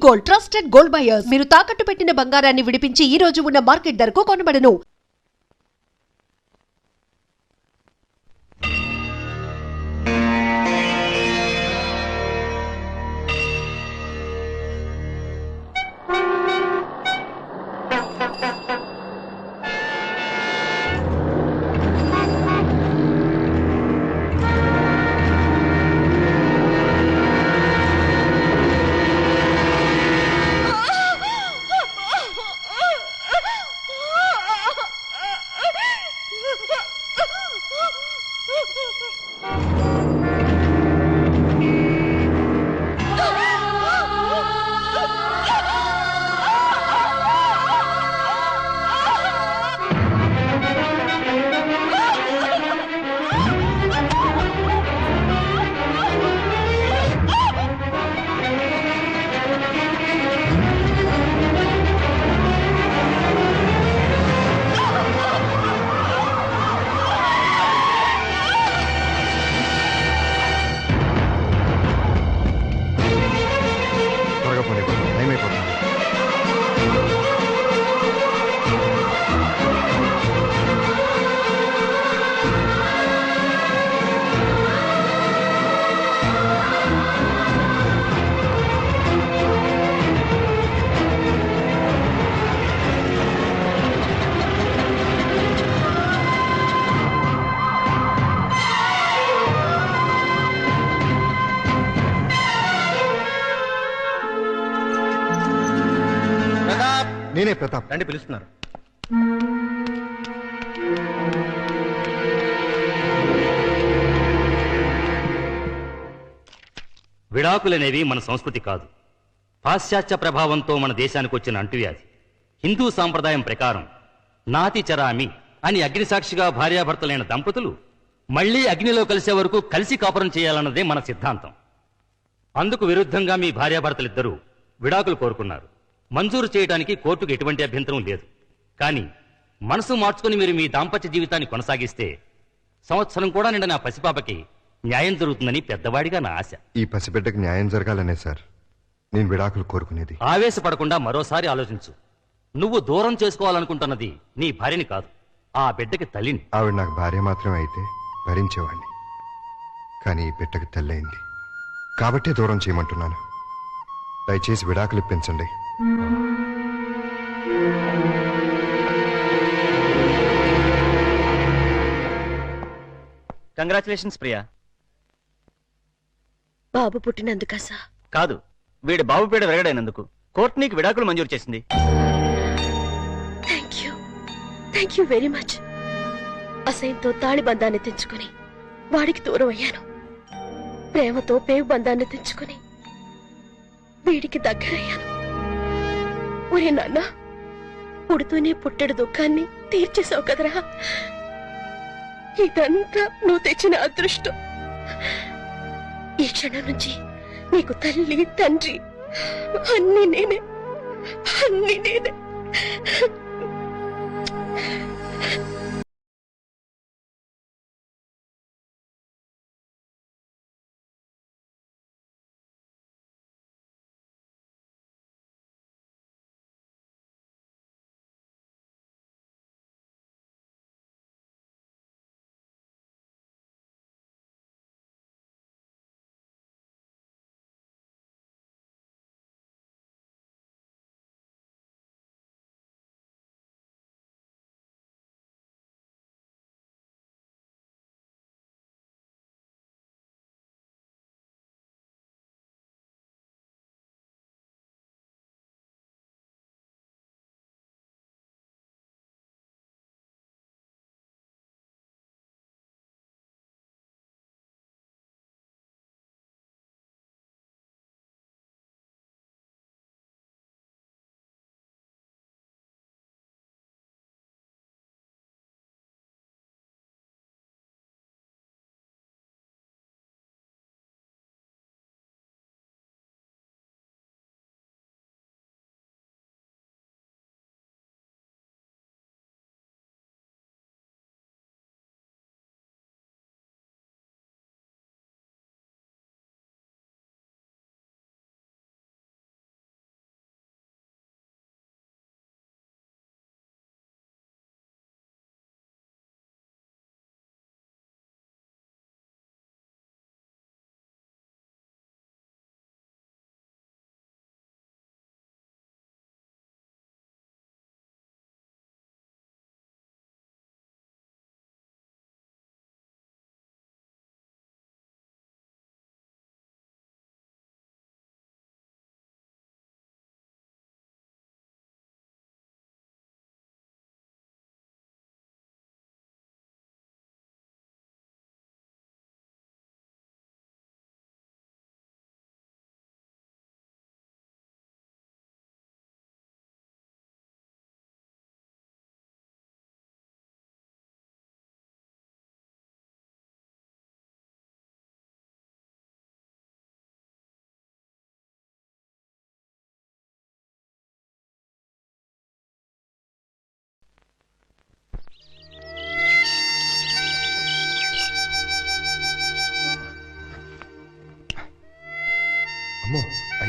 Gold, trusted gold buyers. మీరు తాకట్టు పెట్టిన బంగారాన్ని విడిపించి ఈ రోజు ఉన్న మార్కెట్ ధరకు కొనబడను. నేనే ప్రతాప్. రండి, పిలుస్తున్నారు. విడాకులనేవి మన సంస్కృతి కాదు. పాశ్చాత్య ప్రభావంతో మన దేశానికి వచ్చిన అంటువ్యాధి. హిందూ సాంప్రదాయం ప్రకారం నాతి చరామి అని అగ్నిసాక్షిగా భార్యాభర్తలైన దంపతులు మళ్లీ అగ్నిలో కలిసే వరకు కలిసి కాపురం చేయాలన్నదే మన సిద్ధాంతం. అందుకు విరుద్ధంగా మీ భార్యాభర్తలిద్దరూ విడాకులు కోరుకున్నారు. మంజూరు చేయడానికి కోర్టుకు ఎటువంటి అభ్యంతరం లేదు. కానీ మనసు మార్చుకుని మీరు మీ దాంపత్య జీవితాన్ని కొనసాగిస్తే సంవత్సరం కూడా నిండా నా పసిపాపకి న్యాయం జరుగుతుందని పెద్దవాడిగా నా ఆశ. ఈ పసిబిడ్డకి న్యాయం జరగాలనే సార్ నేను విడాకులు కోరుకునేది. ఆవేశపడకుండా మరోసారి ఆలోచించు. నువ్వు దూరం చేసుకోవాలనుకుంటున్నది నీ భార్యని కాదు, ఆ బిడ్డకి తల్లిని. ఆవిడ నాకు భార్య మాత్రమే అయితే భరించేవాణ్ణి. కానీ ఈ బిడ్డకి తల్లయింది కాబట్టే దూరం చేయమంటున్నాను. దయచేసి విడాకులు ఇప్పించండి. కంగ్రాచులేషన్స్ ప్రియా. బాబు పుట్టినందుక సార్? కాదు, వీడి బాబు పీడ విరగడైనందుకు కోర్టు నీకు విడాకులు మంజూరు చేసింది. Thank you very much. అసహ్యంతో తాళి బంధాన్ని తెంచుకుని వాడికి దూరం అయ్యాను. ప్రేమతో పేగు బంధాన్ని తెంచుకుని వీడికి దగ్గరయ్యాను. ఒరే నాన్న, పుడుతూనే పుట్టెడు దుఃఖాన్ని తీర్చేసావు కదరా. ఇదంతా నువ్వు తెచ్చిన అదృష్టం. ఈ క్షణం నుంచి నీకు తల్లి తండ్రి అన్ని నేనే.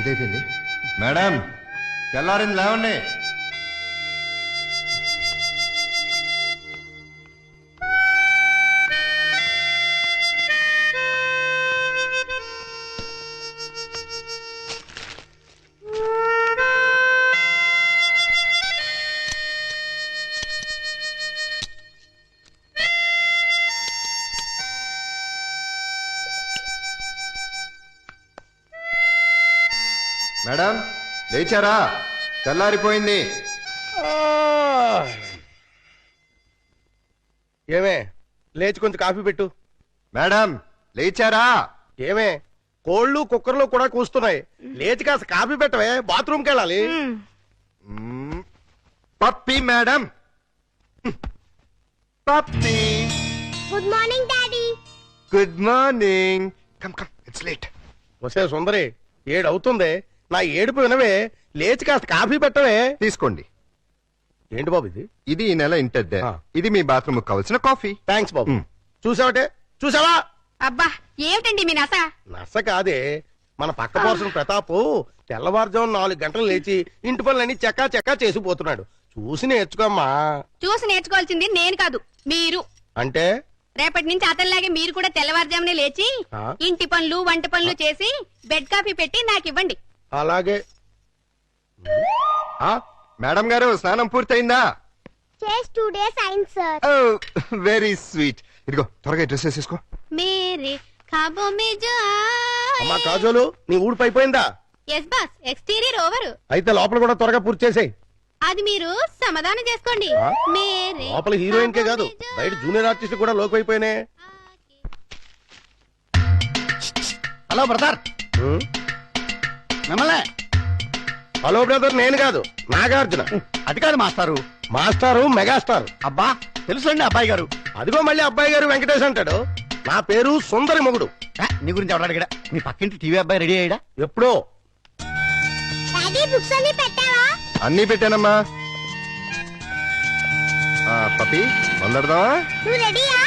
అయిపోయింది. మేడం తెల్లారింది, లేవండి. మేడం లేచారా? తెల్లారిపోయింది. ఏమే లేచి కొంచెం కాఫీ పెట్టు. మేడం లేచారా? ఏమే కోళ్ళు కుక్కర్లు కూడా కూస్తున్నాయి. లేచి కాస్త కాఫీ పెట్టవే, బాత్రూమ్కి వెళ్ళాలి. Pappi madam, Pappi. Good morning daddy. Good morning. Come come, it's late. వస్తే సుందరి, 7 అవుతుంది. నా ఏడుపు వినవే, లేచి కాస్త కాఫీ పెట్టవే. తీసుకోండి. ఏంటి బాబు ఇది? ఇది ఈ నెల ఇంటద్దే. ఆ. ఇది మీ బాత్రూమ్ కావాల్సిన కాఫీ. థ్యాంక్స్ బాబు. చూసావటే, చూసావా? అబ్బా ఏమిటండి మీ నస? నర్స కాదే, మన పక్క పోర్షన్ ప్రతాపు తెల్లవారుజాము 4 గంటలు లేచి ఇంటి పనులన్నీ చక్కా చక్కా చేసిపోతున్నాడు. చూసి నేర్చుకోమ్మా. చూసి నేర్చుకోవాల్సింది నేను కాదు, మీరు. అంటే రేపటి నుంచి అతనిలాగే మీరు కూడా తెల్లవారుజామునే లేచి ఆ? ఇంటి పనులు వంట పనులు చేసి బెడ్ కాఫీ పెట్టి నాకు ఇవ్వండి. అలాగే. ఆ? మేడం గారు స్నానం పూర్తయిందా? చేసి 2 days అయింది సార్. Very sweet. ఇదిగో త్వరగా డ్రెస్ వేసేసుకో. మేరే ఖాబో మే జో అమ్మా కాజోలు, నీ ఊడిపి అయిపోయిందా? Yes boss, exterior over. అయితే లోపల కూడా త్వరగా పూర్తి చేసేయ్. అది మీరు సమాధానం చేసుకోండి. ఆ? మేరే లోపల హీరోయిన్ కే కాదు, బయట జూనియర్ ఆర్టిస్ట్ కూడా లోకి అయిపోయినాయి. హలో బ్రదర్, మిమ్మల్ని. హలో బ్రదర్, నేను కాదు, నాగార్జున. అది కాదు మాస్టారు. మాస్టారు, మెగాస్టార్. అబ్బా తెలుసండి అబ్బాయి గారు. అదిగో మళ్ళీ అబ్బాయి గారు వెంకటేష్ అంటాడు. నా పేరు సుందరి మొగుడు. నీ గురించి ఎవరు అడిగాడా? మీ పక్కింటి టీవీ అబ్బాయి రెడీ అయ్యాడా? ఎప్పుడో. డాడీ బుక్స్ అన్ని పెట్టావా? అన్నీ పెట్టానమ్మా. పప్పి వందడదామా? నువ్వు రెడీయా?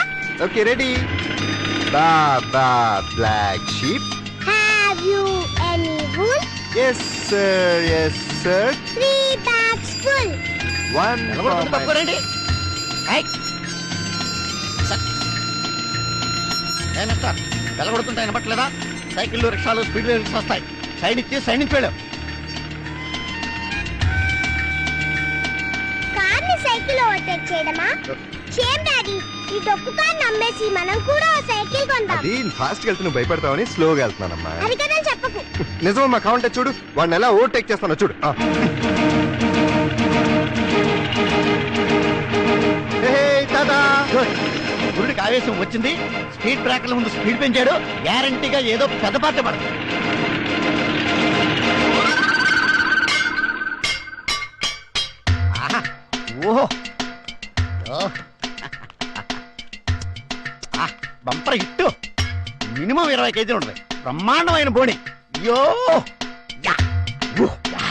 Okay ready. Baa baa black sheep. Have you any wool? Yes sir, yes sir. 3 bags full. One. తప్పుకోరండి. సార్ వెళ్ళగొడుతుంటే వినపట్లేదా? సైకిళ్ళు రిక్షాలు స్పీడ్ లిమిట్స్ వస్తాయి. సైడ్ ఇచ్చి సైడ్ నుంచి వెళ్ళాం. కార్ ని సైకిల్ ఓవర్టేక్ చేయడమా? షేమ్ డాడీ, ఈ డొక్కు కార్ నమ్మేసి మనం కూడా ఓ సైకిల్ కొందాం. అది ఫాస్ట్ వెళ్తే నువ్వు భయపడతావని స్లోగా వెళ్తున్నానమ్మా. అది కదా చెప్పకు. నిజమమ్మా, కావంటే చూడు, వాడిని ఎలా ఓవర్టేక్ చేస్తానో చూడు. గురుడికి ఆవేశం వచ్చింది, స్పీడ్ బ్రేకర్ల ముందు స్పీడ్ పెంచాడు. గ్యారంటీగా ఏదో పెద్ద పాట పడదు. ఓహో, బంపర్ హిట్. మినిమం 20 కేజీలు ఉంటుంది. బ్రహ్మాండమైన బోణి. యో యా, ఓ, యా.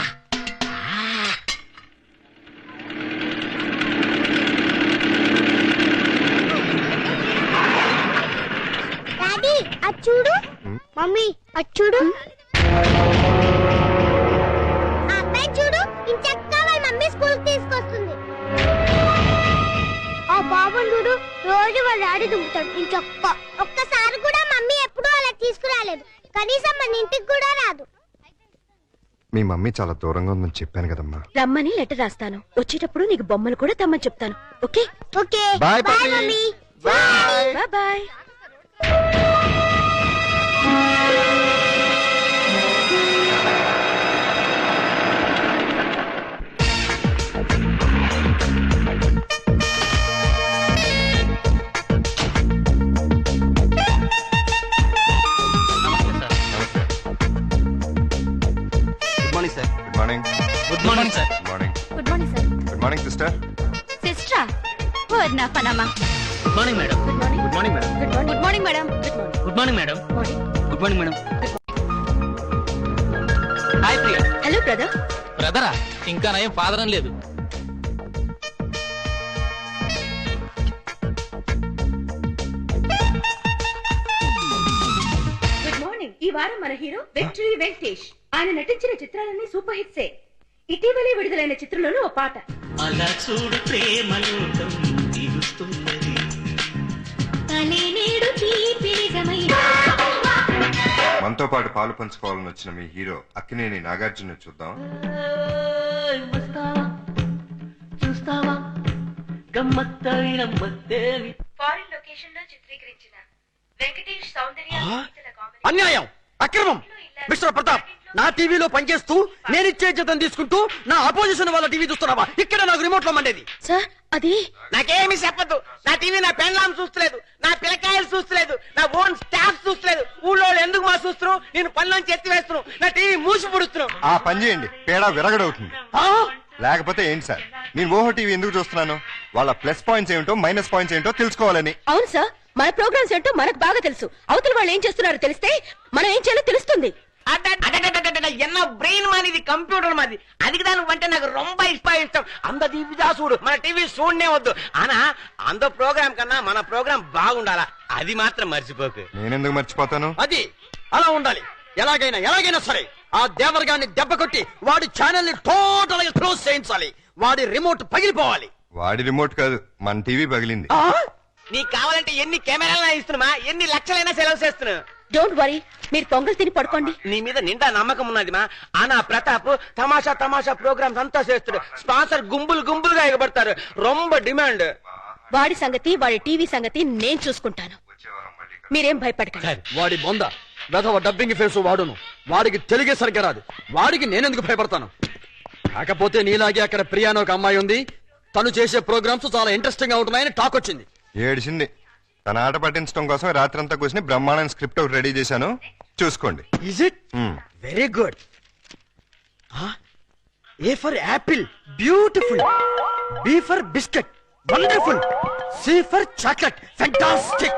డాడీ అది చూడు. మమ్మీ అది చూడు. ఆ అబ్బాయి చూడు, ఇంచక్కా వాళ్ళ మమ్మీ స్కూల్ తీసుకొస్తుంది. ఆ బాబుని చూడు, రోజు వాళ్ళ డాడీ దుంపుతాడు ఇంచక్క. ఒక్కసారి కూడా మమ్మీ ఎప్పుడూ అలా తీసుకురాలేదు. కనీసం మన ఇంటికి కూడా రాదు. మీ మమ్మీ చాలా దూరంగా ఉందని చెప్పాను కదమ్మా. రమ్మని లెటర్ రాస్తాను. వచ్చేటప్పుడు నీకు బొమ్మలు కూడా తెమ్మని చెప్తాను. Okay? Okay bye bye Pappi. Mummy. Bye bye. Good morning sir. Good morning. Good morning sir. Good morning. Good morning sir. Good morning sister. సిస్టరా? వర్నా పనమా. Good morning madam. Good morning. Good morning madam. Good morning madam. Good morning madam. Good morning madam. Hi Priya. Hello brother. బ్రదరా? ఇంకా నయం father అని లేదు. Good morning. ఈ వారం మన హీరో వెంకటేష్ వెంకటేష్. ఆయన నటించిన చిత్రాలన్నీ సూపర్ హిట్సే. ఇటీవలే విడుదలైన చిత్రంలోనూ ఓ పాట. అలా చూడు ప్రేమలోకం తీరుస్తున్నది. మనతో పాటు పాలు పంచుకోవాలని వచ్చిన మీ హీరో అక్కినేని నాగార్జున చూద్దాం. చూస్తావా గమ్మత్తైన మత్తేవి. ఫారిన్ లొకేషన్ లో చిత్రీకరించిన వెంకటేష్ సౌందర్య అన్యాయం, అక్రమం. మిస్టర్ ప్రతాప్, నా టీవీలో పనిచేస్తూ నేనిచ్చే జీతం తీసుకుంటూ నా అపోజిషన్ వాళ్ళ టీవీ చూస్తున్నావా? ఇక్కడ నాకు రిమోట్ లో మండేది. సార్ అది నాకేమి చెప్పదు. నా టీవీ నా పెన్లాం చూస్తలేదు, నా పిల్లకాయలు చూస్తలేదు, నా ఓన్ స్టాఫ్ చూస్తలేదు. ఊళ్ళో ఎందుకు మా చూస్తున్నావు? నేను పనిలోంచి ఎత్తి వేస్తున్నావు, నా టీవీ మూసి పుడుస్తున్నావు. ఆ పని చేయండి, పేడ విరగడవుతుంది. లేకపోతే ఏంటి సార్, నేను ఓహో టీవీ ఎందుకు చూస్తున్నాను? వాళ్ళ ప్లస్ పాయింట్స్ ఏమిటో మైనస్ పాయింట్స్ ఏంటో తెలుసుకోవాలని. అవును సార్, మన ప్రోగ్రామ్స్ ఏంటో మనకు బాగా తెలుసు. అవతల వాళ్ళు ఏం చేస్తున్నారో తెలిస్తే మనం ఏం చేయాలో తెలుస్తుంది. ఎన్న బ్రెయిన్ మాది, కంప్యూటర్ మాది. అది దాని అంటే నాకు రొంబ ఇష్టం. అంద టీవీ చూడు, మన టీవీ చూడనే వద్దు. అనా అంద ప్రోగ్రామ్ కన్నా మన ప్రోగ్రామ్ బాగుండాలా, అది మాత్రం మర్చిపోకు. నేనెందుకు మర్చిపోతాను? అది అలా ఉండాలి. ఎలాగైనా సరే ఆ దేవరగాన్ని దెబ్బ కొట్టి వాడి ఛానల్ ని టోటల్ గా క్లోజ్ చేయించాలి. వాడి రిమోట్ పగిలిపోవాలి. వాడి రిమోట్ కాదు, మన టీవీ పగిలింది. నీకు కావాలంటే ఎన్ని కెమెరాలైనా ఇస్తున్నా, ఎన్ని లక్షలైనా సెలవు చేస్తున్నా. డోంట్ వరీ, మీరు పొంగల్ తిని పడుకోండి. నీ మీద నిండా నమ్మకం ఉన్నది మా. ఆనా ప్రతాప్ తమాషా ప్రోగ్రామ్స్ అంతా చేస్తాడు. స్పాన్సర్ గుంపులుగా ఎగబడతారు. రొంబ డిమాండ్. వాడి సంగతి, వాడి టీవీ సంగతి నేను చూసుకుంటాను. మీరేం భయపడకండి. వాడి బొంద వెధవ డబ్బింగ్ ఫేసు వాడును. వాడికి తెలుగే సరిగ్గా రాదు. వాడికి నేనెందుకు భయపడతాను? కాకపోతే నీలాగే అక్కడ ప్రియానో ఒక అమ్మాయి ఉంది. తను చేసే ప్రోగ్రామ్స్ చాలా ఇంట్రెస్టింగ్ గా ఉంటున్నాయని టాక్ వచ్చింది. ఏడిచింది. తన ఆట పట్టించడం కోసం రాత్రంతా కూర్చుని బ్రహ్మాండ స్క్రిప్ట్ ఒకటి రెడీ చేశాను, చూసుకోండి. Is it? Very good. A for apple, beautiful. B for biscuit, wonderful. C for chocolate, fantastic.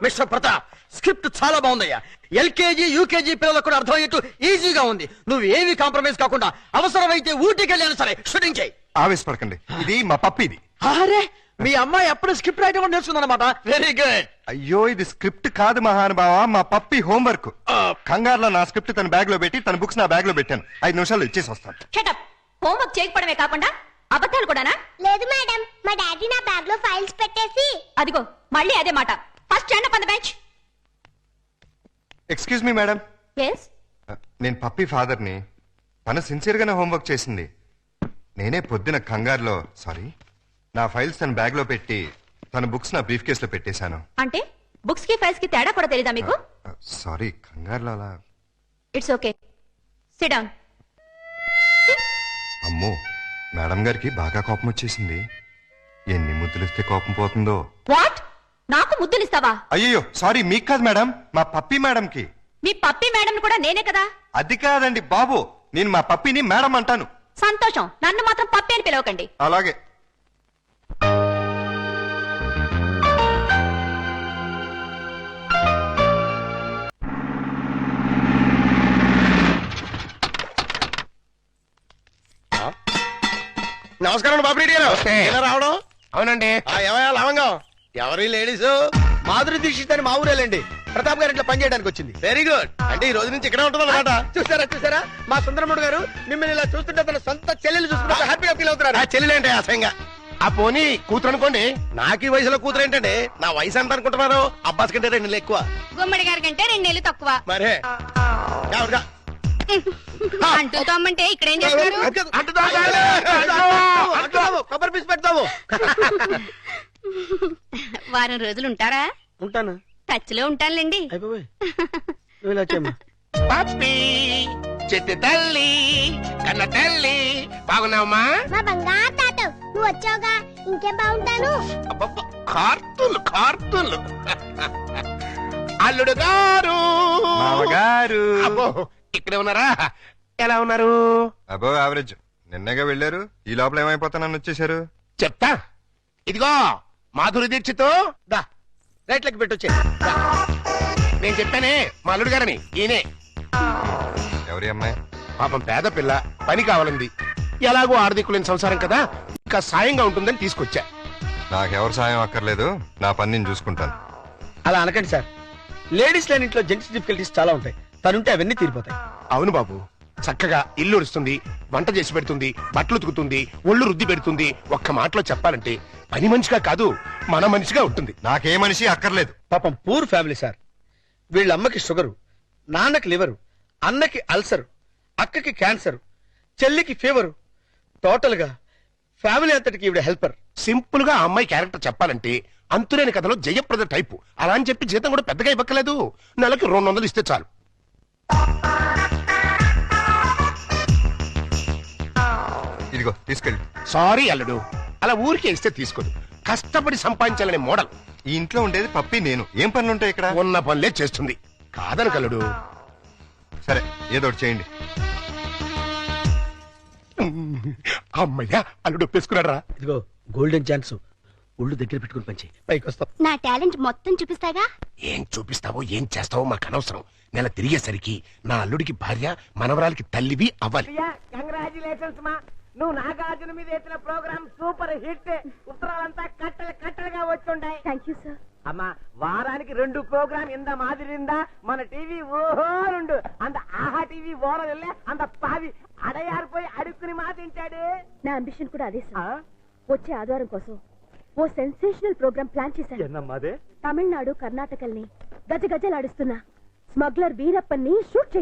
Mister Pratap, script చాలా బాగుందయ్యా. ఎల్కేజీ యూకేజీ పిల్లలకు కూడా అర్థమయ్యేట్టు ఈజీగా ఉంది. నువ్వు ఏమి కాంప్రమైజ్ కాకుండా అవసరమైతే ఊటీకి వెళ్ళాను సరే షూటింగ్ చేయి. ఆవేశపడకండి, ఇది మా పప్పిది. అరే, మీ అమ్మాయి ఎప్పుడు స్క్రిప్ట్ రైటర్ కూడా నేర్చుకుందన్నమాట. Very good. అయ్యో, ఇది స్క్రిప్ట్ కాదు మహానుభావ, మా పప్పి హోంవర్క్. కంగారులో నా స్క్రిప్ట్ తన బ్యాగ్ లో పెట్టి తన బుక్స్ నా బ్యాగ్ లో పెట్టాను. 5 నిమిషాల్లో ఇచ్చేసి వస్తాను. షటప్. హోంవర్క్ చేయకపోవడమే కాకుండా అబద్ధాలు కూడానా? లేదు మేడం, మా డాడీ నా బ్యాగ్ లో ఫైల్స్ పెట్టేసి. అదిగో మళ్ళీ అదే మాట. First stand up on the bench. Excuse me madam. yes నేను పప్పి ఫాదర్ని. తను సిన్సియర్ గానే హోంవర్క్ చేసింది. నేనే పొద్దున కంగారులో నా ఫైల్స్ తన బ్యాగ్ లో పెట్టి తన బుక్స్ నా బ్రీఫ్ కేస్ లో పెట్టేశాను. అంటే బుక్స్ కి ఫైల్స్ కి తేడా కూడా తెలీదా మీకు? సారీ, కంగారులో అలా. It's okay, SIT down. అమ్మో, మేడం గారికి బాగా కోపం వచ్చేసింది. ఎన్ని ముద్దులిస్తే కోపం పోతుందో. వాట్? నాకు ముద్దులిస్తావా? అయ్యో సారీ, మీకు కాదు మేడం, మా పప్పి మేడం కి. మీ పప్పి మేడం కూడా నేనే కదా. అది కాదండి బాబు, నేను మా పప్పిని మేడం అంటాను. సంతోషం, నన్ను మాత్రం పప్పి అని పిలవకండి. అలాగే. నమస్కారం బాబు రెడ్డి గారు. ఎలా రావడం? అవునండి. ఏమయ్యా లవంగం, ఎవరి లేడీస్? మాధురి దీక్షిత్ అని మా ఊరేలండి. ప్రతాప్ గారు ఇంట్లో పనిచేయడానికి వచ్చింది. Very good. అంటే ఈ రోజు నుంచి ఇక్కడే ఉంటుంది అనమాట. చూసారా మా సుందరముడు గారు మిమ్మల్ని ఇలా చూస్తుంటే తన సొంత చెల్లెలు చూసుకుంటే హ్యాపీగా ఫీల్ అవుతున్నారు. ఆ చెల్లెలేంటే అసహ్యంగా. ఆ పోనీ కూతురు అనుకోండి. నాకు ఈ వయసులో కూతురు ఏంటంటే, నా వయసు ఎంత అనుకుంటున్నారు? అబ్బాస్ కంటే 2 నెలలు ఎక్కువ. గుమ్మడి గారి కంటే 2 నెలలు తక్కువ. మరే ఎవరుగా? అంటూ తమ్మంటే ఇక్కడ ఏం చేస్తున్నారు? కొబ్బరి పీసు పెడతాము. వారం రోజులు ఉంటారా? ఉంటాను. టచ్ లో ఉంటానులేండి. అయిపోయి నువ్వు ఇలా వచ్చేమ్మా. పప్పి, చెట్టు తల్లి, కన్న తల్లి, బాగున్నావమ్మా? మా బంగారు తాత, నువ్వు వచ్చావుగా, ఇంకేం బాగుంటాను. కార్తులు అల్లుడు గారు, మామగారు. అబ్బో ఇక్కడే ఉన్నారా? ఎలా ఉన్నారు? అబో యావరేజ్. నిన్నగా వెళ్ళారు, ఈ లోపల ఏమైపోతానని వచ్చేసారు. చెప్తా. ఇదిగో మాధురి దీక్షిత్, దా రైట్లకి పెట్టొచ్చే. నేను చెప్పానే మా అల్లుడు గారని. ఈయనే. ఎవరి అమ్మాయి? పాపం పేద పిల్ల, పని కావాలంది. ఎలాగో ఆర్థికులేని సంసారం కదా, ఇంకా సాయంగా ఉంటుందని తీసుకొచ్చా. నాకెవరు సాయం అక్కర్లేదు, నా పని నేను చూసుకుంటాను. అలా అనకండి సార్. లేడీస్ లేని ఇంట్లో జెంట్స్ డిఫికల్టీస్ చాలా ఉంటాయి. తనుంటే అవన్నీ తీరిపోతాయి. అవును బాబు, చక్కగా ఇల్లు ఉడుస్తుంది, వంట చేసి పెడుతుంది, బట్టలు ఉతుకుతుంది, ఒళ్ళు రుద్ది పెడుతుంది. ఒక్క మాటలో చెప్పాలంటే పని మనిషిగా కాదు, మన మనిషిగా ఉంటుంది. నాకే మనిషి అక్కర్లేదు. పాపం పూర్ ఫ్యామిలీ సార్. వీళ్ళ అమ్మకి షుగరు, నాన్నకి లివరు, అన్నకి అల్సర్, అక్కకి క్యాన్సర్, చెల్లికి ఫీవరు. టోటల్ గా ఫ్యామిలీ అంతటికి ఈవిడ హెల్పర్. సింపుల్ గా ఆ అమ్మాయి క్యారెక్టర్ చెప్పాలంటే అంతులేని కథలో జయప్రద టైపు. అలా అని చెప్పి జీతం కూడా పెద్దగా ఇవ్వక్కలేదు. నెలకి 200 ఇస్తే చాలు. ఇదిగో తీసుకెళ్ళి. సారీ అల్లుడు, అలా ఊరికే ఇస్తే తీసుకోదు. కష్టపడి సంపాదించాలనే మోడల్. ఈ ఇంట్లో ఉండేది పప్పి నేను. ఏం పనులుంటాయి ఇక్కడ? ఉన్న పనులే చేస్తుంది. కాదని కల్లుడు. సరే ఏదో ఒకటి చేయండి. అమ్మయ్యా, అల్లుడు ఒప్పేసుకున్నాడు రా. ఇదిగో గోల్డెన్ ఛాన్స్. ఒళ్ళు దగ్గర పెట్టుకుని పంచి పైకి వస్తాం. నా టాలెంట్ మొత్తం చూపిస్తాగా. ఏం చూపిస్తావో ఏం చేస్తావో మాకు అనవసరం. నెల తిరిగేసరికి నా అల్లుడికి భార్య, మనవరాలకి తల్లివి అవ్వాలి. కంగ్రాచులేషన్స్ మా. నువ్వు నాగార్జున మీద వేసిన ప్రోగ్రామ్ సూపర్ హిట్. ఉత్తరాలంతా కట్టలుగా వచ్చుంటాయి. Thank you sir. అమ్మా, వారానికి 2 ప్రోగ్రామ్ ఇంద మాదిరిందా మన టీవీ ఓహో 2 అంత ఆహా టీవీ ఓడలే అంత పావి అడయారిపోయి అడుక్కుని మా తింటాడు. నా అంబిషన్ కూడా అదే సార్. వచ్చే ఆదివారం కోసం ఓ సెన్సేషనల్ ప్రోగ్రామ్ ప్లాన్ చేశాను. ఎన్నమ్మాదే? తమిళనాడు, కర్ణాటకల్ని గజగజలాడిస్తున్న స్మగ్లర్ వీరప్పన్ని షూట్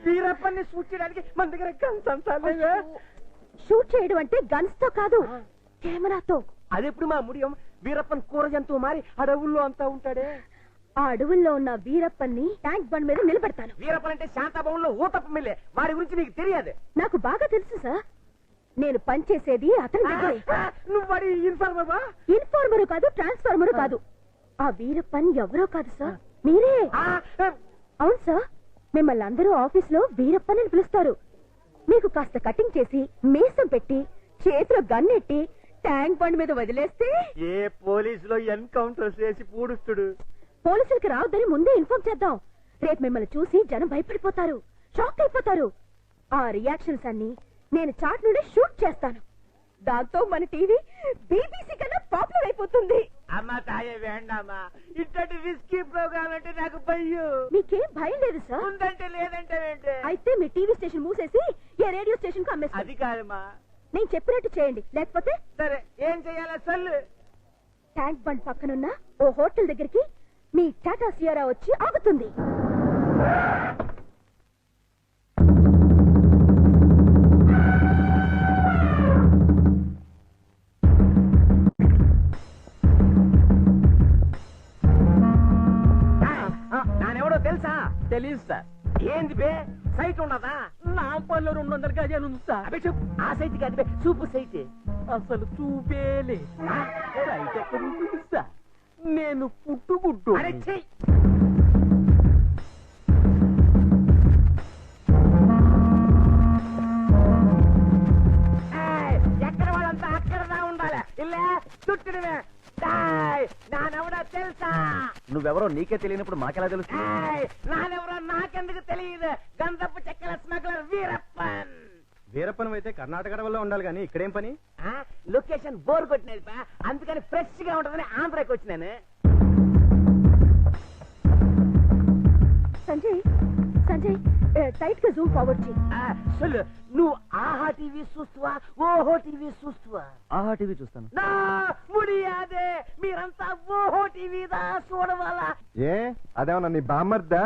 వీరప్పన్ని షూట్ చేయడానికి మన దగ్గర గన్స్. షూట్ చేయడం అంటే గన్స్ తో కాదు, కెమెరాతో. అదెప్పుడు మా ముడియం? వీరప్పన్ కూర జంతువు మారి అడవుల్లో అంతా ఉంటాడే. ఆ అడవుల్లో ఉన్న వీరప్పన్ని ట్యాంక్ బండ్ మీద నిలబెడతాను. వీరప్పన్ అంటే శాంతాభవన్లో ఊతప్ప మిల్లే. వాడి గురించి నీకు తెలియదు? నాకు బాగా తెలుసు సార్. నేను పనిచేసేది అతని దగ్గరే. నువ్వు వాడి ఇన్ఫార్మర్వా? ఇన్ఫార్మరు కాదు, ట్రాన్స్ఫార్మరు కాదు. ఆ వీరప్పన్ ఎవరో కాదు సార్, మీరే. అవును సార్, మిమ్మల్ని అందరూ ఆఫీస్ లో వీరప్పన్ అని పిలుస్తారు. మీకు కాస్త కటింగ్ చేసి మీసం పెట్టి చేతిలో గన్నెట్టి ట్యాంక్ బండ్ మీద వదిలేస్తే ఏ పోలీసులో ఎన్కౌంటర్ చేసి పూడుస్తుడు. పోలీసులకి రావద్దని ముందే ఇన్ఫార్మ్ చేద్దాం. రేపు మిమ్మల్ని చూసి జనం భయపడిపోతారు, షాక్ అయిపోతారు. ఆ రియాక్షన్స్ అన్ని నేను చాట్ నుండి షూట్ చేస్తాను. దాంతో మన టీవీ బీబీసీ కన్నా పాపులర్ అయిపోతుంది. అమ్మా తాయే వేండామా, ఇట్టటి రిస్కీ ప్రోగ్రామ్ అంటే నాకు భయం. మీకేం భయం లేదు సార్? ఉందంటే లేదంటే ఏంటి? అయితే మీ టీవీ స్టేషన్ మూసేసి ఏ రేడియో స్టేషన్ కు అమ్మేస్తారు. అది కాదమ్మా, నేను చెప్పినట్టు చేయండి, లేకపోతే సరే ఏం చెయ్యాలా సల్లు? ట్యాంక్ బండ్ పక్కనున్న ఓ హోటల్ దగ్గరికి మీ టాటా సియారా వచ్చి ఆగుతుంది. నానెవడో తెలుసా? తెలియదు సార్. ఏంది బే, సైట్ ఉండదా? నా పనిలో 200 గజాలు ఉంది సార్. అదే చూపు, ఆ సైట్ కాదు బే, చూపు సైట్. అసలు చూపేలే. సైట్ ఎక్కడ ఉంటుంది సార్? నేను పుట్టుగుడ్డు. అరే చెయ్యి. ఎక్కడ వాళ్ళంతా అక్కడదా ఉండాలి. ఇలా చుట్టడమే. నానెవడో తెలుసా? నువ్వెవరో నీకే తెలియనప్పుడు మాకెలా తెలుసు? నానెవరో నాకెందుకు తెలియదు. గంధపు చెక్కల స్మగ్లర్ వీరప్పన్. వీరప్పన్ అయితే కర్ణాటక అడవుల్లో ఉండాలి కానీ ఇక్కడేం పని? లొకేషన్ బోర్ కొట్టినది బా, అందుకని ఫ్రెష్ గా ఉంటుందని ఆంధ్రాకి వచ్చినాను. సంజయ్ సంజయ్ టైట్ గా జూమ్ ఫార్వర్డ్ చేయి. సొల్లు, నువ్వు ఆహా టీవీ చూస్తువా, ఓహో టీవీ చూస్తువా? ఆహా టీవీ చూస్తాను. నా ముడియాదే, మీరంతా ఓహో టీవీదా చూడవాలా? ఏ అదేమన్నా నీ బామ్మర్దా?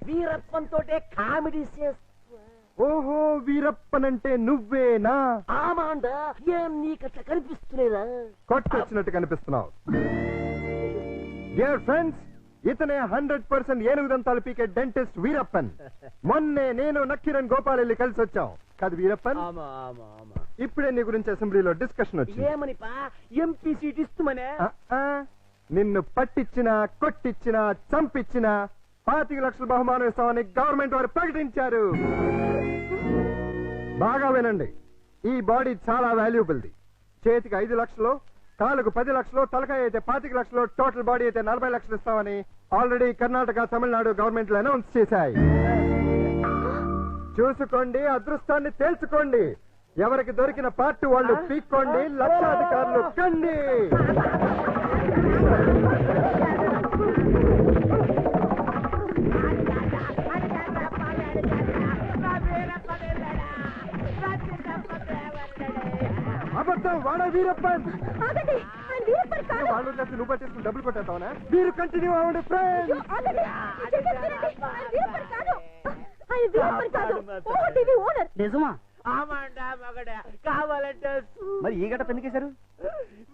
వీరప్పన్ తోటే కామెడీ చేస్తా. ఓహో, వీరప్పనంటే నువ్వేనా? ఆమాండా, ఏం నీకట్లా కనిపిస్తులేదా? కొట్టొచ్చినట్టు కనిపిస్తున్నావు. డియర్ ఫ్రెండ్స్, ఇతనే 100% ఏనుగుదంతాలు పీకే డెంటిస్ట్ వీరప్పన్. మొన్నే నేను నక్కిరణ్ గోపాల్ వెళ్ళి కలిసి వచ్చాం కాదు వీరప్పన్? ఇప్పుడే నీ గురించి అసెంబ్లీలో డిస్కషన్ వచ్చింది. ఏమనిపా? ఎంపీ సీట్ ఇస్తుమనే? నిన్ను పట్టించినా, కొట్టించినా, చంపించినా 25 లక్షల బహుమానం ఇస్తామని గవర్నమెంట్ వారు ప్రకటించారు. బాగా వినండి, ఈ బాడీ చాలా వాల్యుబుల్ది. చేతికి 5 లక్షలు, కాలుకు 10 లక్షలు, తలకాయ అయితే 25 లక్షలు, టోటల్ బాడీ అయితే 40 లక్షలు ఇస్తామని ఆల్రెడీ కర్ణాటక, తమిళనాడు గవర్నమెంట్లు అనౌన్స్ చేశాయి. చూసుకోండి, అదృష్టాన్ని తేల్చుకోండి. ఎవరికి దొరికిన పార్ట్ వాళ్ళు పీక్కోండి, లక్షాధికారులు కండి. అబద్ధం, వాడా వీరప్పన్. ఆగండి, ఆయన వీరప్పన్ కాదు. వాళ్ళు వదిలేసి నువ్వు పట్టేసుకుని డబ్బులు కొట్టేస్తావనా? మీరు కంటిన్యూ అవ్వండి ఫ్రెండ్. ఆగండి, చెప్పేది వినండి. ఆయన వీరప్పన్ కాదు. ఆయన వీరప్పన్ కాదు. ఓహో టీవీ ఓనర్. నిజమా? ఆమండా మగడా కావాలంటే మరి ఈ గట పెందుకేశారు?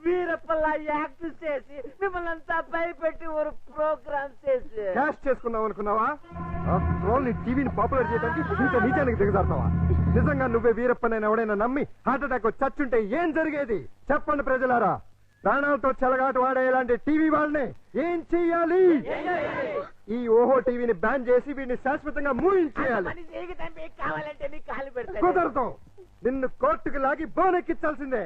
వీరప్పల్లా యాక్ట్ చేసి మిమ్మల్ని అంతా భయపెట్టి ఒక ప్రోగ్రామ్ చేసి క్యాష్ చేసుకుందాం అనుకున్నావా? ఆఫ్టర్ నీ టీవీని పాపులర్ చేయడానికి ఇంత నీచానికి దిగజారుతావా? నిజంగా నువ్వే వీరప్పనని ఎవడైనా నమ్మి హార్ట్ అటాక్ చచ్చుంటే ఏం జరిగేది చెప్పండి ప్రజలారా. ప్రాణాలతో చెలగాటు వాడే ఇలాంటి టీవీ వాళ్ళని ఏం చెయ్యాలి? ఈ ఓహో టీవీని బ్యాన్ చేసి వీడిని శాశ్వతంగా మూయించేయాలి. కావాలంటే నీ కాలు పెడతాను. కుదరదు, నిన్ను కోర్టుకు లాగి బోనెక్కించాల్సిందే.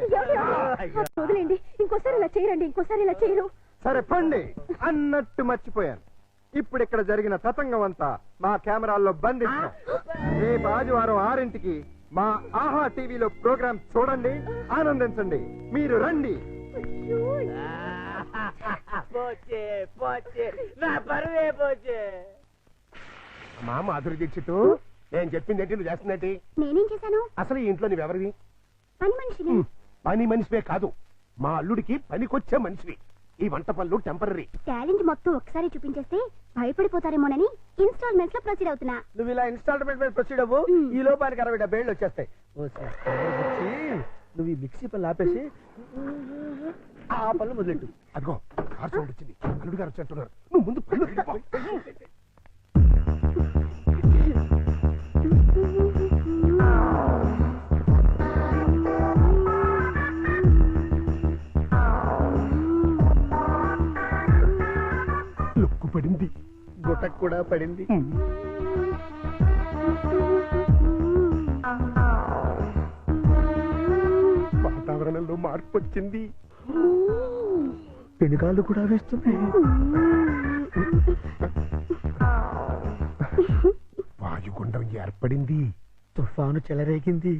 వదిలేండి, ఇంకోసారి ఇలా చేయరండి, ఇంకోసారి ఇలా చేయరు. సరే పండి అన్నట్టు మర్చిపోయాను. ఇప్పుడు ఇక్కడ జరిగిన తతంగం అంతా మా కెమెరాల్లో బంధిస్తాం. రేపు ఆదివారం 6ంటికి మా ఆహా టీవీలో ప్రోగ్రాం చూడండి, ఆనందించండి. మీరు రండి. పోచే పోచే నా పరువే పోచే. మా మాధురి దీక్షిత్, నేను చెప్పింది ఏంటి, నువ్వు చేస్తున్నట్టు? నేనేం చేశాను? అసలు ఈ ఇంట్లో నువ్వెవరివి? పని మనిషిని. పని మనిషివే కాదు, మా అల్లుడికి పనికొచ్చే మనిషివి. ఈ వంట పనులు టెంపరీ. టాలెంట్ మొత్తం ఒకసారి చూపించేస్తే భయపడిపోతారేమోనని ఇన్స్టాల్మెంట్స్ లో ప్రొసీడ్ అవుతున్నా. నువ్వు ఇలా ఇన్స్టాల్మెంట్ మీద ప్రొసీడ్ అవ్వు, ఈ లోపానికి 60-70 ఏళ్ళు వచ్చేస్తాయి. నువ్వు ఈ మిక్సీ పనులు ఆపేసి ఆ పనులు మొదలెట్టు. అదిగో కార్ సౌండ్ వచ్చింది, అల్లుడు గారు వచ్చేట్టున్నారు. నువ్వు ముందు పనులు వెళ్ళిపో. లుక్కు పడింది, గుట్టకు కూడా పడింది. వాతావరణంలో మార్పు వచ్చింది, పెనుగాళ్ళు కూడా వేస్తున్నాయి. వాయుగుండం ఏర్పడింది, తుఫాను చెలరేగింది.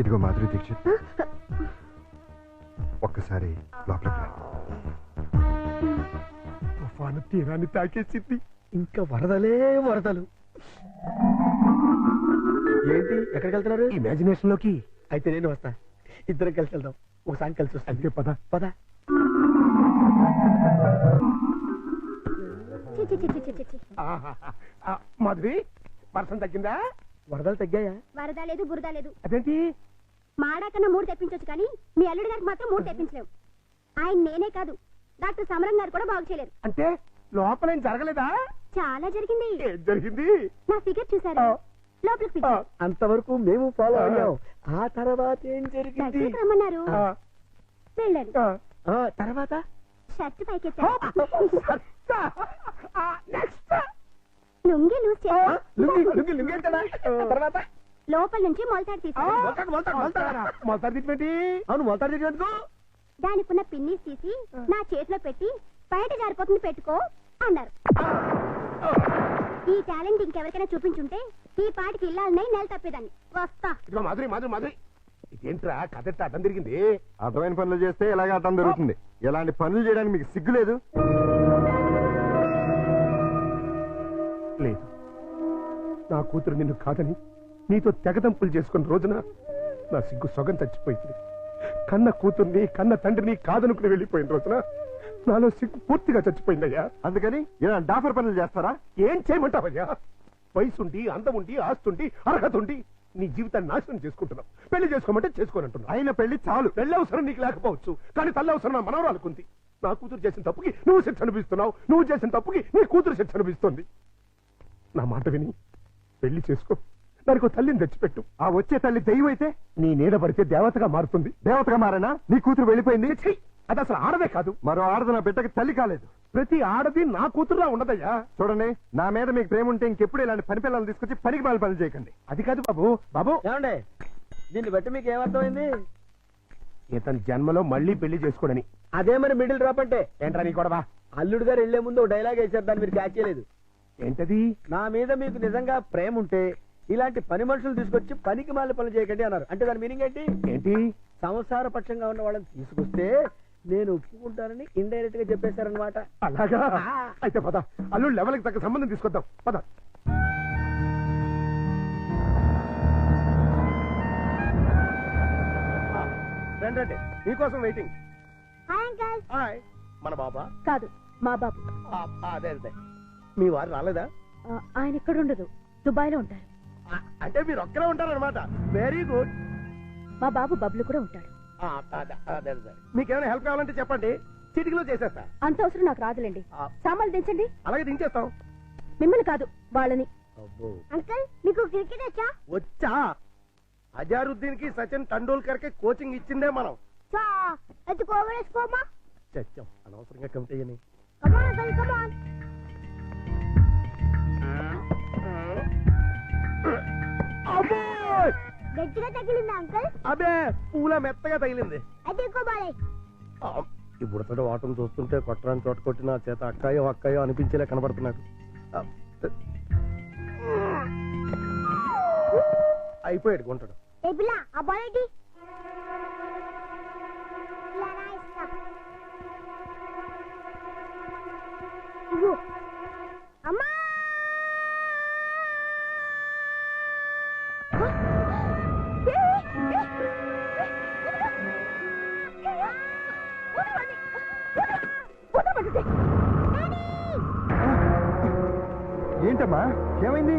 ఇదిగో మాధురి దీక్షిత్, ఒక్కసారి లోపలికి రా. తుఫాను తీరాన్ని తాకేసింది. ఇంకా వరదలే వరదలు. ఏంటి, ఎక్కడికి వెళ్తున్నారు? ఇమాజినేషన్ లోకి. అయితే నేను వస్తా, ఇద్దరం కలిసి వెళ్దాం. ఒక సాంగ్ కలిసి వస్తాం. అంతే, పద పద. మాధురి, వర్షం తగ్గిందా? వరదలు తగ్గాయా? వరద లేదు, బురద లేదు. అదేంటి? మాడా కన్నా 3 తెప్పించొచ్చు కానీ మీ అల్లుడి గారికి మాత్రం 3 తెప్పించలేవు. ఆయన నేనే కాదు, డాక్టర్ సమరం గారు కూడా బాగు చేయలేరు. అంటే లోపల ఏం జరగలేదా? చాలా జరిగింది. ఏం జరిగింది? నా ఫిగర్ చూసారు, లోపలికి పిలిచారు. అంతవరకు మేము ఫాలో అయ్యాం. ఆ తర్వాత ఏం జరిగింది? దగ్గరికి రమ్మన్నారు, వెళ్ళాను. తర్వాత షర్ట్ పైకెత్తారు, లుంగి లూజ్ చేశారు. తర్వాత లోపల నుంచి మొలతాడు తీశారు. మొలతాడు తిప్పేంటి? అవును, మొలతాడు తిరిగి దానికున్న పిన్నీస్ తీసి నా చేతిలో పెట్టి బయట జారిపోతుంది పెట్టుకో అన్నారు. ఈ టాలెంట్ ఇంకెవరికైనా చూపించుంటే ఈ పాటికి ఇల్లాలనే నెల తప్పేదాన్ని. వస్తా. ఇదిగో మాధురి, మాధురి, మాధురి, ఇదేంట్రా కథ అడ్డం తిరిగింది? అర్థమైన పనులు చేస్తే ఇలాగే అర్థం జరుగుతుంది. ఎలాంటి పనులు చేయడానికి మీకు సిగ్గు లేదు? లేదు, నా కూతురు నిన్ను కాదని నీతో తెగదంపులు చేసుకున్న రోజున నా సిగ్గు సొగం చచ్చిపోయింది. కన్న కూతుర్ని కన్న తండ్రిని కాదనుకుని వెళ్ళిపోయిన రోజున నాలో సిగ్గు పూర్తిగా చచ్చిపోయిందయ్యా. అందుకని ఇలా డాఫర్ పనులు చేస్తారా? ఏం చేయమంటావయ్యా? వయసుండి, అందముండి, ఆస్తుండి, అర్హత ఉండి నీ జీవితాన్ని నాశనం చేసుకుంటున్నావు. పెళ్లి చేసుకోమంటే చేసుకోనంటున్నావు. అయిన పెళ్లి చాలు. పెళ్లి అవసరం నీకు లేకపోవచ్చు, కానీ తల్లి అవసరం నా మనవరాలుకుంది. నా కూతురు చేసిన తప్పుకి నువ్వు శిక్ష అనిపిస్తున్నావు, నువ్వు చేసిన తప్పుకి నీ కూతురు శిక్ష అనిపిస్తుంది. నా మాట విని పెళ్లి చేసుకో, దానికి తల్లిని తెచ్చిపెట్టు. ఆ వచ్చే తల్లి దెయ్యం అయితే నీ నీడ పడితే దేవతగా మారుతుంది. దేవతగా మారేనా? నీ కూతురు వెళ్ళిపోయింది. ఛీ! అది అసలు ఆడదే కాదు. మరో ఆడది నా బిడ్డకి తల్లి కాలేదు. ప్రతి ఆడది నా కూతురులా ఉండదయ్యా. చూడండి, నా మీద మీకు ప్రేమ ఉంటే ఇంకెప్పుడు ఇలాంటి పని పిల్లలు తీసుకొచ్చి పనికి మాలి పనులు చేయకండి. అది కాదు బాబు. బాబు, ఏమండి, దీన్ని బట్టి మీకు ఏమర్థమైంది? ఇతని జన్మలో మళ్ళీ పెళ్లి చేసుకోడని. అదే మరి మిడిల్ డ్రాప్ అంటే. ఏంట్రా నీ గొడవ? అల్లుడు గారు వెళ్లే ముందు డైలాగ్ వేసారు, దాన్ని మీరు క్యాచ్ చేయలేదు. ఏంటది? నా మీద మీకు నిజంగా ప్రేమ ఉంటే ఇలాంటి పని మనుషులు తీసుకొచ్చి పనికి మాలి పనులు చేయకండి అన్నారు. అంటే దాని మీనింగ్ ఏంటి? ఏంటి? సంసార పక్షంగా ఉన్న వాళ్ళని తీసుకొస్తే నేను ఒప్పుకుంటానని ఇండైరెక్ట్ గా చెప్పేశారనమాట. అలాగా అయితే పద, అల్లుడు లెవెల్కి తగ్గ సంబంధం తీసుకొద్దాం పద. రండి, మీకోసం వెయిటింగ్. Hi uncle. హాయ్. మన బాబా? కాదు, మా బాబు. అదే అదే. మీ వారు రాలేదా? ఆయన ఇక్కడ ఉండదు, దుబాయ్ లో ఉంటారు. అంటే మీరు ఒక్కరే ఉంటారనమాట. Very good. మా బాబు బబ్లు కూడా ఉంటాడు. మీకేమైనా హెల్ప్ కావాలంటే చెప్పండి, చిటికలో చేసేస్తా. అంత అవసరం నాకు రాదులేండి. సామాన్లు దించండి. అలాగే దించేస్తాం. మిమ్మల్ని కాదు, వాళ్ళని. అంకల్ మీకు క్రికెట్ వచ్చా? వచ్చా. అజారుద్దీన్ కి సచిన్ టెండూల్కర్ కి కోచింగ్ ఇచ్చిందే మనం. అది కోవరేసుకోమా. చచ్చాం అనవసరంగా కమిటీ అని. కమాన్ అంకల్ కమాన్. గట్టిగా తగిలిందా అంకల్? అబే పూల మెత్తగా తగిలింది. అయితే ఎక్కువ బాలే. ఈ బుడతడు వాటం చూస్తుంటే కొట్టరాని చోట కొట్టిన చేత అక్కాయో అక్కాయో అనిపించేలా కనబడుతున్నాడు. అయిపోయాడు కొంటాడు. ఏ పిల్ల ఆ బాల్ ఏంటి? ఇలా రాయిస్తా. ఇగో అమ్మా. ఏంటమ్మా ఏమైంది?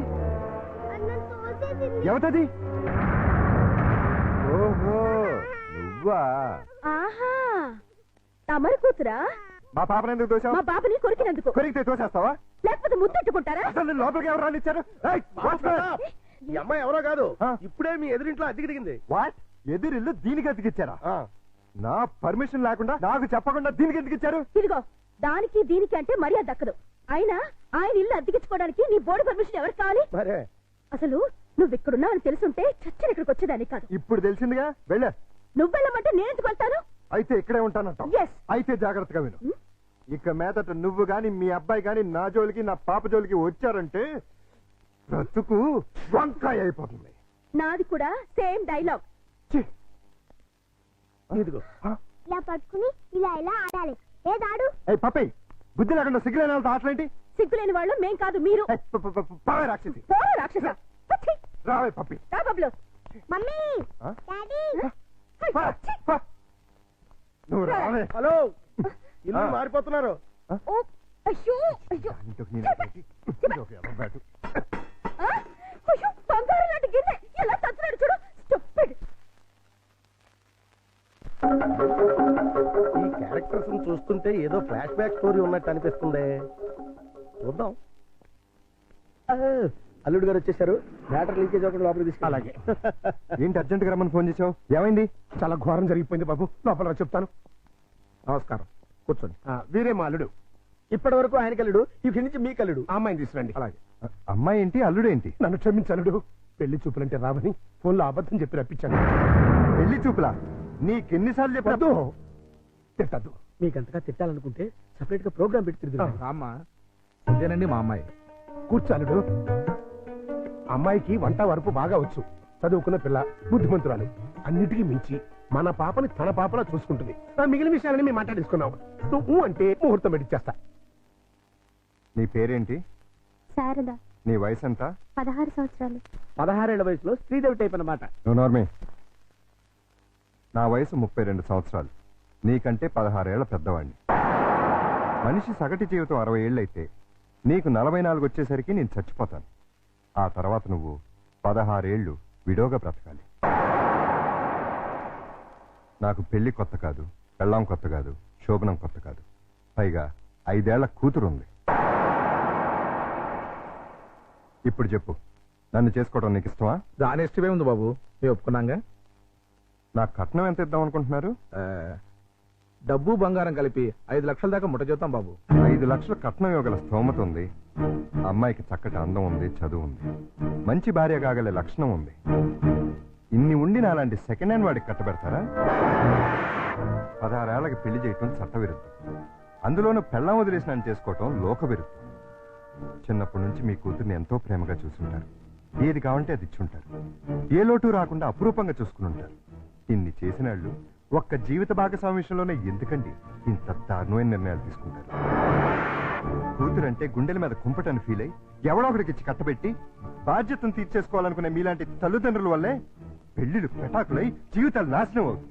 ఎవతది? ఓహో నువ్వా? ఆహా, తమరి కూతురా? మా పాపను ఎందుకు తోసావు? మా బాబుని కొరికినందుకు. కొరికితే తోసేస్తావా? లేకపోతే ముద్దెట్టుకుంటారా? అసలు లోపలికి ఎవరు రానిచ్చారు? ఈ అమ్మాయి ఎవరో కాదు, ఇప్పుడే మీ ఎదురింట్లో అద్దెకి దిగింది. వాట్? ఎదురిల్లు దీనికి అతికిచ్చారా? నా పర్మిషన్ లేకుండా నాకు చెప్పకుండా దీనికి ఎందుకు ఇచ్చారు? ఇదిగో దానికి దీనికి అంటే మర్యాద దక్కదు. అయినా ఆయన ఇల్లు అద్దెకించుకోవడానికి నీ బోర్డు పర్మిషన్ ఎవరికి కావాలి? మరే అసలు నువ్వు ఇక్కడున్నా అని తెలుసుంటే చచ్చిన ఇక్కడికి వచ్చేదాన్ని కాదు. ఇప్పుడు తెలిసిందిగా, వెళ్ళా. నువ్వు వెళ్ళమంటే నేనెందుకు వెళ్తాను? అయితే ఇక్కడే ఉంటానంట. అయితే జాగ్రత్తగా విను. ఇక మీదట నువ్వు గాని మీ అబ్బాయి గాని నా జోలికి నా పాప జోలికి వచ్చారంటే బ్రతుకు వంకాయ అయిపోతుంది. నాది కూడా సేమ్ డైలాగ్. ఇదిగో ఇలా పట్టుకుని ఇలా ఇలా ఆడాలి. ఏదాడు? ఏ పప్పి, బుద్ధి లేకుండా సిగ్గులేని వాళ్ళతో ఆటలేంటి? సిగ్గులేని వాళ్ళు మేం కాదు, మీరు. పావే రాక్షసి. పోరా రాక్షస. రావే పప్పి. రా బబ్లు. మమ్మీ డాడీ నువ్వు రావే. హలో, ఇల్లు మారిపోతున్నారు. ఓ, అయ్యో అయ్యో అయ్యో, బంగారం లాంటి గిన్నె ఎలా తచ్చున్నాడు చూడు. స్టూపిడ్. ఈ క్యారెక్టర్స్ చూస్తుంటే ఏదో ఫ్లాష్ బ్యాక్ స్టోరీ ఉన్నట్టు అనిపిస్తుంది. చూద్దాం. అల్లుడు గారు వచ్చేసారు. బ్యాటర్ లీకేజ్ ఒకటి లోపలికి తీసుకు. అలాగే. ఏంటి అర్జెంట్ గా రమ్మని ఫోన్ చేసావు? ఏమైంది? చాలా ఘోరం జరిగిపోయింది బాబు. లోపల రా చెప్తాను. నమస్కారం, కూర్చోండి. వీరే మా అల్లుడు. ఇప్పటి వరకు ఆయన కల్లుడు, ఇక్కడి నుంచి మీ కల్లుడు. ఆ అమ్మాయిని తీసుకురండి. అలాగే. అమ్మాయి ఏంటి, అల్లుడు ఏంటి? నన్ను క్షమించలుడు. పెళ్లి చూపులంటే రావని ఫోన్లో అబద్ధం చెప్పి రప్పించాను. పెళ్లి చూపులా? నీకెన్నిసార్లు చెప్పద్దు? తిట్టద్దు. మీకంతగా తిట్టాలనుకుంటే సపరేట్ గా ప్రోగ్రామ్ పెట్టి తిరుగుతాం. అమ్మా అదేనండి మా అమ్మాయి. కూర్చాలుడు. అమ్మాయికి వంట వరపు బాగా వచ్చు. చదువుకున్న పిల్ల, బుద్ధిమంతురాలు. అన్నిటికీ మించి మన పాపని తన పాపలా చూసుకుంటుంది. మిగిలిన విషయాలని మేము మాట్లాడేసుకున్నాం. నువ్వు అంటే ముహూర్తం పెట్టిచ్చేస్తా. నీ పేరేంటి? శారద. నీ వయసు ఎంత? 16 సంవత్సరాలు. 16 ఏళ్ల వయసులో శ్రీదేవి టైప్ అన్నమాట. నువ్వు నార్మే. నా వయసు 32 సంవత్సరాలు. నీకంటే 16 ఏళ్ల పెద్దవాడిని. మనిషి సగటు జీవితం 60 ఏళ్ళైతే నీకు 44 వచ్చేసరికి నేను చచ్చిపోతాను. ఆ తర్వాత నువ్వు 16 ఏళ్ళు విడోగా బ్రతకాలి. నాకు పెళ్లి కొత్త కాదు, పెళ్ళాం కొత్త కాదు, శోభనం కొత్త కాదు. పైగా 5 ఏళ్ల కూతురుంది. ఇప్పుడు చెప్పు, నన్ను చేసుకోవడం నీకు ఇష్టమా? దాని ఇష్టమే ఉంది బాబు, మేము ఒప్పుకున్నాగా. నాకు కట్నం ఎంత ఇద్దాం అనుకుంటున్నారు? డబ్బు బంగారం కలిపి 5 లక్షల దాకా ముట్ట చూద్దాం బాబు. 5 లక్షల కట్నం ఇవ్వగల స్తోమత ఉంది. అమ్మాయికి చక్కటి అందం ఉంది, చదువు ఉంది, మంచి భార్య కాగల లక్షణం ఉంది. ఇన్ని ఉండి నాలాంటి సెకండ్ హ్యాండ్ వాడికి కట్టబెడతారా? 16 ఏళ్ళకి పెళ్లి చేయటం చట్టవిరుద్ధం. అందులోనూ పెళ్ళాం వదిలేసినాన్ని చేసుకోవటం లోకవిరుద్ధం. చిన్నప్పటి నుంచి మీ కూతుర్ని ఎంతో ప్రేమగా చూసుంటారు. ఏది కావంటే అది ఇచ్చుంటారు. ఏ లోటు రాకుండా అపురూపంగా చూసుకుని ఉంటారు. ఇన్ని చేసిన వాళ్ళు ఒక్క జీవిత భాగస్వామి విషయంలోనే ఎందుకండి ఇంత దారుణమైన నిర్ణయాలు తీసుకుంటారు? కూతురంటే గుండెల మీద కుంపటని ఫీల్ అయ్యి ఎవడో ఒకడికి ఇచ్చి కట్టబెట్టి బాధ్యతను తీర్చేసుకోవాలనుకునే మీలాంటి తల్లిదండ్రుల వల్లే పెళ్లిళ్ళు పెటాకులై జీవితాలు నాశనం అవుతుంది.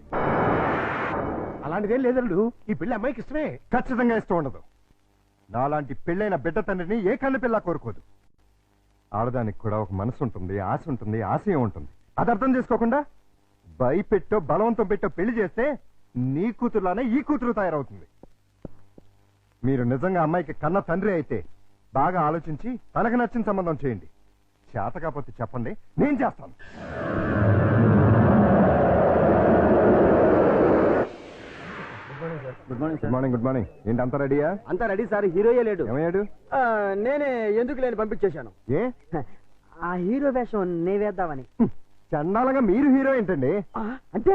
అలాంటిదేం లేదల్లుడు, ఈ పెళ్లి అమ్మాయికి ఇష్టమే. ఖచ్చితంగా ఇష్టం ఉండదు. నాలాంటి పెళ్ళైన బిడ్డ తండ్రిని ఏ కన్ను పిల్ల కోరుకోదు. ఆడదానికి కూడా ఒక మనసు ఉంటుంది, ఆశ ఉంటుంది, ఆశయం ఉంటుంది. అది అర్థం చేసుకోకుండా భయపెట్టో బలవంతం పెట్టో పెళ్లి చేస్తే నీ కూతురులానే ఈ కూతురు తయారవుతుంది. మీరు నిజంగా అమ్మాయికి కన్న తండ్రి అయితే బాగా ఆలోచించి తనకు నచ్చిన సంబంధం చేయండి. చేత కాకపోతే చెప్పండి, నేను చేస్తాను. Good morning. Good morning. ఏంటి అంతా రెడీయా? అంతా రెడీ సార్, హీరోయే లేడు. ఏమయ్యాడు? నేనే ఎందుకు లేని పంపించేశాను. ఏ ఆ హీరో వేషం నే వేద్దామని. చండాలంగా మీరు హీరో ఏంటండి? అంటే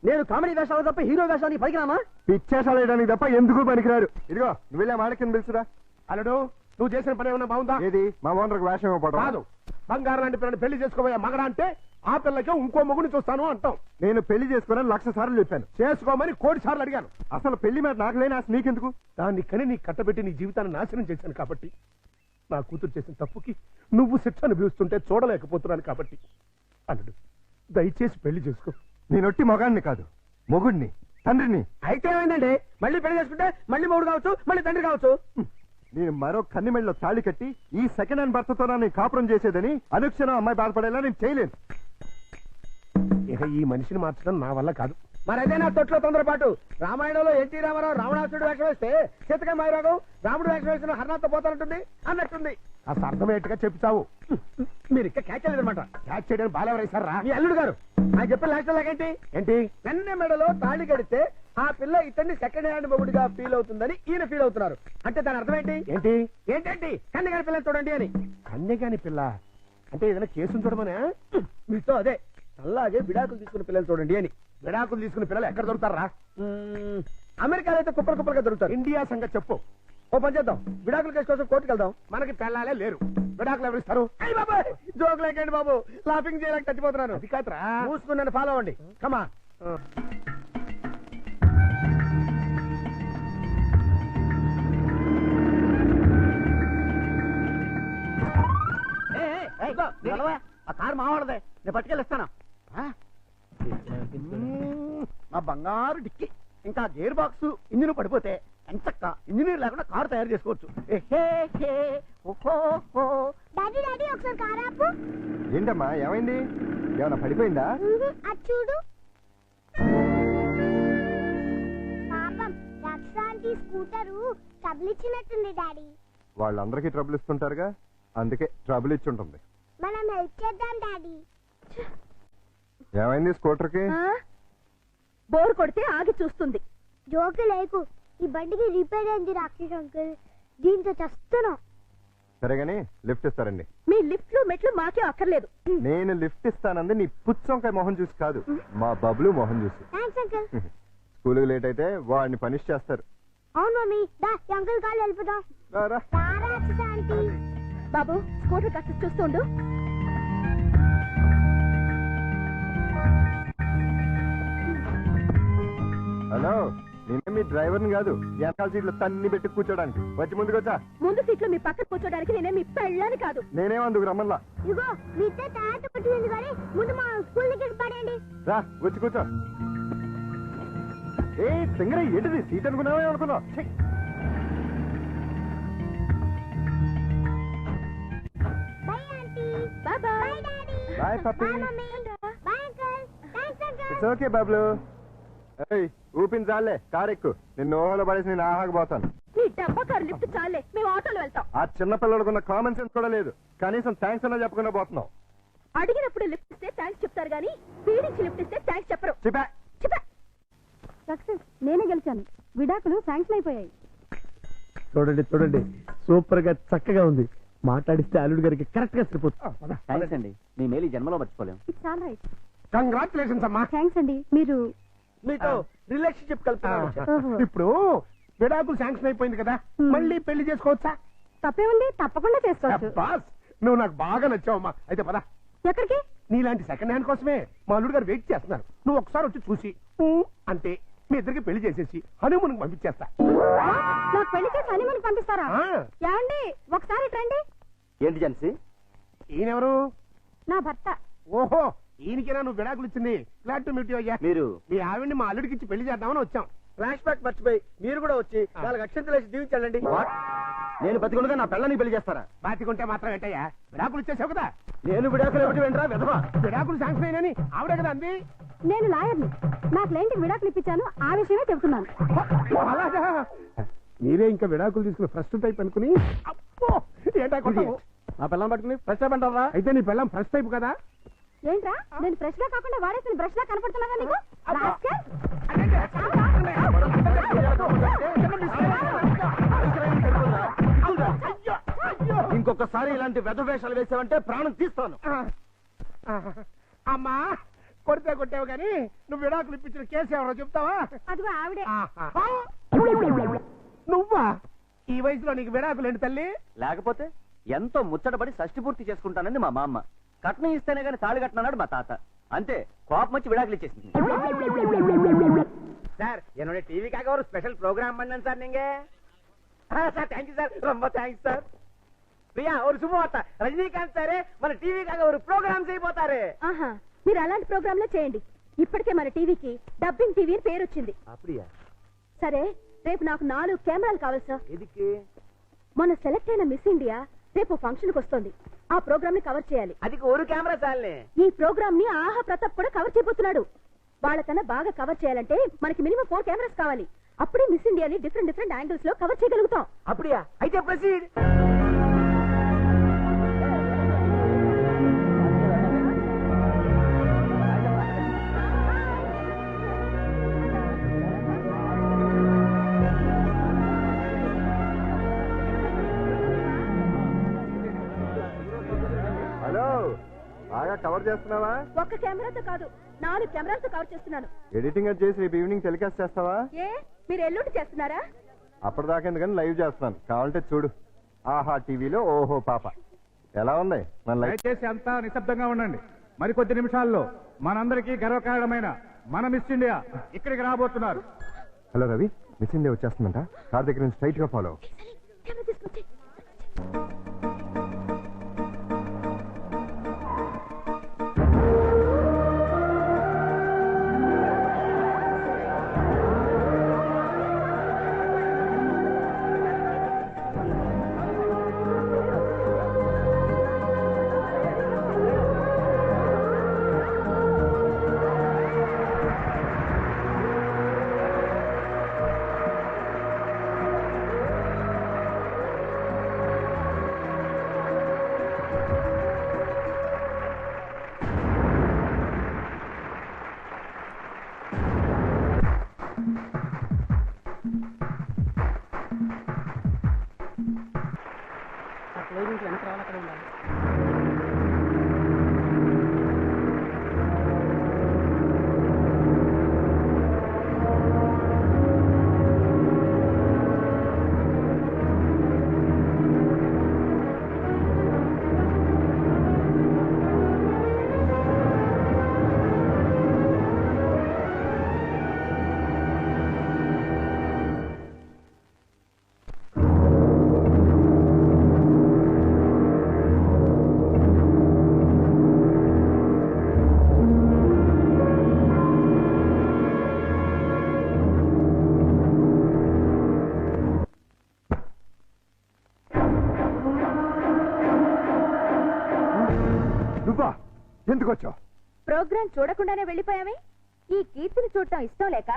నేను కామెడీ వేషాలు తప్ప హీరో వేషానికి పనికిరామా? పిచ్చేసాలు వేయడానికి తప్ప ఎందుకు పనికిరారు. ఇదిగో నువ్వు వెళ్ళా మాడకిని పిలుచురా. అల్లుడు, నువ్వు చేసిన పని ఏమన్నా బాగుందా? ఏది మా ఓనర్కి వేషం ఇవ్వబడదు. కాదు, బంగారం లాంటి పిల్లని పెళ్లి చేసుకోబోయే మగడా అంటే ఆ పిల్లకే ఇంకో మొగుని చూస్తాను అంటాం. నేను పెళ్లి చేసుకోనని 1,00,000 సార్లు చెప్పాను. చేసుకోమని 1,00,000 సార్లు అడిగాను. అసలు పెళ్లి మీద నాకు లేని ఆశ నీకెందుకు? దాన్ని కని నీ కట్టబెట్టి నీ జీవితాన్ని నాశనం చేశాను కాబట్టి, నా కూతురు చేసిన తప్పుకి నువ్వు శిక్ష అనుభవిస్తుంటే చూడలేకపోతున్నాను కాబట్టి, అల్లుడు దయచేసి పెళ్లి చేసుకో. నేనొట్టి మగాడిని కాదు, మొగుడిని, తండ్రిని. అయితే ఏమైందండి, మళ్ళీ పెళ్లి చేసుకుంటే మళ్ళీ మొగుడు కావచ్చు, మళ్ళీ తండ్రి కావచ్చు. నేను మరో కన్నిమెళ్ళలో తాళి కట్టి ఈ సెకండ్ హ్యాండ్ భర్తతో నేను కాపురం చేసేదని అనుక్షణం అమ్మాయి బాధపడేలా నేను చేయలేను. ఇక ఈ మనిషిని మార్చడం నా వల్ల కాదు. మరైతే నా తొట్లో తొందరపాటు. రామాయణంలో ఎన్టీ రామారావు రావణాసుడు వేషం వేస్తే సీతకాయ మాయరాగం రాముడు వేషం వేసిన హర్నాథ్తో పోతానంటుంది అన్నట్టుంది. కాస్త అర్థమయ్యేట్టుగా చెప్తావు. మీరు ఇంకా క్యాచ్ చేయలేదన్నమాట. క్యాచ్ చేయడానికి బాలెవరేశారా? మీ అల్లుడు గారు ఆయన చెప్పిన లాస్ట్ లాగేంటి ఏంటి? వెన్న మెడలో తాళి కడితే ఆ పిల్ల ఇతన్ని సెకండ్ హ్యాండ్ మొగుడిగా ఫీల్ అవుతుందని ఈయన ఫీల్ అవుతున్నారు. అంటే దాని అర్థం ఏంటి? ఏంటి ఏంటండి కన్నెగారి పిల్లని చూడండి అని. కన్యగాని పిల్ల అంటే ఏదైనా కేసును చూడమనే? మీతో అదే అలాగే విడాకులు తీసుకున్న పిల్లలు చూడండి అని. విడాకులు తీసుకున్న పిల్లలు ఎక్కడ దొరుకుతారా? అమెరికాలో అయితే కుప్పలు కుప్పలుగా దొరుకుతారు. ఇండియా సంగతి చెప్పు. ఓ పని చేద్దాం, విడాకుల కేసు కోసం కోర్టుకు వెళ్దాం. మనకి పెళ్ళాలే లేరు, విడాకులు ఎవరిస్తారు? అయ్యి బాబు జోకులు ఎక్కండి బాబు, లాఫింగ్ చేయలేక చచ్చిపోతున్నాను. అది కాదురా, మూసుకుని నన్ను ఫాలో అవ్వండి. కమా ఆ కారు మావాడదే, నేను పట్టుకెళ్ళిస్తాను. నా బంగారు డిక్కి ఇంకా గేర్ బాక్స్ ఇంజిన్ పడిపోతే ఎంచక్క ఇంజనీర్ లేకుండా కారు తయారు చేసుకోవచ్చు. డాడీ డాడీ ఒకసారి కారు ఆపు. ఏంటమ్మా ఏమైంది? ఏమన్నా పడిపోయిందా? అది చూడు. పాపం రక్షాంటి స్కూటరు ట్రబుల్ ఇచ్చినట్టుంది డాడీ. వాళ్ళందరికీ ట్రబుల్ ఇస్తుంటారుగా, అందుకే ట్రబుల్ ఇచ్చి ఉంటుంది. మనం హెల్ప్ చేద్దాం డాడీ. ఏమైంది స్కూటర్కి? బోర్ కొడితే ఆగి చూస్తుంది. జోకు లేకు, ఈ బండికి రిపేర్ అయింది రాకేష్ అంకుల్, దీంతో చస్తున్నాం. సరే గాని లిఫ్ట్ ఇస్తారండి. మీ లిఫ్ట్లు మెట్లు మాకే అక్కర్లేదు. నేను లిఫ్ట్ ఇస్తానంది నీ పుచ్చంకాయ మొహం చూసి కాదు, మా బబ్లు మొహం చూసి. Thanks uncle. స్కూల్కి లేట్ అయితే వాడిని పనిష్ చేస్తారు. అవును మమ్మీ, దా అంకుల్ కాళ్ళు వెళ్ళిపోదాం. ఆంటీ బాబు స్కూటర్ కాస్త చూస్తుండు. హలో, నేనే మీ డ్రైవర్ని కాదు, వెనకాల సీట్లు తన్ని పెట్టి కూర్చోడానికి. వచ్చి ముందుకు వచ్చా. ముందు సీట్లో మీ పక్కన కూర్చోడానికి నేనే మీ పెళ్ళాని కాదు. నేనేమందుకు రమ్మల్లా. ఇగో మీ ఇద్దరు తర్వాత పట్టింది కానీ ముందు మా స్కూల్ దగ్గర పడండి. రా వచ్చి కూర్చో. ఏ సింగరే ఏంటిది సీట్ అనుకున్నావే అనుకున్నావు? Bye aunty. Bye bye. Bye daddy. Bye puppy. Bye mummy. Bye uncle. Thanks uncle. It's okay Bablu. ఏయ్ ఊపిన చాలే, కారు ఎక్కు. నిన్ను ఓహోలో పడేసి నేను ఆహాకపోతాను. నీ డబ్బా కారు లిఫ్ట్ చాలే, మేము ఆటోలో వెళ్తాం. ఆ చిన్న పిల్లలకున్న కామన్ సెన్స్ కూడా లేదు, కనీసం థ్యాంక్స్ అన్నా చెప్పకుండా పోతున్నావు. అడిగినప్పుడు లిఫ్ట్ ఇస్తే థ్యాంక్స్ చెప్తారు గానీ పీడించి లిఫ్ట్ ఇస్తే థ్యాంక్స్ చెప్పరు. చెప్పా సక్సెస్, నేనే గెలిచాను. విడాకులు శాంక్షన్ అయిపోయాయి. చూడండి చూడండి, సూపర్ గా చక్కగా ఉంది. మాట్లాడిస్తే అల్లుడు గారికి కరెక్ట్ గా సరిపోతుంది. థ్యాంక్స్ అండి, మీ మేలు ఈ జన్మలో మర్చిపోలేం. It's all right. కంగ్రాచులేషన్స్ అమ్మా. థ్యాంక్స్ అండి. మీరు మీతో రిలేషన్షిప్ కలుపుతున్నాను. ఇప్పుడు విడాకులు శాంక్షన్ అయిపోయింది కదా, మళ్ళీ పెళ్లి చేసుకోవచ్చా? తప్పేముంది, తప్పకుండా చేసుకోవచ్చు. బాస్, నువ్వు నాకు బాగా నచ్చావమ్మా. అయితే పద. ఎక్కడికి? నీలాంటి సెకండ్ హ్యాండ్ కోసమే మా అల్లుడు గారు వెయిట్ చేస్తున్నారు. నువ్వు ఒకసారి వచ్చి చూసి అంటే మీ ఇద్దరికి పెళ్లి చేసేసి హనీమూన్ పంపించేస్తా. నాకు పెళ్లి చేసి హనీమూన్ పంపిస్తారా? ఏమండి ఒకసారి రండి. ఏంటి జన్సీ? ఈయనెవరు? నా భర్త. ఓహో, ఈయనకేనా నువ్వు విడాకులు ఇచ్చింది? గ్లాడ్ టు మీట్ యు అయ్యా. మీరు మీ ఆవిడ్ని మా అల్లుడికి ఇచ్చి పెళ్లి చేద్దామని వచ్చాం. ఫ్లాష్ బ్యాక్ మర్చిపోయి మీరు కూడా వచ్చి 4 అక్షంతలు వేసి దీవించండి. నేను బతికుండగా నా పిల్లని పెళ్లి చేస్తారా? బాతికుంటే మాత్రం ఏంటయ్యా, విడాకులు ఇచ్చేసావు కదా. నేను విడాకులు ఇవ్వటం ఏంట్రా విధవా? విడాకులు శాంక్షన్ అయినని ఆవిడే కదా అంది. నేను లాయర్ని. నా క్లయింట్కి విడాకులు ఇప్పించాను, ఆ విషయమే చెబుతున్నాను. అలాగా? మీరే ఇంకా విడాకులు తీసుకుని ఫస్ట్ టైప్ అనుకుని అప్పో ఏంటా కొట్టావు? నా పిల్లని పట్టుకుని ఫ్రెష్ అప్ అంటారా? అయితే నీ పిల్లం ఫస్ట్ టైప్ కదా. ఏంట్రా నేను ఫ్రెష్ గా కాకుండా వాడేసిన బ్రష్ లా కనపడుతున్నాగా నీకు? రాస్కెల్. ఇంకొకసారి ఇలాంటి వెధ వేషాలు వేసావంటే ప్రాణం తీస్తాను. అమ్మా కొడితే కొట్టావు కానీ నువ్వు విడాకులు ఇప్పించిన కేసు ఎవరో చెప్తావా? అదిగో ఆవిడే. నువ్వా? ఈ వయసులో నీకు విడాకులు ఏంటి తల్లి? లేకపోతే ఎంతో ముచ్చటపడి షష్టి పూర్తి చేసుకుంటానని మా మామ, కట్నం ఇస్తేనే గాని తాళి కట్టనన్నాడు మా తాత. అంతే, కోపం వచ్చి విడాకులు ఇచ్చేసింది. சார் என்னுடைய டிவிக்காக ஒரு ஸ்பெஷல் ப்ரோக்ராம் பண்ணேன் சார் நீங்க. சார் தேங்க்யூ சார், ரொம்ப தேங்க்ஸ் சார். ప్రియా ஒரு శుభవార్త, రజనీకాంత్ సారే మన టీవీకాగా ఒక ప్రోగ్రామ్ చేయబోతారు. ఆహా, మీరు అలాంటి ప్రోగ్రాంలే చేయండి. ఇప్పటికే మన టీవీకి డబ్బింగ్ టీవీ అని పేరు వచ్చింది. அப்படியா? సరే, రేపు నాకు 4 కెమెరాలు కావాలి సార్. ఎదికి? మొన్న సెలెక్ట్ అయిన మిస్ ఇండియా రేపు ఫంక్షన్ కి వస్తుంది. ఆ ప్రోగ్రామ్ ని కవర్ చేయాలి. అదికి ఒక కెమెరా చాలే. ఈ ప్రోగ్రామ్ ని ఆహా ప్రతాప్ కూడా కవర్ చేయబోతున్నాడు. వాళ్ళకన్నా బాగా కవర్ చేయాలంటే మనకి మినిమం 4 కెమెరాస్ కావాలి. అప్పుడే మిస్ ఇండియాని డిఫరెంట్ యాంగిల్స్ లో కవర్ చేయగలుగుతాం. அப்படியா? అయితే ప్రొసీడ్. హలో, బాగా కవర్ చేస్తున్నావా? ఒక్క కెమెరాతో కాదు, 4 కెమెరాలతో కవర్ చేస్తున్నాను. ఎడిటింగ్ అది చేసి రేపు ఈవినింగ్ టెలికాస్ట్ చేస్తావా? ఏ మీరు ఎల్లుండి చేస్తున్నారా? అప్పటిదాకా ఎందుకని లైవ్ చేస్తున్నాను, కావాలంటే చూడు. ఆహా టీవీలో ఓహో పాప ఎలా ఉంది మన లైవ్. దయచేసి అంతా నిశ్శబ్దంగా ఉండండి. మరికొద్ది నిమిషాల్లో మనందరికీ గర్వకారణమైన మన మిస్ ఇండియా ఇక్కడికి రాబోతున్నారు. హలో రవి, మిస్ ఇండియా వచ్చేస్తుందంట. కార్ దగ్గర నుంచి స్ట్రైట్ గా ఫాలో. కెమెరా తీసుకొచ్చి. ఎందుకు వచ్చావు? ప్రోగ్రామ్ చూడకుండానే వెళ్ళిపోయామే. ఈ కీర్తిని చూడటం ఇష్టం లేక,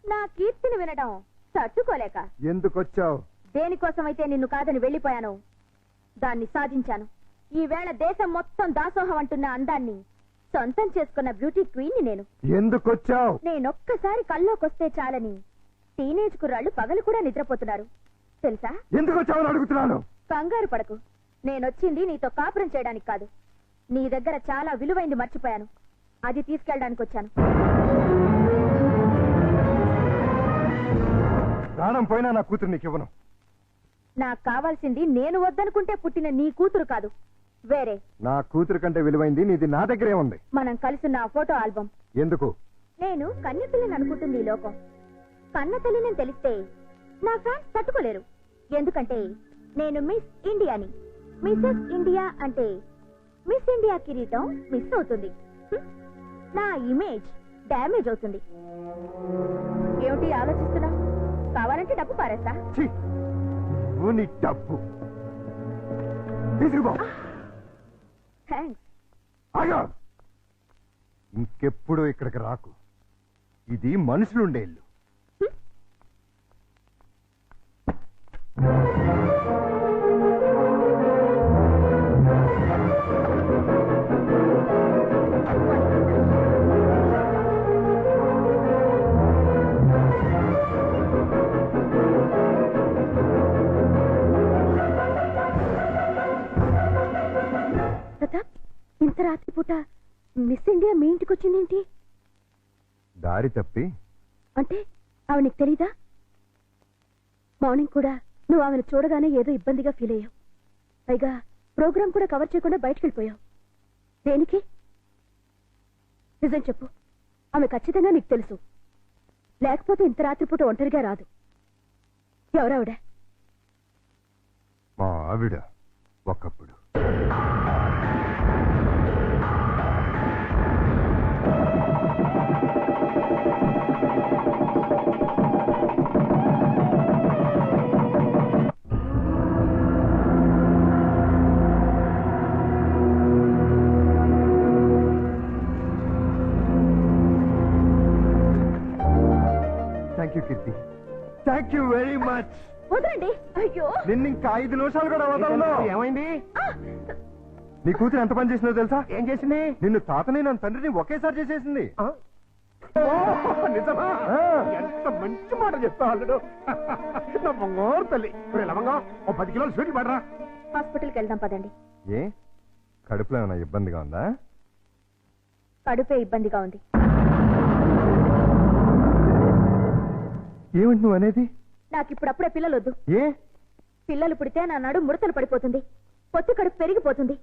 నా కీర్తిని వినడం తట్టుకోలేక. ఎందుకు వచ్చావు? దేనికోసమైతే నిన్ను కాదని వెళ్ళిపోయాను, దాన్ని సాధించాను. ఈవేళ దేశం మొత్తం దాసోహం అంటున్న అందాన్ని సొంతం చేసుకున్న బ్యూటీ క్వీన్ ని నేను. ఎందుకు వచ్చావు? నేనొక్కసారి కల్లోకొస్తే చాలని టీనేజ్ కుర్రాళ్ళు పగలు కూడా నిద్రపోతున్నారు తెలుసా? ఎందుకు వచ్చావని అడుగుతున్నాను. కంగారు పడకు, నేనొచ్చింది నీతో కాపురం చేయడానికి కాదు. నీ దగ్గర చాలా విలువైంది మర్చిపోయాను, అది తీసుకెళ్ళడానికి వచ్చాను. ప్రాణం పోయినా నా కూతురు నీకు ఇవ్వను. నాకు కావాల్సింది నేను వద్దనుకుంటే పుట్టిన నీ కూతురు కాదు, వేరే. నా కూతురు కంటే విలువైంది నీది నా దగ్గరే ఉంది. మనం కలిసిన ఆ ఫోటో ఆల్బమ్. ఎందుకు? నేను కన్నెపిల్లని అనుకుంటుంది ఈ లోకం. కన్న తల్లిని తెలిస్తే నా ఫ్యాన్స్ తట్టుకోలేరు. ఎందుకంటే నేను మిస్ ఇండియాని. మిస్సెస్ ఇండియా అంటే మిస్ ఇండియా కిరీటం మిస్ అవుతుంది. నా ఇమేజ్ డ్యామేజ్ అవుతుంది. ఏమిటి ఆలోచిస్తున్నా? కావాలంటే డబ్బు పారేస్తా. నీ డబ్బు తీసుకుపో. థ్యాంక్స్. ఆగా, ఇంకెప్పుడు ఇక్కడికి రాకు. ఇది మనుషులుండే ఇల్లు. ప్రతాప్, ఇంత రాత్రి పూట మిస్ ఇండియా మీ ఇంటికి వచ్చిందేంటి? దారి తప్పి అంటే ఆమె నీకు తెలీదా? మార్నింగ్ కూడా నువ్వు ఆమెను చూడగానే ఏదో ఇబ్బందిగా ఫీల్ అయ్యావు. పైగా ప్రోగ్రామ్ కూడా కవర్ చేయకుండా బయటకు వెళ్ళిపోయావు. దేనికి? నిజం చెప్పు. ఆమె ఖచ్చితంగా నీకు తెలుసు. లేకపోతే ఇంత రాత్రిపూట ఒంటరిగా రాదు. ఎవరావిడ? మా ఆవిడ ఒకప్పుడు. Thank you Keerthi, thank you very much. వదలండి. అయ్యో, నిన్ను ఇంకా 5 నిమిషాలు కూడా వదలను. ఏమైంది? నీ కూతురు ఎంత పని చేసిందో తెలుసా? ఏం చేసింది? నిన్ను తాతని నన్ను తండ్రిని ఒకేసారి చేసేసింది. నిజమా? ఎంత మంచి మాట చెప్తా అల్లుడు. నా బంగారు తల్లి. లవంగా ఓ 10 కిలోలు స్వీట్లు పడరా. హాస్పిటల్కి వెళ్దాం పదండి. ఏ కడుపులో ఏమైనా ఇబ్బందిగా ఉందా? కడుపే ఇబ్బందిగా ఉంది. ఏమిటి నువ్వు అనేది? నాకు ఇప్పుడప్పుడే పిల్లలు వద్దు. ఏ? పిల్లలు పుడితే నా నడు ముడతలు పడిపోతుంది, పొత్తి కడుపు పెరిగిపోతుంది,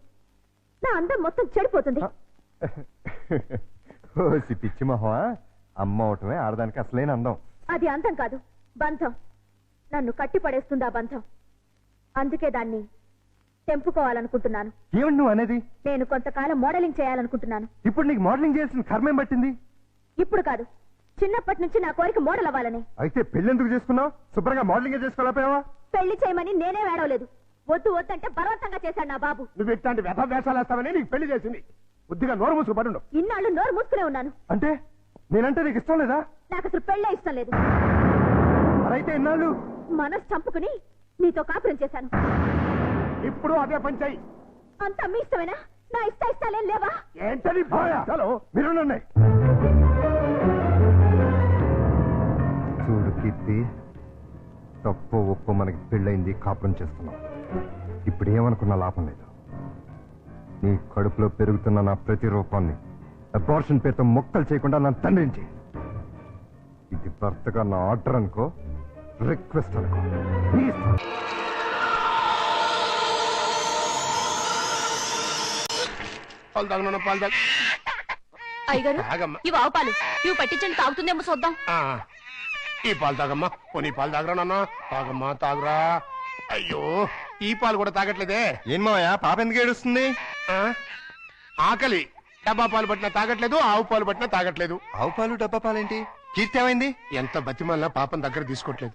నా అందం మొత్తం చెడిపోతుంది. ఓసి పిచ్చి మొహమా, అమ్మ అవటమే ఆడదానికి అసలైన అందం. అది అందం కాదు, బంధం. నన్ను కట్టి పడేస్తుంది ఆ బంధం. అందుకే దాన్ని తెంపుకోవాలనుకుంటున్నాను. ఏమిటి నువ్వు అనేది? నేను కొంతకాలం మోడలింగ్ చేయాలనుకుంటున్నాను. ఇప్పుడు నీకు మోడలింగ్ చేయాల్సిన కర్మేం పట్టింది? ఇప్పుడు కాదు, చిన్నప్పటి నుంచి నా కోరిక మోడల్ అవ్వాలని. అయితే పెళ్ళెందుకు చేసుకున్నావు? శుభ్రంగా మోడలింగ్ చేసుకోలేకపోయావా? పెళ్లి చేయమని నేనే వేడవలేదు. వద్దు వద్దంటే బలవంతంగా చేశాడు నా బాబు. నువ్వు ఇట్లాంటి వ్యధ వేషాలు వేస్తావని నీకు పెళ్లి చేసింది. బుద్ధిగా నోరు మూసుకు పడుండు. ఇన్నాళ్ళు నోరు మూసుకునే ఉన్నాను. అంటే నేనంటే నీకు ఇష్టం లేదా? నాకు అసలు పెళ్ళే ఇష్టం లేదు. మరైతే ఎన్నాళ్ళు? మనసు చంపుకుని నీతో కాపురం చేశాను. ఇప్పుడు అదే పని చెయ్యి. అంతా మీ ఇష్టమేనా? నా ఇష్టాలేం లేవా? ఏంటని భయ? చలో మీరున్నాయి. చూడు కీర్తి, తప్పు ఒప్పు మనకి పెళ్ళైంది, కాపురం చేస్తున్నాం. ఇప్పుడు ఏమనుకున్నా లాభం లేదు. నీ కడుపులో పెరుగుతున్న నా ప్రతి రూపాన్ని అబార్షన్ పేరుతో మొక్కలు చేయకుండా నా తండ్రించి. ఇది భర్తగా నా ఆర్డర్ అనుకో, రిక్వెస్ట్ అనుకో. ప్లీజ్. పాలు తాగను, పాలు తాగ. అయ్యగారు, తాగమ్మా. ఇవి ఆవు పాలు. ఇవి పట్టించండి, తాగుతుందేమో చూద్దాం. ఈ పాలు తాగమ్మా. పోనీ పాలు తాగరా నాన్న. తాగమ్మా, తాగరా. అయ్యో, ఈ పాలు కూడా తాగట్లేదే. ఏం మావయ్య, పాప ఎందుకు ఏడుస్తుంది? ఆకలి. డబ్బా పాలు పట్టినా తాగట్లేదు, ఆవు పాలు పట్టినా తాగట్లేదు. ఆవు పాలు డబ్బా పాలేంటి? కీర్తి ఏమైంది? ఎంత బతిమల్లా పాపం దగ్గర తీసుకోవట్లేదు.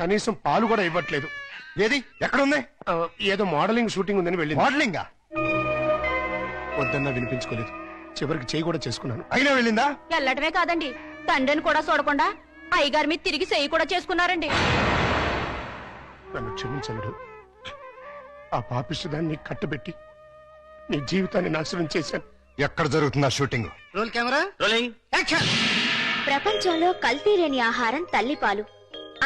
కనీసం పాలు కూడా ఇవ్వట్లేదు. ఏది ఎక్కడుంది? ఏదో మోడలింగ్ షూటింగ్ ఉందని వెళ్ళింది. మోడలింగా? వద్దన్నా వినిపించుకోలేదు. చివరికి చేయి కూడా చేసుకున్నాను. అయినా వెళ్ళిందా? వెళ్ళటమే కాదండి, తండ్రిని కూడా చూడకుండా అయ్యగారి మీద తిరిగి చెయ్యి కూడా చేసుకున్నారండి. నన్ను క్షమించనుడు. ఆ పాపిష్టిదాన్ని కట్టబెట్టి నీ జీవితాన్ని నాశనం చేశాను. ఎక్కడ జరుగుతుందా shooting? Roll camera, rolling, action. ప్రపంచంలో కల్తీ లేని ఆహారం తల్లిపాలు.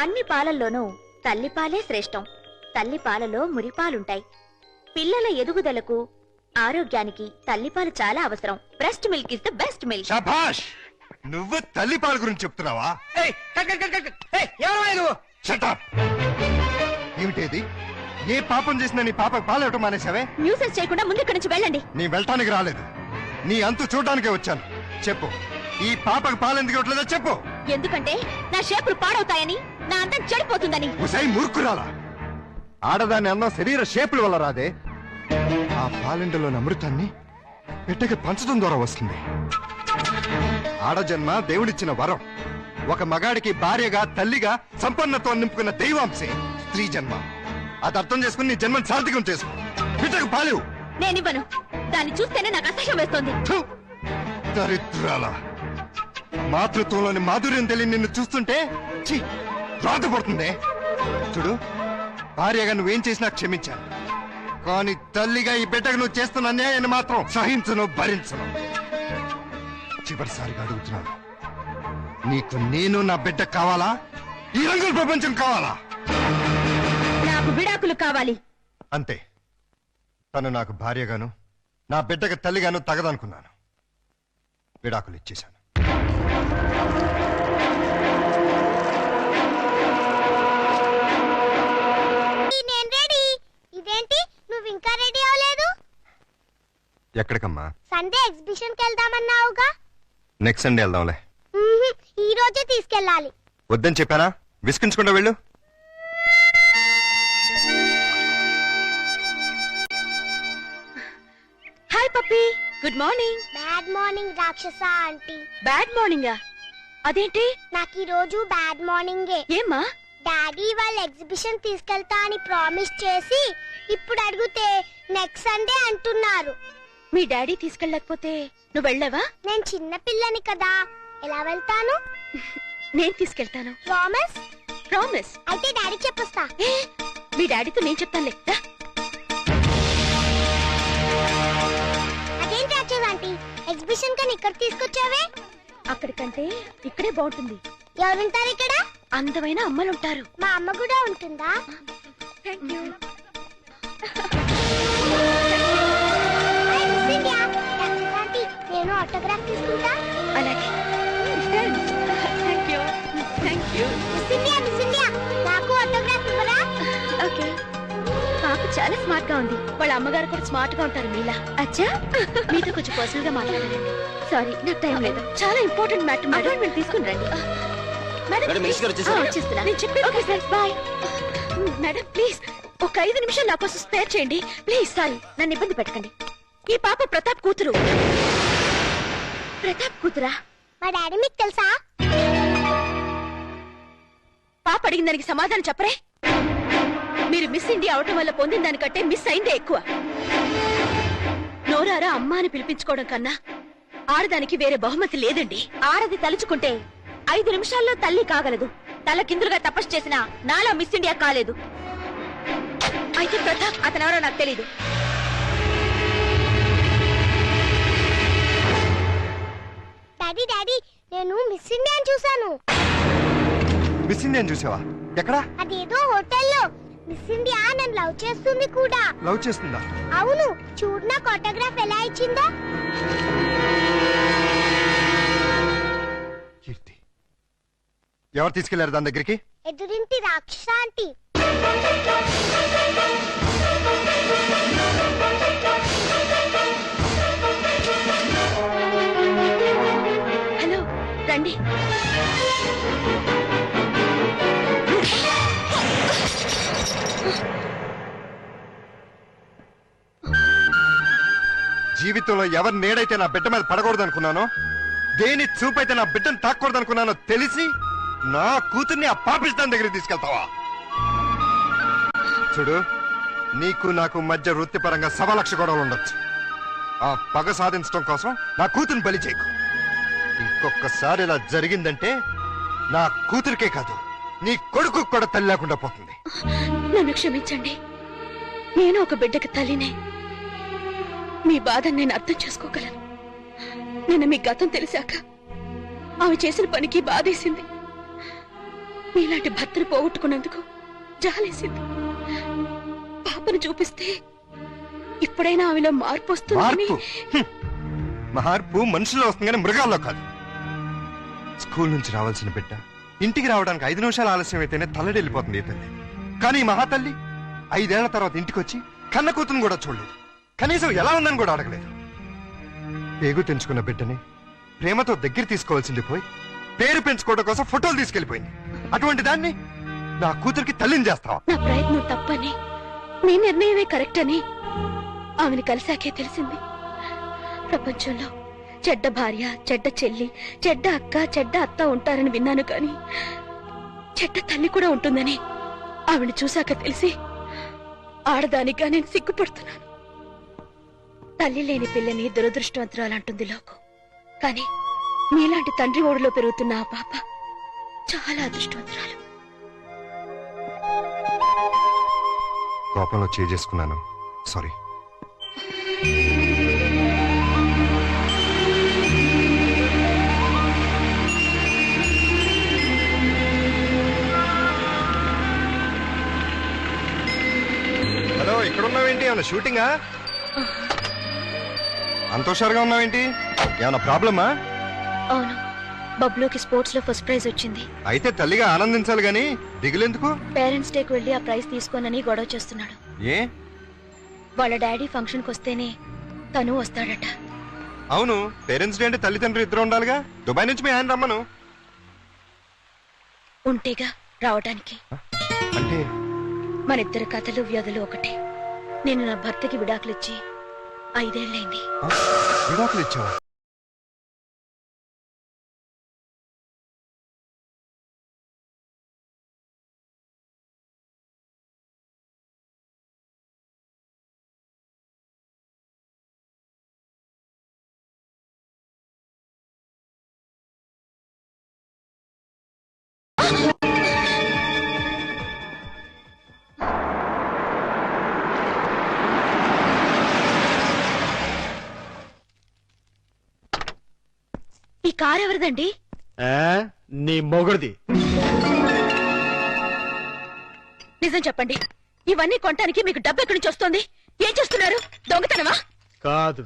అన్ని పాలల్లోనూ తల్లిపాలే శ్రేష్టం. తల్లిపాలలో మురిపాలుంటాయి. పిల్లల ఎదుగుదలకు, ఆరోగ్యానికి తల్లిపాలు చాలా అవసరం. Breast milk is the best milk. శభాష్! నువ్వు తల్లి పాల గురించి చెప్తున్నావా? ఏమిటేది? ఏ పాపం చేసినా నీ పాపకు పాలు ఇవ్వటం మానేశావే? న్యూసెన్స్ చేయకుండా ముందు ఇక్కడి నుంచి వెళ్ళండి. నీ వెళ్ళటానికి రాలేదు, నీ అంతు చూడటానికే వచ్చాను. చెప్పు, ఈ పాపకు పాలు ఎందుకు ఇవ్వట్లేదో చెప్పు. ఎందుకంటే నా షేపులు పాడవుతాయని, నా అందం చెడిపోతుందని. ఉసై మూర్ఖురాలా, ఆడదాని అందం శరీర షేపుల వల్ల రాదే. ఆ పాలెండలోని అమృతాన్ని బిడ్డకి పంచడం ద్వారా వస్తుంది. ఆడజన్మ దేవుడిచ్చిన వరం. ఒక మగాడికి భార్యగా, తల్లిగా సంపన్నత్వం నింపుకున్న దైవాంశే స్త్రీ జన్మ. అది అర్థం చేసుకుని నీ జన్మను సార్థకం చేసుకో. బిడ్డకు పాలు. నేనివ్వను. దాన్ని చూస్తేనే నాకు అసహ్యం వేస్తోంది. దరిద్రాల, మాతృత్వంలోని మాధుర్యం తెలియని నిన్ను చూస్తుంటే బాధపడుతుంది. చూడు, భార్యగా నువ్వేం చేసినా క్షమించాను, కానీ తల్లిగా ఈ బిడ్డకు నువ్వు చేస్తున్న అన్యాయాన్ని మాత్రం సహించను, భరించను. చివరిసారిగా అడుగుతున్నాను, నీకు నేను నా బిడ్డ కావాలా, ఈ రంగుల ప్రపంచం కావాలా? నాకు విడాకులు కావాలి. అంతే. తను నాకు భార్యగాను, నా బిడ్డకు తల్లిగాను తగదనుకున్నాను. విడాకులు ఇచ్చేశాను. నేను రెడీ. ఇదేంటి నువ్వు ఇంకా రెడీ అవ్వలేదు? ఎక్కడికమ్మా? సండే ఎగ్జిబిషన్ కి వెళ్దామన్నావుగా. నెక్స్ట్ సండే వెళ్దాంలే. ఈ రోజే తీసుకెళ్ళాలి. వద్దని చెప్పానా? విసిగించకుండా వెళ్ళు. Hi puppy, good morning. Bad morning రాక్షస ఆంటీ. బ్యాడ్ మార్నింగా? అదేంటి? నాకు ఈ రోజు బ్యాడ్ మార్నింగే. ఏమ్మా? డాడీ వాళ్ళ ఎగ్జిబిషన్ తీసుకెళ్తా అని ప్రామిస్ చేసి ఇప్పుడు అడిగితే నెక్స్ట్ సండే అంటున్నారు. మీ డాడీ తీసుకెళ్ళకపోతే నువ్వు వెళ్ళావా? నేను చిన్న పిల్లని కదా, ఎలా వెళ్తాను? నేను తీసుకెళ్తాను. ప్రామిస్? ప్రామిస్. అయితే డాడీ చెప్పొస్తా. మీ డాడీతో నేను చెప్తానులే. అదేంటి రాక్షస ఆంటీ, ఎగ్జిబిషన్ కని ఇక్కడ తీసుకొచ్చావే? అక్కడికంటే ఇక్కడే బాగుంటుంది. ఎవరుంటారు ఇక్కడ? అందమైన అమ్మలుంటారు. మా అమ్మ కూడా ఉంటుందా? Thank you. నేను ఆటోగ్రాఫ్ తీసుకుంటా. అలాగే. Thank you. Thank you. Miss India, నాకు ఆటోగ్రాఫ్ ఇవ్వరా? ఓకే. పాప చాలా స్మార్ట్ గా ఉంది. వాళ్ళ అమ్మగారు కూడా స్మార్ట్ గా ఉంటారు మీలా. అచ్చా, మీతో కొంచెం పర్సనల్ గా మాట్లాడాలండి. సారీ, నాకు టైం లేదు. చాలా ఇంపార్టెంట్ మ్యాటర్ మేడం. మీరు తీసుకుని రండి. మేడం వచ్చేస్తున్నా. నేను చెప్పేది. Okay sir, bye. Madam please ఒక 5 నిమిషాలు నా కోసం స్పేర్ చేయండి ప్లీజ్. సారీ, నన్ను ఇబ్బంది పెట్టకండి. ఈ పాప ప్రతాప్ కూతురు. ప్రతాప్ కూతురా? మా డాడీ మీకు తెలుసా? పాప అడిగిన దానికి సమాధానం చెప్పరే. మీరు మిస్ ఇండియా అవటం వల్ల పొందిన దానికంటే మిస్ అయిందే ఎక్కువ. నోరారా అమ్మ అని పిలిపించుకోవడం కన్నా ఆడదానికి వేరే బహుమతి లేదండి. ఆడది తలుచుకుంటే 5 నిమిషాల్లో తల్లి కాగలదు. తల కిందులుగా తపస్సు చేసినా నాలా మిస్ ఇండియా కాలేదు. అయితే ప్రతాప్ అతనెవరో నాకు తెలీదు. డాడీ డాడీ, నేను మిస్ ఇండియాని చూసాను. మిస్ ఇండియా చూసావా? ఎక్కడా? అదేదో హోటల్లో. మిస్ ఇండియా నన్ను లవ్ చేస్తుంది కూడా. లవ్ చేస్తుందా? అవును, చూడు నాకు ఆటోగ్రాఫ్ ఎలా ఇచ్చిందో. కీర్తి, ఎవరు తీసుకెళ్లారు దాని దగ్గరికి? ఎదురింటి రాక్షస ఆంటీ. హలో, రండి. జీవితంలో ఎవరి నేడైతే నా బిడ్డ మీద పడకూడదు అనుకున్నానో, దేని చూపైతే నా బిడ్డను తాకూడదు అనుకున్నానో తెలిసి నా కూతుర్ని ఆ పాపిస్తాన్ దగ్గరికి తీసుకెళ్తావా? చూడు, నీకు నాకు మధ్య వృత్తిపరంగా 1,00,000 గొడవలు ఉండొచ్చు. ఆ పగ సాధించడం కోసం నా కూతుర్ని బలి చేయకు. ఇంకొకసారి ఇలా జరిగిందంటే నా కూతురికే కాదు, నీ కొడుకు కూడా తల్లి లేకుండా పోతుంది. నన్ను క్షమించండి. నేను ఒక బిడ్డకి తల్లినే. మీ బాధను నేను అర్థం చేసుకోగలను. నిన్న మీ గతం తెలిసాక ఆమె చేసిన పనికి బాధేసింది. మీలాంటి భర్తను పోగొట్టుకున్నందుకు జాలేసింది. పాపను చూపిస్తే ఇప్పుడైనా ఆమెలో మార్పు వస్తుంది. మార్పు మనుషుల్లో వస్తుంది కానీ మృగాల్లో కాదు. స్కూల్ నుంచి రావాల్సిన బిడ్డ ఇంటికి రావడానికి 5 నిమిషాలు ఆలస్యం అయితేనే తల్లడిల్లిపోతుంది ఈ తల్లి. కానీ ఈ మహాతల్లి 5 ఏళ్ల తర్వాత ఇంటికి వచ్చి కన్న కూతురుని కూడా చూడలేదు. కనీసం ఎలా ఉందని కూడా అడగలేదు. పేగు తెంచుకున్న బిడ్డని ప్రేమతో దగ్గర తీసుకోవాల్సింది పోయి పేరు పెంచుకోవడం కోసం ఫోటోలు తీసుకెళ్లిపోయింది. అటువంటి దాన్ని నా కూతురికి తల్లిని చేస్తావా? నా ప్రయత్నం తప్పని, మీ నిర్ణయమే కరెక్ట్ అని ఆమెను కలిసాకే తెలిసింది. ప్రపంచంలో చెడ్డ భార్య, చెడ్డ చెల్లి, చెడ్డ అక్క, చెడ్డ అత్త ఉంటారని విన్నాను, కానీ చెడ్డ తల్లి కూడా ఉంటుందని ఆమెను చూశాక తెలిసి ఆడదానిగా నేను సిగ్గుపడుతున్నాను. తల్లి లేని పిల్లని దురదృష్టవంతురాలంటుంది లోకం. కానీ మీలాంటి తండ్రి ఓడిలో పెరుగుతున్న ఆ పాప చాలా అదృష్టవంతురాలు. కోపంలో చేసుకున్నాను, సారీ. హలో, ఇక్కడ ఉన్నావేంటి? ఏమన్నా షూటింగా? అంత హుషారుగా ఉన్నావేంటి? ఏమన్నా ప్రాబ్లమా? అవును, బబ్లూకి స్పోర్ట్స్ లో ఫస్ట్ ప్రైజ్ వచ్చింది. అయితే తల్లిగా ఆనందించాలి గాని దిగులెందుకు? పేరెంట్స్ డేకి వెళ్లి ఆ ప్రైజ్ తీసుకోనని గొడవ చేస్తున్నాడు. ఏ? వాళ్ళ డాడీ ఫంక్షన్ కి వస్తేనే తను వస్తాడట. అవును, పేరెంట్స్ డే అంటే తల్లిదండ్రులు ఇద్దరు ఉండాలిగా. దుబాయ్ నుంచి మీ ఆయన రమ్మను. ఉంటేగా రావడానికి. అంటే మన ఇద్దరు కథలు వ్యాధులు ఒకటే. నేను నా భర్తకి విడాకులిచ్చి 5 ఏళ్లైంది. విడాకులు ఇచ్చావా? ఈ కార్ ఎవరిదండి? నీ మొగుడిది. నిజం చెప్పండి, ఇవన్నీ కొనటానికి మీకు డబ్బు ఎక్కడి నుంచి వస్తుంది? ఏం చేస్తున్నారు? దొంగతనమా? కాదు,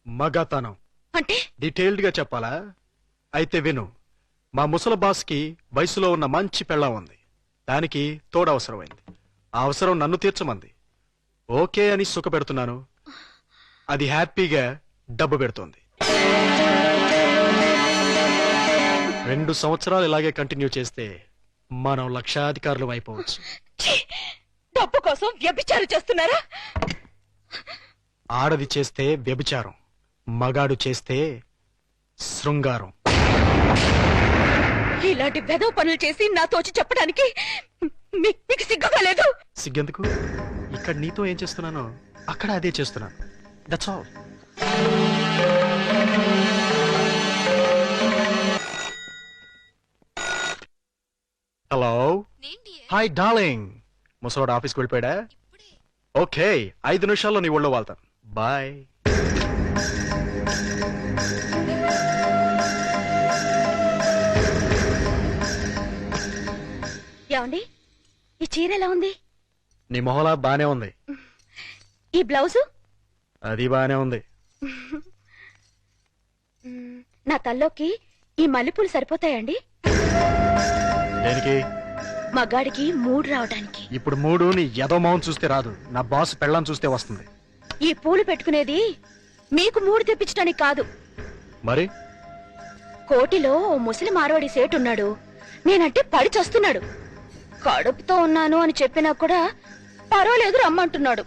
మగతనం. అంటే డీటెయిల్డ్ గా చెప్పాలా? అయితే విను. మా ముసలి బాస్ కి వయసులో ఉన్న మంచి పెళ్ళం ఉంది. దానికి తోడు అవసరమైంది. ఆ అవసరం నన్ను తీర్చమంది. ఓకే అని సుఖ పెడుతున్నాను. అది హ్యాపీగా డబ్బు పెడుతోంది. 2 సంవత్సరాలు ఇలాగే కంటిన్యూ చేస్తే మనం లక్షాధికారులు అయిపోవచ్చు. డబ్బు కోసం వ్యభిచారం చేస్తున్నారా? ఆడది చేస్తే వ్యభిచారం, మగాడు చేస్తే శృంగారం. ఇలాంటి వెధవ పనులు చేసి నాతో వచ్చి చెప్పడానికి మీకు సిగ్గుగా లేదు? సిగ్గెందుకు? ఇక్కడ నీతో ఏం చేస్తున్నానో అక్కడ అదే చేస్తున్నాను. That's all. Hello, hi darling. ముసవాడు ఆఫీస్కి వెళ్ళిపోయాడా? ఓకే, 5 నిమిషాల్లో నీ ఒళ్ళో వాళ్తాను. బాయ్. ఏమండి, ఈ చీర ఎలా ఉంది? నీ మొహలా బానే ఉంది. ఈ బ్లౌజు? అది బానే ఉంది. నా తల్లోకి ఈ మల్లెపూలు సరిపోతాయండి? దేనికి? మగాడికి మూడు రావడానికి. ఇప్పుడు మూడు నీ ఎదో మౌన్ చూస్తే రాదు, నా బాస్ పెళ్ళం చూస్తే వస్తుంది. ఈ పూలు పెట్టుకునేది మీకు మూడు తెప్పించడానికి కాదు. మరి కోటిలో ఓ ముసలి మారవాడి సేటున్నాడు. నేనంటే పడి చస్తున్నాడు. కడుపుతో ఉన్నాను అని చెప్పినా కూడా పర్వాలేదు రమ్మంటున్నాడు.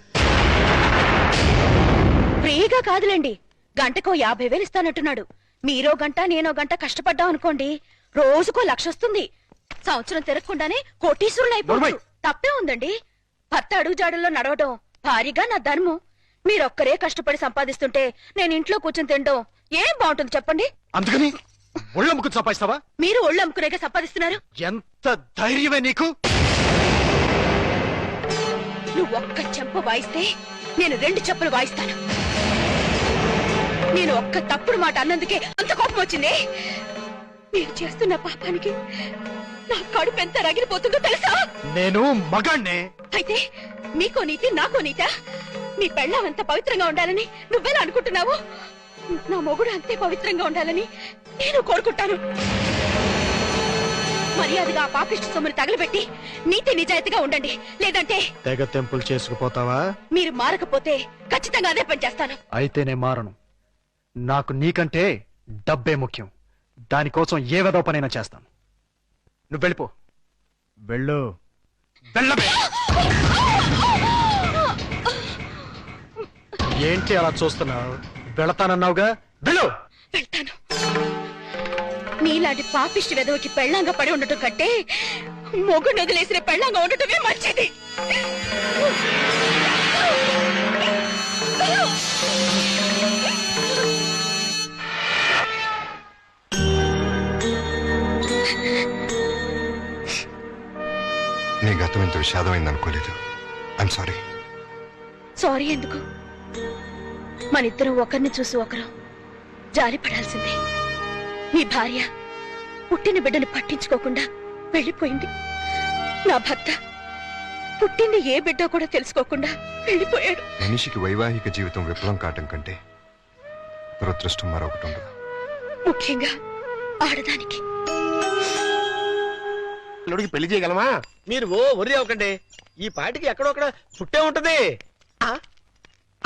ఫ్రీగా కాదులేండి, గంటకో 50,000 ఇస్తానంటున్నాడు. మీరో గంట నేనో గంట కష్టపడ్డాం అనుకోండి, రోజుకో 1,00,000 వస్తుంది. సంవత్సరం తిరగకుండానే కోటీశ్వరులు అయిపోవచ్చు. తప్పే ఉందండి. భర్త అడుగుజాడల్లో నడవడం భారీగా నా ధర్మం. మీరొక్కరే కష్టపడి సంపాదిస్తుంటే నేను ఇంట్లో కూర్చొని తినడం ఏం బాగుంటుంది చెప్పండి? అందుకని ఒళ్ళమ్ముకు సంపాదిస్తావా? మీరు ఒళ్ళు అమ్ముకునేగా సంపాదిస్తున్నారు. ఎంత ధైర్యమే నీకు? నువ్వు ఒక్క చెంప వాయిస్తే నేను 2 చెంపలు వాయిస్తాను. నేను ఒక్క తప్పుడు మాట అన్నందుకే అంత కోపం వచ్చింది. మీరు చేస్తున్న పాపానికి నా కడుపు ఎంత రగిలిపోతుందో తెలుసా? నేను మగాణ్ణే. అయితే మీకో నీతి నాకో నీతా? నీ పెళ్ళాం ఎంత పవిత్రంగా ఉండాలని నువ్వెలా అనుకుంటున్నావు? నా మొగుడు అంతే పవిత్రంగా ఉండాలని నేను కోరుకుంటాను. మర్యాదగా ఆ పాపిష్టి సొమ్ముని తగలబెట్టి నీతి నిజాయితీగా ఉండండి. లేదంటే తెగ తెంపులు చేసుకుపోతావా? మీరు మారకపోతే ఖచ్చితంగా అదే పని చేస్తాను. అయితే నేను మారను. నాకు నీకంటే డబ్బే ముఖ్యం. దానికోసం ఏ వెదవ పనైనా చేస్తాను. నువ్వు వెళ్ళిపో. వెళ్ళు. వెళ్ళవే. ఏంటి అలా చూస్తున్నావు? వెళతానన్నావుగా, వెళ్ళు. వెళ్తాను. నీలాంటి పాపిష్టి వెదవకి పెళ్ళంగా పడి ఉండటం కంటే మొగుడు వదిలేసిన పెళ్ళంగా ఉండటమే మంచిది. నీ గతం ఇంత విషాదమైంది అనుకోలేదు. I'm sorry. సారీ ఎందుకు? మనిద్దరం ఒకరిని చూసి ఒకరు జారి పడాల్సిందే. నీ భార్య పుట్టిన బిడ్డను పట్టించుకోకుండా వెళ్ళిపోయింది. నా భర్త పుట్టింది ఏ బిడ్డ కూడా తెలుసుకోకుండా వెళ్ళిపోయాడు. మనిషికి వైవాహిక జీవితం విఫలం కావటం కంటే దురదృష్టం మరొకటి ఉండదు. ముఖ్యంగా ఆడదానికి. పెళ్లి చేయగలమా? మీరు worry అవ్వకండి. ఈ పాటికి ఎక్కడొక్కడ పుట్టే ఉంటది.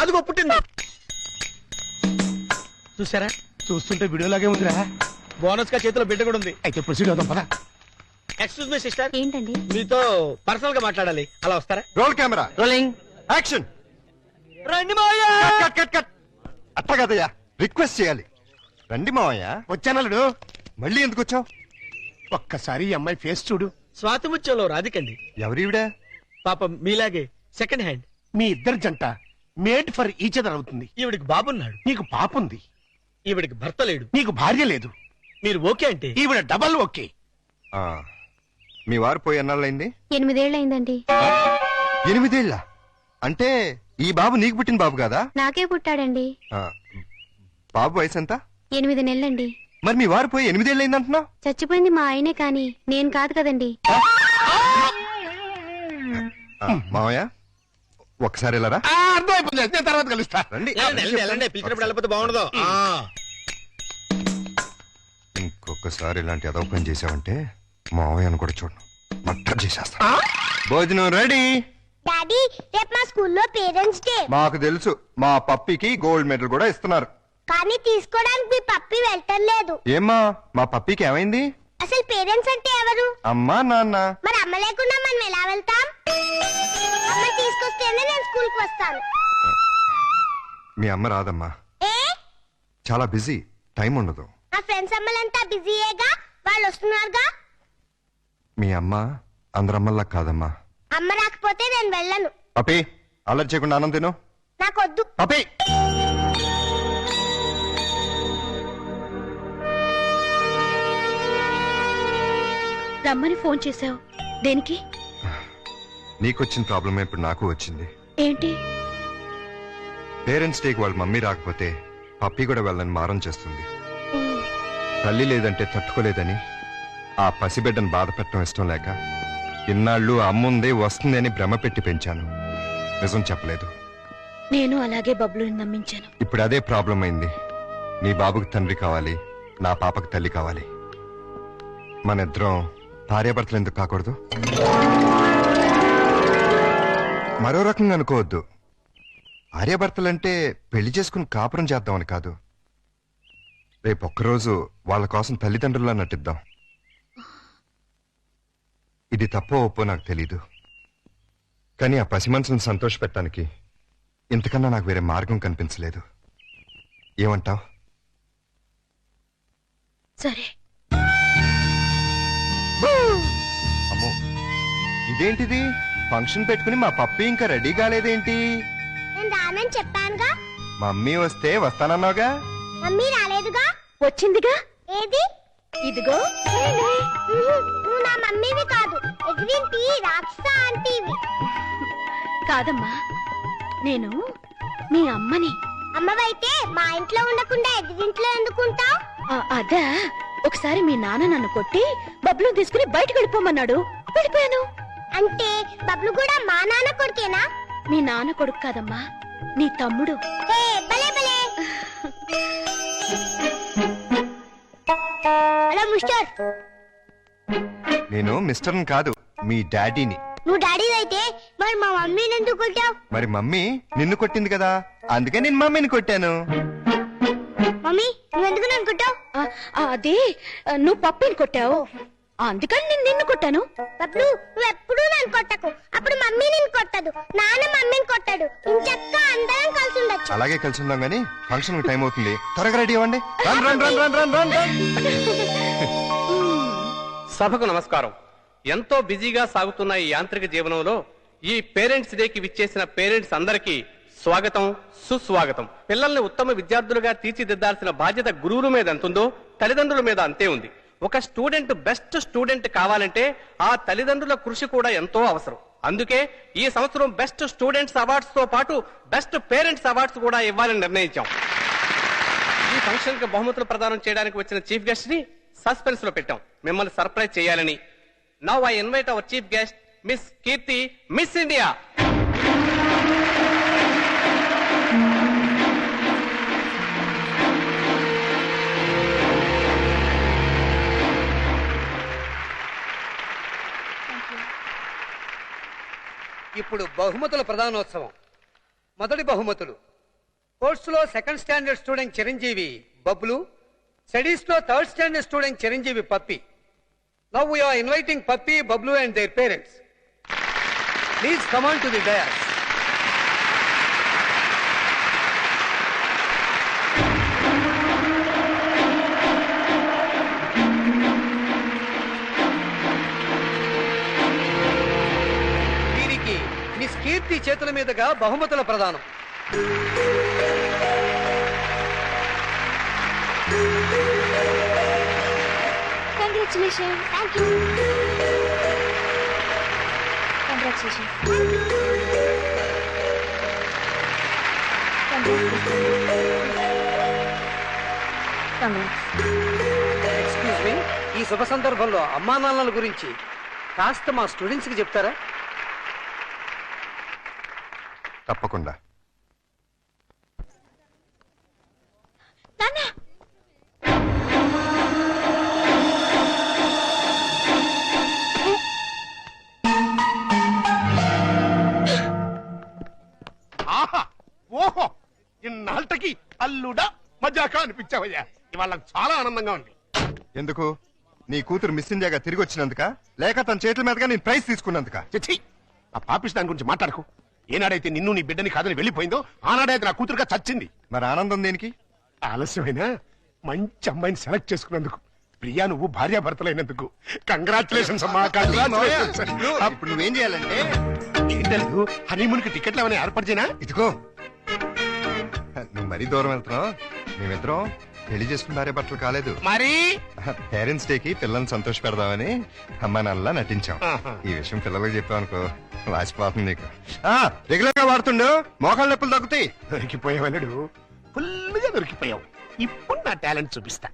అదిగో పుట్టింది. చూసారా? చూస్తుంటే వీడియోలాగే ఉందిరా. బోనస్ గా చేతిలో బిడ్డ కూడా ఉంది. అయితే ప్రొసీడ్ అవుతాం పద. ఎక్స్క్యూజ్ మీ సిస్టర్, ఏంటండి? మీతో పర్సనల్ గా మాట్లాడాలి. అలా వస్తారా? Roll camera rolling action. రండి మావయ్య. Cut cut cut. అట్లా కదయ్యా, రిక్వెస్ట్ చేయాలి. రండి మావయ్య. వచ్చానలుడు. మళ్ళీ ఎందుకు వచ్చావు? ఒక్కసారి ఈ అమ్మాయి ఫేస్ చూడు. స్వాతి ముత్యంలో రాధికండి. ఎవరివిడా? పాపం మీలాగే సెకండ్ హ్యాండ్. మీ ఇద్దరి జంట మేడ్ ఫర్ ఈచ్ అదర్ అవుతుంది. ఈవిడికి బాబున్నాడు. నీకు పాపుంది. ఈవిడికి భర్త లేడు. నీకు భార్య లేదు. మీరు ఓకే అంటే ఈవిడ డబల్ ఓకే. మీ వారు పోయి ఎన్నాళ్ళైంది? 8 ఏళ్ళైందండి. 8 ఏళ్ళ అంటే ఈ బాబు నీకు పుట్టిన బాబు కాదా? నాకే పుట్టాడండి. బాబు వయసు ఎంత? 8 నెలలండి. మరి మీ వారు పోయి 8 ఏళ్ళైంది అంటున్నావు? చచ్చిపోయింది మా ఆయనే కాని నేను కాదు కదండి. మావయ్య ఒకసారి వెళ్ళరా. అర్థమైపోయింది, తర్వాత కలుస్తా. రండి. పిలిచినప్పుడు వెళ్ళిపోతే బాగుండదు. ఇంకొకసారి ఇలాంటి అదవ పని చేసావంటే మావయ్యను కూడా చూడను, మట్టర్ చేసేస్తా. భోజనం రెడీ. డాడీ రేపు మా స్కూల్లో పేరెంట్స్ డే. మాకు తెలుసు, మా పప్పికి గోల్డ్ మెడల్ కూడా ఇస్తున్నారు. కానీ తీసుకోవడానికి మీ పప్పి వెళ్ళలేదు. ఏమ్మా మా పప్పికి ఏమైంది? అసలు పేరెంట్స్ అంటే ఎవరు? అమ్మా నాన్న. మరి అమ్మ లేకుండా మనం ఎలా వెళ్తాం? అమ్మ తీసుకొస్తేనే నేను స్కూల్ కి వస్తాను. మీ అమ్మ రాదమ్మా, చాలా బిజీ, టైం ఉండదు. నా ఫ్రెండ్స్ అమ్మలంతా బిజీయేగా, వాళ్ళు వస్తున్నారుగా. మీ అమ్మ అందరమ్మల్లా కాదమ్మా. అమ్మ రాకపోతే నేను వెళ్ళను. పప్పి అల్లరి చేయకుండా అన్నం తిను. నాకొద్దు. పప్పి రమ్మని ఫోన్ చేశావు దేనికి? నీకొచ్చిన ప్రాబ్లమే ఇప్పుడు నాకు వచ్చింది. ఏంటి? పేరెంట్స్ డేకి వాళ్ళ మమ్మీ రాకపోతే పప్పి కూడా వెళ్ళని మారం చేస్తుంది. తల్లి లేదంటే తట్టుకోలేదని ఆ పసిబిడ్డను బాధ పెట్టడం ఇష్టం లేక ఇన్నాళ్ళు అమ్ముంది వస్తుంది అని భ్రమ పెట్టి పెంచాను. నిజం చెప్పలేదు. నేను అలాగే బబ్లుని నమ్మించాను. ఇప్పుడు అదే ప్రాబ్లం అయింది. నీ బాబుకి తండ్రి కావాలి, నా పాపకి తల్లి కావాలి. మన ఇద్దరం భార్యాభర్తలు ఎందుకు కాకూడదు? మరో రకంగా అనుకోవద్దు. భార్యాభర్తలంటే పెళ్లి చేసుకుని కాపురం చేద్దామని కాదు. రేపు ఒక్కరోజు వాళ్ళ కోసం తల్లిదండ్రుల్లా నటిద్దాం. ఇది తప్పో ఒప్పో నాకు తెలీదు, కానీ ఆ పసి మనసును సంతోష పెట్టడానికి ఇంతకన్నా నాకు వేరే మార్గం కనిపించలేదు. ఏమంటావ్? సరే. అమ్మో, ఇదేంటిది? ఫంక్షన్ పెట్టుకుని మా పప్పి ఇంకా రెడీ కాలేదేంటి? నేను రానని చెప్పానుగా. మమ్మీ వస్తే వస్తానన్నావుగా. మమ్మీ రాలేదుగా. వచ్చిందిగా. ఏది? ఇదిగో. నువ్వు నా మమ్మీవి కాదు, ఎదురింటి రాక్షస ఆంటీవి. కాదమ్మా, నేను మీ అమ్మని. అమ్మవైతే మా ఇంట్లో ఉండకుండా ఎదురింట్లో ఎందుకుంటావు? అదా, ఒకసారి మీ నాన్న నన్ను కొట్టి బబ్లు తీసుకుని బయటకు వెళ్ళిపోమన్నాడు, వెళ్ళిపోయాను. అంటే బబ్లు కూడా మా నాన్న కొడుకేనా? మీ నాన్న కొడుకు కాదమ్మా, నీ తమ్ముడు. భలే భలే. Hello mister. నేను మిస్టర్ని కాదు, మీ డాడీని. నువ్వు డాడీ అయితే మరి మా మమ్మీని ఎందుకు కొట్టావు? మరి మమ్మీ నిన్ను కొట్టింది కదా, అందుకే నేను మమ్మీని కొట్టాను. మమ్మీ నువ్వెందుకు నన్ను కొట్టావు? అదే నువ్వు పప్పిని కొట్టావు, అందుకని నేను నిన్ను కొట్టాను. బబ్లు నువ్వు ఎప్పుడూ నన్ను కొట్టకు, అప్పుడు మమ్మీ నిన్ను కొట్టదు, నాన్న మమ్మీని కొట్టాడు. ఇంచక్క అందరం కలిసి ఉండొచ్చు. అలాగే కలిసి ఉందాం గానీ ఫంక్షన్ టైం అవుతుంది, త్వరగా రెడీ అవ్వండి. Run run run run run run run. సభకు నమస్కారం. ఎంతో బిజీగా సాగుతున్న ఈ యాంత్రిక జీవనంలో ఈ పేరెంట్స్ డేకి విచ్చేసిన పేరెంట్స్ అందరికీ స్వాగతం, సుస్వాగతం. పిల్లల్ని ఉత్తమ విద్యార్థులుగా తీర్చిదిద్దాల్సిన బాధ్యత గురువుల మీద ఎంతుందో తల్లిదండ్రుల మీద అంతే ఉంది. ఒక స్టూడెంట్ బెస్ట్ స్టూడెంట్ కావాలంటే ఆ తల్లిదండ్రుల కృషి కూడా ఎంతో అవసరం. అందుకే ఈ సంవత్సరం బెస్ట్ స్టూడెంట్స్ అవార్డ్స్ తో పాటు బెస్ట్ పేరెంట్స్ అవార్డ్స్ కూడా ఇవ్వాలని నిర్ణయించాం. ఈ ఫంక్షన్ కి బహుమతులు ప్రదానం చేయడానికి వచ్చిన చీఫ్ గెస్ట్ ని సస్పెన్స్ లో పెట్టాం, మిమ్మల్ని సర్ప్రైజ్ చేయాలని. Now I invite our chief guest miss Keerthi, miss India. ఇప్పుడు బహుమతుల ప్రధానోత్సవం. మొదటి బహుమతులు: స్పోర్ట్స్ లో second standard student Chiranjeevi Bablu, studies లో third standard student Chiranjeevi Pappi. Now we are inviting Pappi, Bablu and their parents. Please come on to the dais. Miss Keerthi చేతుల మీదుగా బహుమతుల ప్రదానం. Congratulation. Thank you. Congratulation. Excuse me, ఈ శుభ సందర్భంలో అమ్మా నాన్నల గురించి కాస్త మా స్టూడెంట్స్ కి చెప్తారా? తప్పకుండా. ఆహా, ఓహో, ఇన్నాళ్ళకి అల్లుడా మజాకా అనిపించావయ్యా. ఇవాళ చాలా ఆనందంగా ఉంది. ఎందుకు? నీ కూతురు మిస్ ఇండియాగా తిరిగి వచ్చినందుక, లేక తన చేతుల మీదుగా నేను ప్రైజ్ తీసుకున్నందుక? చిచ్చి, ఆ పాపిస్ దాని గురించి మాట్లాడకు. ఏనాడైతే నిన్ను నీ బిడ్డని కాదని వెళ్ళిపోయిందో ఆనాడైతే నా కూతురుగా చచ్చింది. మరి ఆనందం దేనికి? ఆలస్యమైనా మంచి అమ్మాయిని సెలెక్ట్ చేసుకున్నందుకు. ప్రియా, నువ్వు భార్యాభర్తలైనందుకు కంగ్రాచులేషన్స్ అమ్మా. అప్పుడు నువ్వేం చేయాలంటే, ఏంటలేదు, హనీమూన్ కి టికెట్లు ఏమైనా ఏర్పాటు చేయనా? ఇదిగో, నువ్వు మరీ దూరం వెళ్తున్నావు. మేమిద్దరం పెళ్లి చేసుకున్న భార్యాభర్తలు కాలేదు. మరి పేరెంట్స్ డేకి పిల్లల్ని సంతోష పెడదామని అమ్మా నాన్నలా నటించాం. ఈ విషయం పిల్లలకు చెప్పామనుకో వాసిపోతుంది నీకు. రెగ్యులర్ గా వాడుతుండు, మోకాళ్ళ నొప్పులు తగ్గుతాయి. దొరికిపోయావు, ఫుల్గా దొరికిపోయావు. ఇప్పుడు నా టాలెంట్ చూపిస్తా.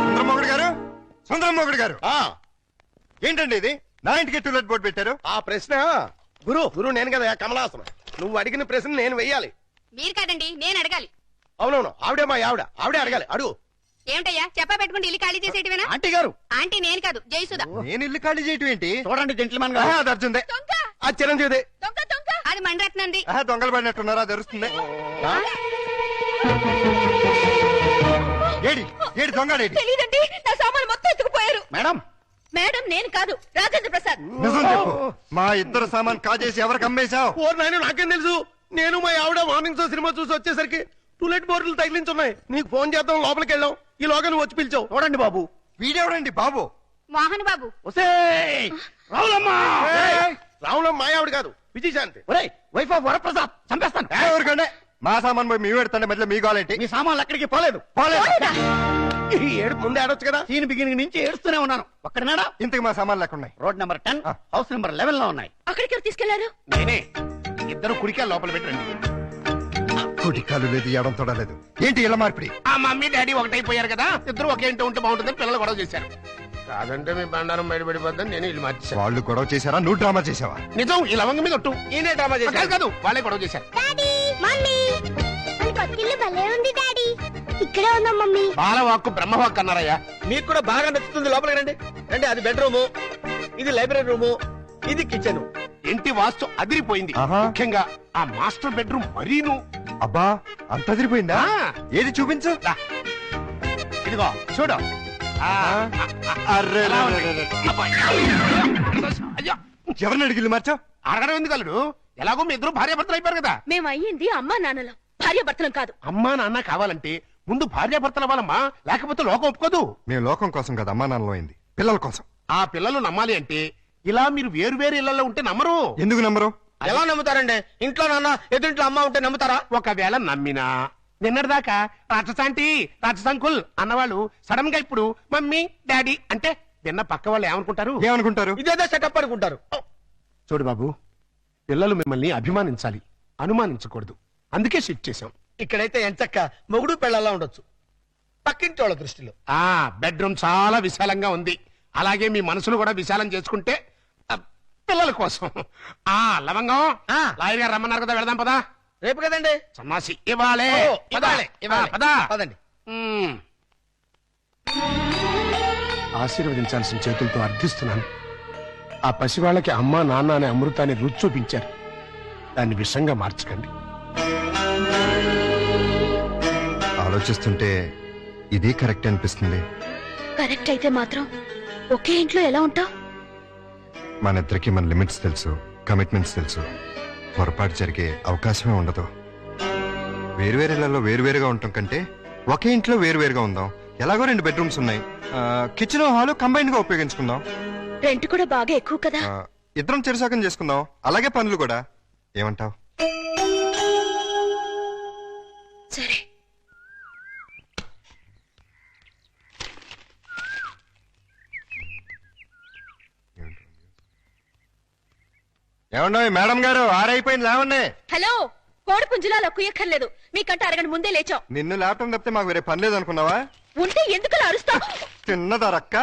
సుందరమోగుడు గారు, సుందరమోగుడు గారు, ఏంటండి ఇది? నా ఇంటికి టూలెట్ బోర్డు పెట్టారు. ఆ ప్రశ్న గురు నేను కదా కమలాసనం. నువ్వు అడిగిన ప్రశ్న నేను వెయ్యాలి. మీరు కాదండి, నేను అడగాలి. అవునవును, ఆవిడే మా ఆవిడే అడగాలి. అడుగు. ఏమిటయ్యా చెప్పా పెట్టుకుంటే ఇల్లు ఖాళీ చేసేటివేనా? ఆంటీ గారు. ఆంటీ నేను కాదు, జయసుధ. నేను ఇల్లు ఖాళీ చేయటం ఏంటి? చూడండి జెంట్లమన్ అది అర్జుందే, అది చిరంజీవిదే. అది మణిరత్నంది. దొంగలు పడినట్టున్నారా? అది అరుస్తుంది. ఏడి ఏడి దొంగడేడి? తెలీదండి, నా సామాను మొత్తం ఎత్తుకుపోయారు. మేడం మేడం నేను కాదు, రాజేంద్ర ప్రసాద్. నిజం చెప్పు, మా ఇద్దరు సామాన్ కాజేసి ఎవరికి అమ్మేశావు? ఓ నాయన, నాకేం తెలుసు. నేను మా ఆవిడ మార్నింగ్ షో సినిమా చూసి వచ్చేసరికి టూలెట్ బోర్డులు తగిలించున్నాయి. నీకు ఫోన్ చేద్దాం లోపలికి వెళ్ళాం, ఈ లోగా నువ్వు వచ్చి పిలిచావు. చూడండి బాబు. వీడెవడండి బాబు? మోహన్ బాబు. రావులమ్మ మా ఆవిడ కాదు, విజయశాంతి. Wife of Varaprasad. చంపేస్తాను. ఎవరికంటే మా సామాన్ పోయి మీ పెడతాండి, మధ్యలో మీ గోలేంటి? మీ సామాన్లు ఎక్కడికి పోలేదు. ఈ ఏడు ముందే ఆడొచ్చు కదా. సీన్ బిగినింగ్ నుంచి ఏడుస్తూనే ఉన్నాను. ఒక్కడనాడా? ఇంతకు మా సామాన్లు ఎక్కడ ఉన్నాయి? రోడ్ నెంబర్ 10, హౌస్ నెంబర్ 11 లో ఉన్నాయి. అక్కడికి ఎవరు తీసుకెళ్లారు? నేనే. ఇద్దరు కుడికాయలు లోపల పెట్టండి. కుడికాలు లేదు, ఎడం తొడలేదు. ఏంటి ఇలా మార్పిడి? ఆ మమ్మీ డాడీ ఒకటైపోయారు కదా, ఇద్దరు ఒకే ఇంటి ఉంటే బాగుంటుందని పిల్లలు గొడవ చేశారు. కాదంటే మీ బండారం బయటపడిపోద్దని నేను ఇల్లు మార్చేశాను. వాళ్ళు గొడవ చేశారా? నువ్వు డ్రామా చేసావా? నిజం, ఈ లవంగ మీద ఒట్టు. ఈయనే డ్రామా చేశారు. కాదు, వాళ్ళే గొడవ చేశారు. డాడీ, మమ్మీ, మన కొత్తిల్లు భలే ఉంది డాడీ. ఇక్కడే ఉందాం మమ్మీ. బాలవాక్కు బ్రహ్మవాక్కు అన్నారయ్యా. మీకు కూడా బాగా నచ్చుతుంది, లోపలికి రండి. రండి, అది బెడ్రూము, ఇది లైబ్రరీ రూము, ఇది కిచెన్. ఇంటి వాస్తు అదిరిపోయింది. ముఖ్యంగా ఆ మాస్టర్ బెడ్రూమ్ మరీను. అబ్బా అంత అదిరిపోయిందా? ఏది చూపించు. ఇదిగో చూడు. ఎవరిని అడిగిల్లు మార్చా? అడగడం ఎందుకు అల్లుడు? ఎలాగో మీ ఇద్దరు భార్యాభర్తలు అయిపోయారు కదా. మేము అయ్యింది అమ్మా నాన్నలం, భార్యాభర్తలం కాదు. అమ్మా నాన్న కావాలంటే ముందు భార్యాభర్తలు అవ్వాలమ్మా, లేకపోతే లోకం ఒప్పుకోదు. మేము లోకం కోసం కదా అమ్మా నాన్నలో అయింది, పిల్లల కోసం. ఆ పిల్లలు నమ్మాలి అంటే ఇలా మీరు వేరు వేరు ఇళ్లలో ఉంటే నమ్మరు. ఎందుకు నమ్మరు? ఎలా నమ్ముతారండి? ఇంట్లో నాన్న ఎదురింట్లో అమ్మ ఉంటే నమ్ముతారా? ఒకవేళ నమ్మినా నిన్నటిదాకా రాజశాంతి రాజశంకుల్ అన్నవాళ్ళు సడన్ గా ఇప్పుడు మమ్మీ డాడీ అంటే విన్న పక్క వాళ్ళు ఏమనుకుంటారు? ఇదేదో సెటప్ అనుకుంటారు. చూడు బాబు, పిల్లలు మిమ్మల్ని అభిమానించాలి, అనుమానించకూడదు. అందుకే షిఫ్ట్ చేశాం. ఇక్కడైతే ఎంచక్క మొగుడు పెళ్ళలా ఉండొచ్చు పక్కింటి వాళ్ళ దృష్టిలో. బెడ్రూమ్ చాలా విశాలంగా ఉంది. అలాగే మీ మనసును కూడా విశాలం చేసుకుంటే పిల్లల కోసం. లవంగం లాయర్ గారు రమ్మన్నారు కదా, వెళదాం పదా. రేపు కదండి సన్నాసి. ఇవ్వాలే పదండి. ఆశీర్వదించాల్సిన చేతులతో అర్థిస్తున్నాను. ఆ పసివాళ్ళకి అమ్మా నాన్న అనే అమృతాన్ని రుచి చూపించారు. దాన్ని విషంగా మార్చకండి. ఆలోచిస్తుంటే ఇది కరెక్ట్ అనిపిస్తుంది. కరెక్ట్ అయితే మాత్రం ఒకే ఇంట్లో ఎలా ఉంటావు? మన ఇద్దరికి మన లిమిట్స్ తెలుసు, కమిట్మెంట్స్ తెలుసు. పొరపాటు జరిగే అవకాశమే ఉండదు. వేరువేరేళ్లలో వేరువేరుగా ఉండటం కంటే ఒకే ఇంట్లో వేరువేరుగా ఉందాం. ఎలాగో 2 బెడ్రూమ్స్ ఉన్నాయి, కిచెన్ హాల్ కంబైన్ గా ఉపయోగించుకుందాం. రెంట్ కూడా బాగా ఎక్కువ కదా. ఇద్దరం చెరుసాకం చేసుకుందాం, అలాగే పనులు కూడా. ఏమంటావ్? సరే. ఏమన్నా మేడం గారు, ఆరైపోయింది లేవండి. హలో, కోడి పుంజులాలో కుయ్యక్కర్లేదు, మీకంటే అరగంట ముందే లేచాం. నిన్ను లేపటం తప్పితే మాకు వేరే పని లేదు అనుకున్నావా? ఉంటే ఎందుకు అరుస్తావు? తిన్నదరక్క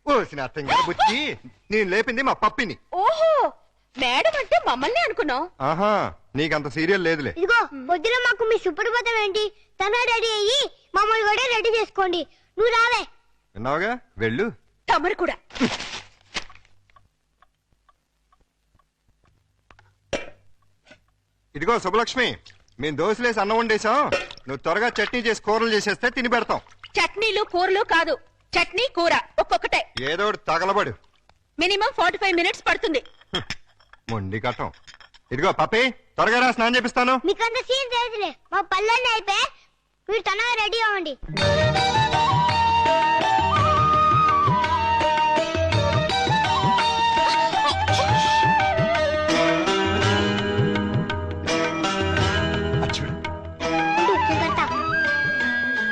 ఓసిన అత్తంగా బుచ్చి. నేను లేపింది మా పప్పిని. ఓహో, మేడం అంటే మమ్మల్ని అనుకున్నావు. ఆహా, నీకంత సీరియల్ లేదులే. ఇదిగో పొద్దున మాకు మీ సుప్రభాతం ఏంటి? తన రెడీ అయ్యి మమ్మల్ని కూడా రెడీ చేసుకోండి. నువ్వు రావే. విన్నావుగా, వెళ్ళు. తమరు కూడా. ఇదిగో శుభలక్ష్మి, మేము దోశలేసి అన్నం వండేసాం. నువ్వు త్వరగా చట్నీ చేసి కూరలు చేసేస్తే తిని పెడతాం. చట్నీలు కూరలు కాదు, చట్నీ కూర ఒక్కొక్కటే. ఏదో ఒకటి తగలబడు. మినిమం 45 మినిట్స్ పడుతుంది. మొండి కట్టం. ఇదిగో పప్పి, త్వరగా రా, స్నానం చేపిస్తాను. మీకంత సీన్ తెలియదులే, మా పల్లెల్ని అయిపోయి మీరు తనగా రెడీ అవ్వండి.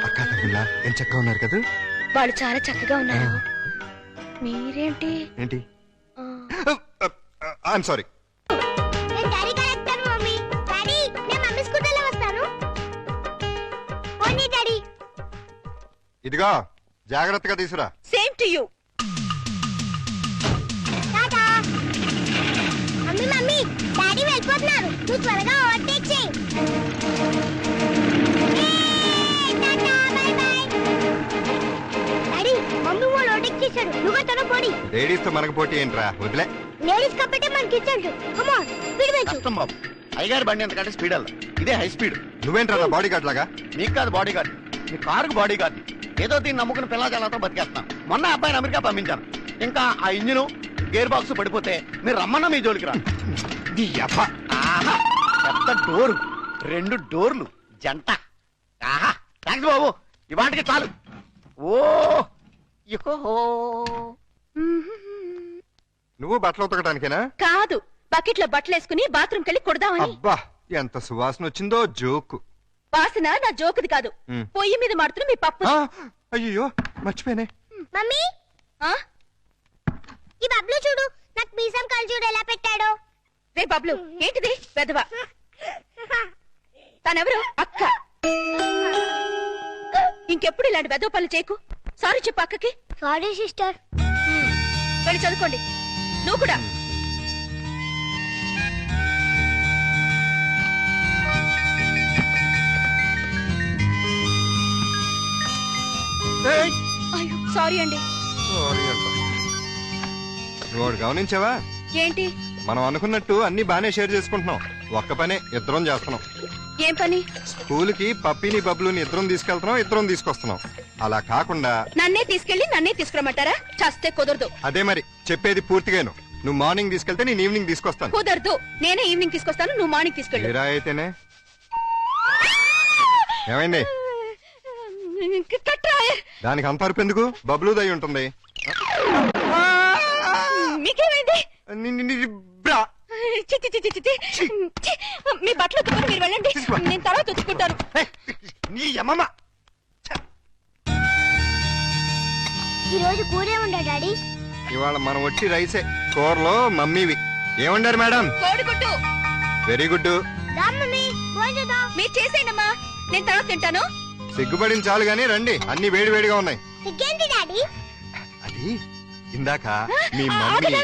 అక్క తమ్ముళ్ళ ఏం చక్కగా ఉన్నారు కదా? వాళ్ళు చాలా చక్కగా ఉన్నారు. మీరేంటి? ఏంటి? I'm sorry. డాడీ కరెక్టర్ మమ్మీ. డాడీ, నేను మమ్మీ స్కూటర్లో వస్తాను. ఓనీ డాడీ. ఇదిగో జాగ్రత్తగా తీసురా. Same to you. టాటా. మమ్మీ మమ్మీ, డాడీ వెళ్ళిపోతున్నారు. నువ్వు త్వరగా ఓవర్టేక్ చేయి. టాటా, బై బై. డాడీ, మమ్మీ వాళ్ళు ఓవర్టేక్ చేశారు. నువ్వు తన పోడి. లేడీస్ తో మనకు పోటీ ఏంట్రా, వదిలే. లేడీస్ కాబట్టి మనకి ఇచ్చాడు. కమ్ ఆన్, స్పీడ్ పెంచు. కష్టం బాబు, అయ్యగారి బండి ఎంతకంటే స్పీడ్ అల్ల, ఇదే హై స్పీడ్. నువ్వేంట్రా నా బాడీ గార్డ్ లాగా? మీకు కాదు బాడీ గార్డ్, మీ కారుకు బాడీ గార్డ్. ఏదో దీన్ని నమ్ముకుని పిల్లజాలతో బతికేస్తాను. మొన్న అబ్బాయిని అమెరికా పంపించాను. ఇంకా ఆ ఇంజిన్ గేర్ బాక్స్ పడిపోతే మీరు రమ్మన్నా మీ జోలికి రా. పెద్ద డోరు, 2 డోర్లు జంట. ఆహా, థ్యాంక్స్ బాబు, ఇవాటికి చాలు. ఓ ఇహో. నువ్వు బట్టలు ఉతకడానికేనా? కాదు, బకెట్ లో బట్టలు వేసుకుని బాత్రూమ్ కెళ్ళి కొడదామని. అబ్బా, ఎంత సువాసన వచ్చిందో. జోకు వాసన నా జోకుది కాదు, పొయ్యి మీద మాడుతున్న మీ పప్పు. అయ్యో మర్చిపోయానే. మమ్మీ, ఈ బబ్లు చూడు, నాకు మీసం కళ్ళు చూడు ఎలా పెట్టాడో. రే బబ్లు, ఏంటిది పెద్దవా? తనెవరు? అక్క. ఇంకెప్పుడు ఇలాంటి వెదవ పనులు చేయకు. సారీ చెప్పు అక్కకి. Sorry sister. వెళ్ళి చదువుకోండి. నువ్వు కూడా. అయ్యో సారీ అండి. నువ్వు గమనించావా? ఏంటి? మనం అనుకున్నట్టు అన్ని బానే షేర్ చేసుకుంటున్నాం. ఒక్క పనే ఇద్దరం చేస్తున్నాం. ఏం పని? స్కూల్ కి పప్పిని బబ్లుని ఇద్దరం తీసుకెళ్తున్నాం, ఇద్దరం తీసుకొస్తున్నాం. అలా కాకుండా నన్నే తీసుకెళ్లి నన్నే తీసుకురమ్మంటారా? చస్తే కుదరదు. అదే మరి చెప్పేది పూర్తిగాను. నువ్వు మార్నింగ్ తీసుకెళ్తే నేను ఈవినింగ్ తీసుకొస్తాను. కుదరదు. నేనే ఈవినింగ్ తీసుకొస్తాను, నువ్వు మార్నింగ్ తీసుకెళ్ళు. మీరా అయితేనే. ఏమైంది? దానికి అంత అరుపు ఎందుకు? బబ్లు దయ ఉంటుంది. మీకేమైంది? మీ బట్టలు ఉతుకుని మీరు వెళ్ళండి, నేను తర్వాత ఉతుకుంటాను. ఈ రోజు కూరే ఉండా డాడీ. ఇవాళ మనం వచ్చి రైసే. కూరలో మమ్మీవి. ఏమండారు మేడం? కోడిగుడ్డు. Very good. మీరు చేసేయండమ్మా, నేను తర్వాత తింటాను. సిగ్గుపడిన చాలు గానీ రండి, అన్ని వేడి వేడిగా ఉన్నాయి. డాడీ అది ఇందాక మీ మమ్మీ.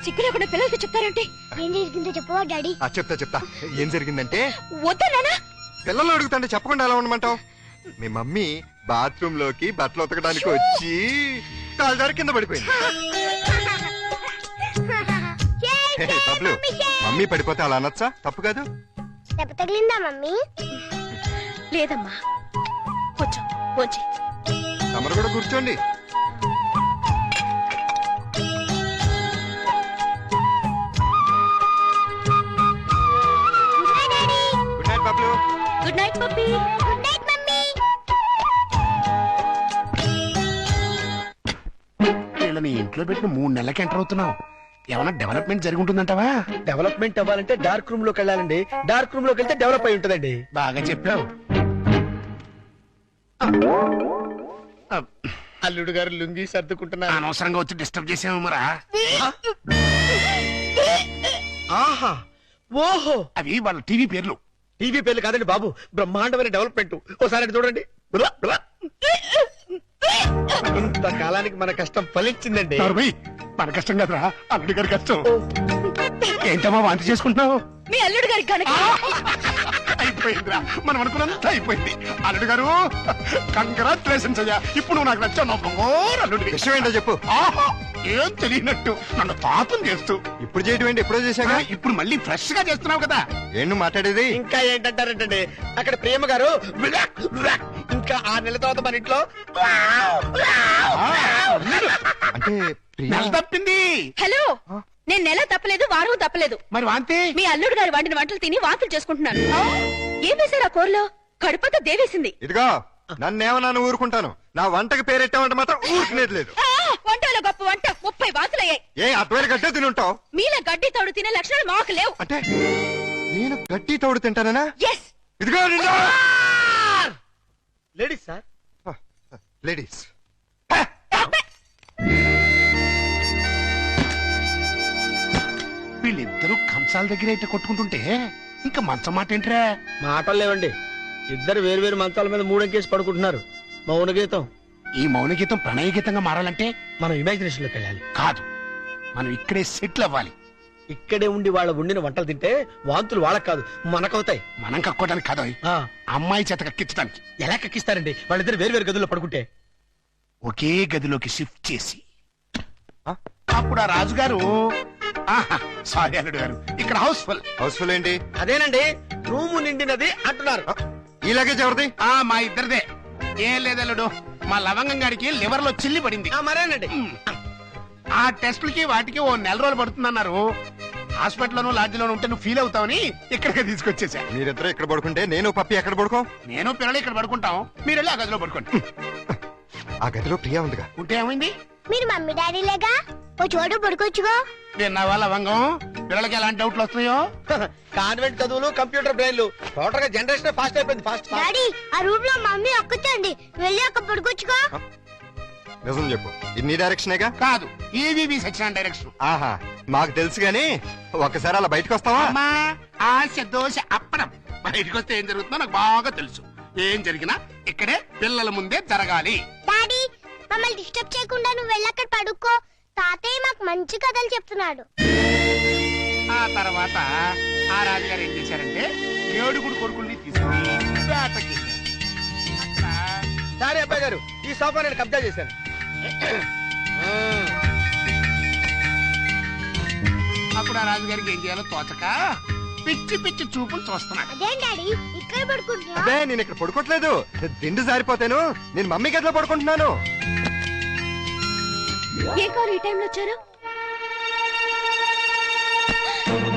సిగ్గు లేకుండా పిల్లలకి చెప్తారంటే. ఏం జరిగిందో చెప్పవా డాడీ? చెప్తా. ఏం జరిగిందంటే, వద్దా నాన్న? పిల్లలు అడుగుతుంటే చెప్పకుండా ఎలా ఉండమంటావు? మీ మమ్మీ బాత్రూమ్ లోకి బట్టలు ఉతకడానికి వచ్చి కాలుదారి కింద పడిపోయింది. బబ్లు, మమ్మీ పడిపోతే అలా అనొచ్చా? తప్పు కాదు. దెబ్బ తగిలిందా మమ్మీ? లేదమ్మా, కొంచెం కొంచెం. తమరు కూడా కూర్చోండి. Good night Bablu. Good night puppy. Good night mummy. వీళ్ళని ఇంట్లో పెట్టిన 3 నెలలకి ఎంటర్ అవుతున్నావు. ఏమన్నా డెవలప్మెంట్ జరిగి ఉంటుందంటావా? డెవలప్మెంట్ అవ్వాలంటే డార్క్ రూమ్ లోకి వెళ్ళాలండి. డార్క్ రూమ్ లోకి వెళ్తే డెవలప్ అయి ఉంటుందండి. బాగా చెప్పావు. అల్లుడు గారు లుంగి సర్దుకుంటున్నారు. అనవసరంగా వచ్చి డిస్టర్బ్ చేసాము మరా. ఆహా, ఓహో, అవి వాళ్ళ టీవీ పేర్లు. టీవీ పేర్లు కాదండి బాబు, బ్రహ్మాండమైన డెవలప్మెంట్. ఓసారి అటు చూడండి. ఇంతకాలానికి మన కష్టం ఫలించిందండి. మన కష్టం కదరా, అల్లుడి గారి కష్టం. ఏంటమ్మా వాంతి చేసుకుంటున్నావు? మీ అల్లుడు గారి కనుక అయిపోయిందిరా, మనం అనుకున్నంత అయిపోయింది. అల్లుడు గారు కంగ్రాచులేషన్స్ అయ్యా. ఇప్పుడు నువ్వు నాకు నచ్చావు. అల్లుడి విషయం ఏంటో చెప్పు. ఏం తెలియనట్టు నన్ను పాపం చేస్తూ. ఇప్పుడు చేయడం ఏంటి? ఎప్పుడో చేశాగా. ఇప్పుడు మళ్ళీ ఫ్రెష్ గా చేస్తున్నావు కదా. ఏంటి మాట్లాడేది? ఇంకా ఏంటంటారంటే అక్కడ ప్రేమ గారు ఇంకా 6 నెలల తర్వాత మన ఇంట్లో అంటే నెల తప్పింది. హలో, నేను నెల తప్పలేదు, వారం తప్పలేదు. మరి వాంతి? మీ అల్లుడు గారి వండిన వంటలు తిని వాంతులు చేసుకుంటున్నాను. ఏం వేశారు ఆ కూరలో? కడుపంతా దేవేసింది. ఇదిగో నన్నేమన్నా ఊరుకుంటాను, నా వంటకి పేరెట్టామంటే మాత్రం ఊరుకునేది లేదు. వంటలో గొప్ప వంట 30 వాంతులయ్యాయి. ఏ అద్వైన గడ్డే తినుంటావు? మీలా గడ్డి తోడు తినే లక్షణాలు మాకు లేవు. అంటే నేను గడ్డి తోడు తింటానా? ఎస్. ఇదిగో లేడీస్ సార్, లేడీస్. వీళ్ళిద్దరూ కంచాల దగ్గర అయితే కొట్టుకుంటుంటే ఇంకా మంచం మాట ఏంట్రా? మాటలు లేవండి. ఇద్దరు వేరు వేరు మంచాల మీద 3 అంకేసి పడుకుంటున్నారు. మౌన గీతం. ఈ మౌన గీతం ప్రణయ గీతంగా మారాలంటే మనం ఇమాజినేషన్ లోకి వెళ్ళాలి. కాదు, మనం ఇక్కడే సెటిల్ అవ్వాలి. ఇక్కడే ఉండి వాళ్ళ వండిన వంటలు తింటే వాంతులు వాళ్ళకి కాదు మనకవుతాయి. మనం కక్కోడానికి కాదు, అమ్మాయి చేత కక్కించడానికి. ఎలా కక్కిస్తారండి? వాళ్ళిద్దరు వేరు వేరు గదుల్లో పడుకుంటే? ఒకే గదిలోకి షిఫ్ట్ చేసి అప్పుడు ఆ రాజుగారు, సారీ అల్లుడు గారు, ఇక్కడ హౌస్ఫుల్ ఏంటి? అదేనండి, రూము నిండినది అంటున్నారు. ఇలాగే ఎవరిది? మా ఇద్దరిదే. ఏం లేదు అల్లుడు, మా లవంగం గారికి లివర్ లో చిల్లి పడింది. మరేనండి, ఆ టెస్టులకి వాటికి 1 నెల రోజులు పడుతుందన్నారు. హాస్పిటల్లోనూ లాడ్జిలోనూ ఉంటే నువ్వు ఫీల్ అవుతావని ఇక్కడికి తీసుకొచ్చేసా. మీరిద్దరు ఇక్కడ పడుకుంటే నేను పప్పి ఎక్కడ పడుకో? నేను పిల్లలు ఇక్కడ పడుకుంటాం, మీరు వెళ్ళి ఆ గదిలో పడుకోండి. ఆ గదిలో ప్రియా ఉందిగా. ఉంటే ఏమైంది? మీరు మమ్మీ డాడీ లేగా ఓ చోటు పడుకోవచ్చుగా. విన్నావా లవంగం, పిల్లలకి ఎలాంటి డౌట్లు వస్తున్నాయో? కాన్వెంట్ చదువులు, కంప్యూటర్ బ్రెయిన్లు, టోటల్ గా జనరేషన్ ఫాస్ట్ అయిపోయింది. ఫాస్ట్. డాడీ, ఆ రూమ్ లో మమ్మీ ఒక్కచండి, వెళ్ళి అక్కడ పడుకోవచ్చుగా. నిజం చెప్పు, ఇన్ని డైరెక్షనేగా? కాదు, ఈవీవి సెక్షన్ డైరెక్షన్. ఆహా, మాకు తెలుసు గాని ఒకసారి అలా బయటకు వస్తావా? ఆశ దోశ అప్పడం. బయటకు వస్తే ఏం జరుగుతుందో నాకు బాగా తెలుసు. ఏం జరిగినా ఇక్కడే పిల్లల ముందే జరగాలి. డాడీ, మమ్మల్ని డిస్టర్బ్ చేయకుండా నువ్వు వెళ్ళి అక్కడ పడుకో. తాతయ్య మాకు మంచి కథలు చెప్తున్నాడు. ఆ తర్వాత ఆ రాజుగారు ఏం చేశారంటే 7 కొడుకుల్ని తీసుకుని వేటకి. సరే అబ్బాయి గారు, ఈ సోఫా నేను కబ్జా చేశాను. అప్పుడు ఆ రాజుగారికి ఏం చేయాలో తోచక పిచ్చి పిచ్చి చూపులు చూస్తున్నాడు. అదేం డాడీ ఇక్కడ పడుకుంటున్నా? అదే నేను ఇక్కడ పడుకోవట్లేదు, దిండు జారిపోతాను. నేను మమ్మీ గదిలో పడుకుంటున్నాను. ఏ కారు ఈ టైంలో వచ్చారు?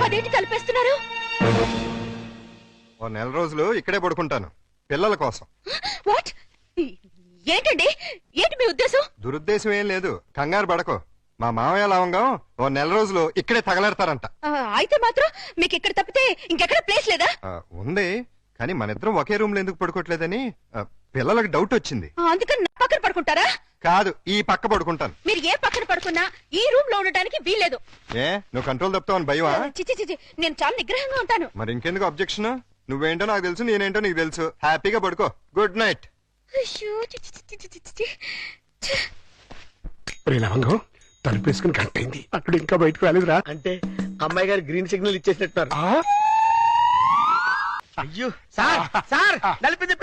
అదేంటి తలపేస్తున్నారు? ఓ నెల రోజులు ఇక్కడే పడుకుంటాను పిల్లల కోసం. వాట్? ఏంటండి, ఏంటి మీ ఉద్దేశం? దురుద్దేశం ఏం లేదు, కంగారు పడకో. మా మామయ్య లవంగం ఓ నెల రోజులు ఇక్కడే తగలెడతారంట. అయితే మాత్రం మీకు ఇక్కడ తప్పితే ఇంకెక్కడ ప్లేస్ లేదా? ఉంది, కానీ మన ఇద్దరం ఒకే రూమ్ లో ఎందుకు పడుకోవట్లేదని పిల్లలకు డౌట్ వచ్చింది. అందుకని నా పక్కన పడుకుంటారా? కాదు, ఈ పక్క పడుకుంటాను. మీరు ఏ పక్కన పడుకున్నా ఈ రూమ్ లో ఉండడానికి వీల్లేదు. ఏ నువ్వు కంట్రోల్ తప్పుతావని భయమా? చిచి చిచి, నేను చాలా నిగ్రహంగా ఉంటాను. మరి ఇంకెందుకు అబ్జెక్షన్? నువ్వేంటో నాకు తెలుసు, నేనేంటో నీకు తెలుసు. హ్యాపీగా పడుకో. Good night. లవంగం తలుపేసుకుని గంటైంది, అక్కడ ఇంకా బయటకు రాలేదురా. అంటే అమ్మాయి గారు గ్రీన్ సిగ్నల్ ఇచ్చేసినట్టున్నారు. అయ్యో సార్, సార్ నలిపింది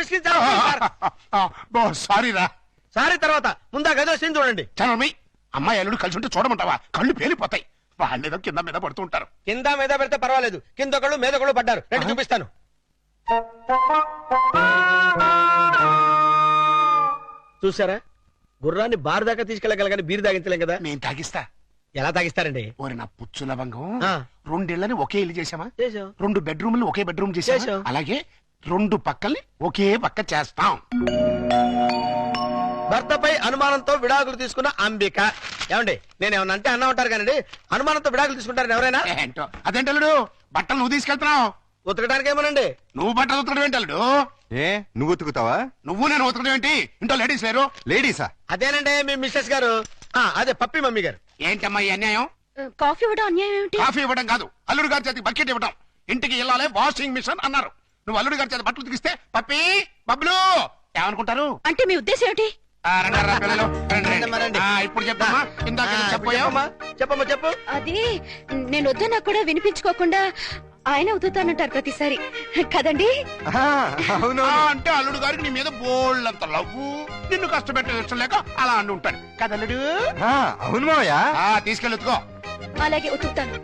సారీ రా. సారీ తర్వాత ముందా గదిలో సీన్ చూడండి. చనమి అమ్మాయి అల్లుడు కలిసి ఉంటే చూడమంటావా? కళ్ళు పేలిపోతాయి. వాళ్ళేదో కింద మీద పడుతూ ఉంటారు. కింద మీద పెడితే పర్వాలేదు, కింద ఒకళ్ళు మీద ఒకళ్ళు పడ్డారు. రండి చూపిస్తాను. చూసారా, గుర్రాన్ని బారు దాకా తీసుకెళ్ళగలగాని బీరు తాగించలేం కదా. నేను తాగిస్తా. ఎలా తాగిస్తారండి? ఓరి నా పుచ్చు లవంగం, రెండిళ్ళని ఒకే ఇల్లు చేసామా? చేసాం. 2 బెడ్రూమ్లు ఒకే బెడ్రూమ్ చేసాం. అలాగే 2 పక్కల్ని ఒకే పక్క చేస్తాం. భర్తపై అనుమానంతో విడాకులు తీసుకున్న అంబిక. ఏమండి, నేను ఏమన్నా అంటే అన్నా ఉంటారు కానీ అనుమానంతో విడాకులు తీసుకుంటారని ఎవరైనా? ఏంటో అదేంటల్లుడు, బట్టలు నువ్వు తీసుకెళ్తున్నావు. ఉతకడానికి ఏమోనండి. నువ్వు బట్టలు ఉతకడం ఏంటల్లుడు? ఏ నువ్వు ఉతుకుతావా? నువ్వు నేను ఉతకడం ఏంటి? ఇంట్లో లేడీస్ లేరు? లేడీసా? అదేనండి మీ మిస్సెస్ గారు. అదే పప్పి మమ్మీ గారు. ఏంటమ్మా ఈ అన్యాయం? కాఫీ ఇవ్వడం అన్యాయం ఏమిటి? కాఫీ ఇవ్వడం కాదు, అల్లుడు గారి చేతికి బకెట్ ఇవ్వడం. ఇంటికి వెళ్ళాలి వాషింగ్ మిషన్ అన్నారు. నువ్వు అల్లుడు గారి చేతి బట్టలు ఉతికిస్తే పప్పి బబ్లు ఏమనుకుంటారు? అంటే మీ ఉద్దేశం ఏమిటి? ఇప్పుడు చెప్పమ్మా. ఇందాక చెప్పమ్మా. చెప్పమ్మా చెప్పు. అది నేను వద్దన్నా కూడా వినిపించుకోకుండా ఆయన ఉతుతానంటారు ప్రతిసారి కదండి. అవును. అంటే అల్లుడు గారికి నీ మీద బోళ్ళంత లవ్వు, నిన్ను కష్టపెట్టే ఇష్టం లేక అలా అంటూ ఉంటాడు కదల్లుడు. అవును మావయ్య. తీసుకెళ్ళి ఉతుకో. అలాగే ఉతుకుతాను.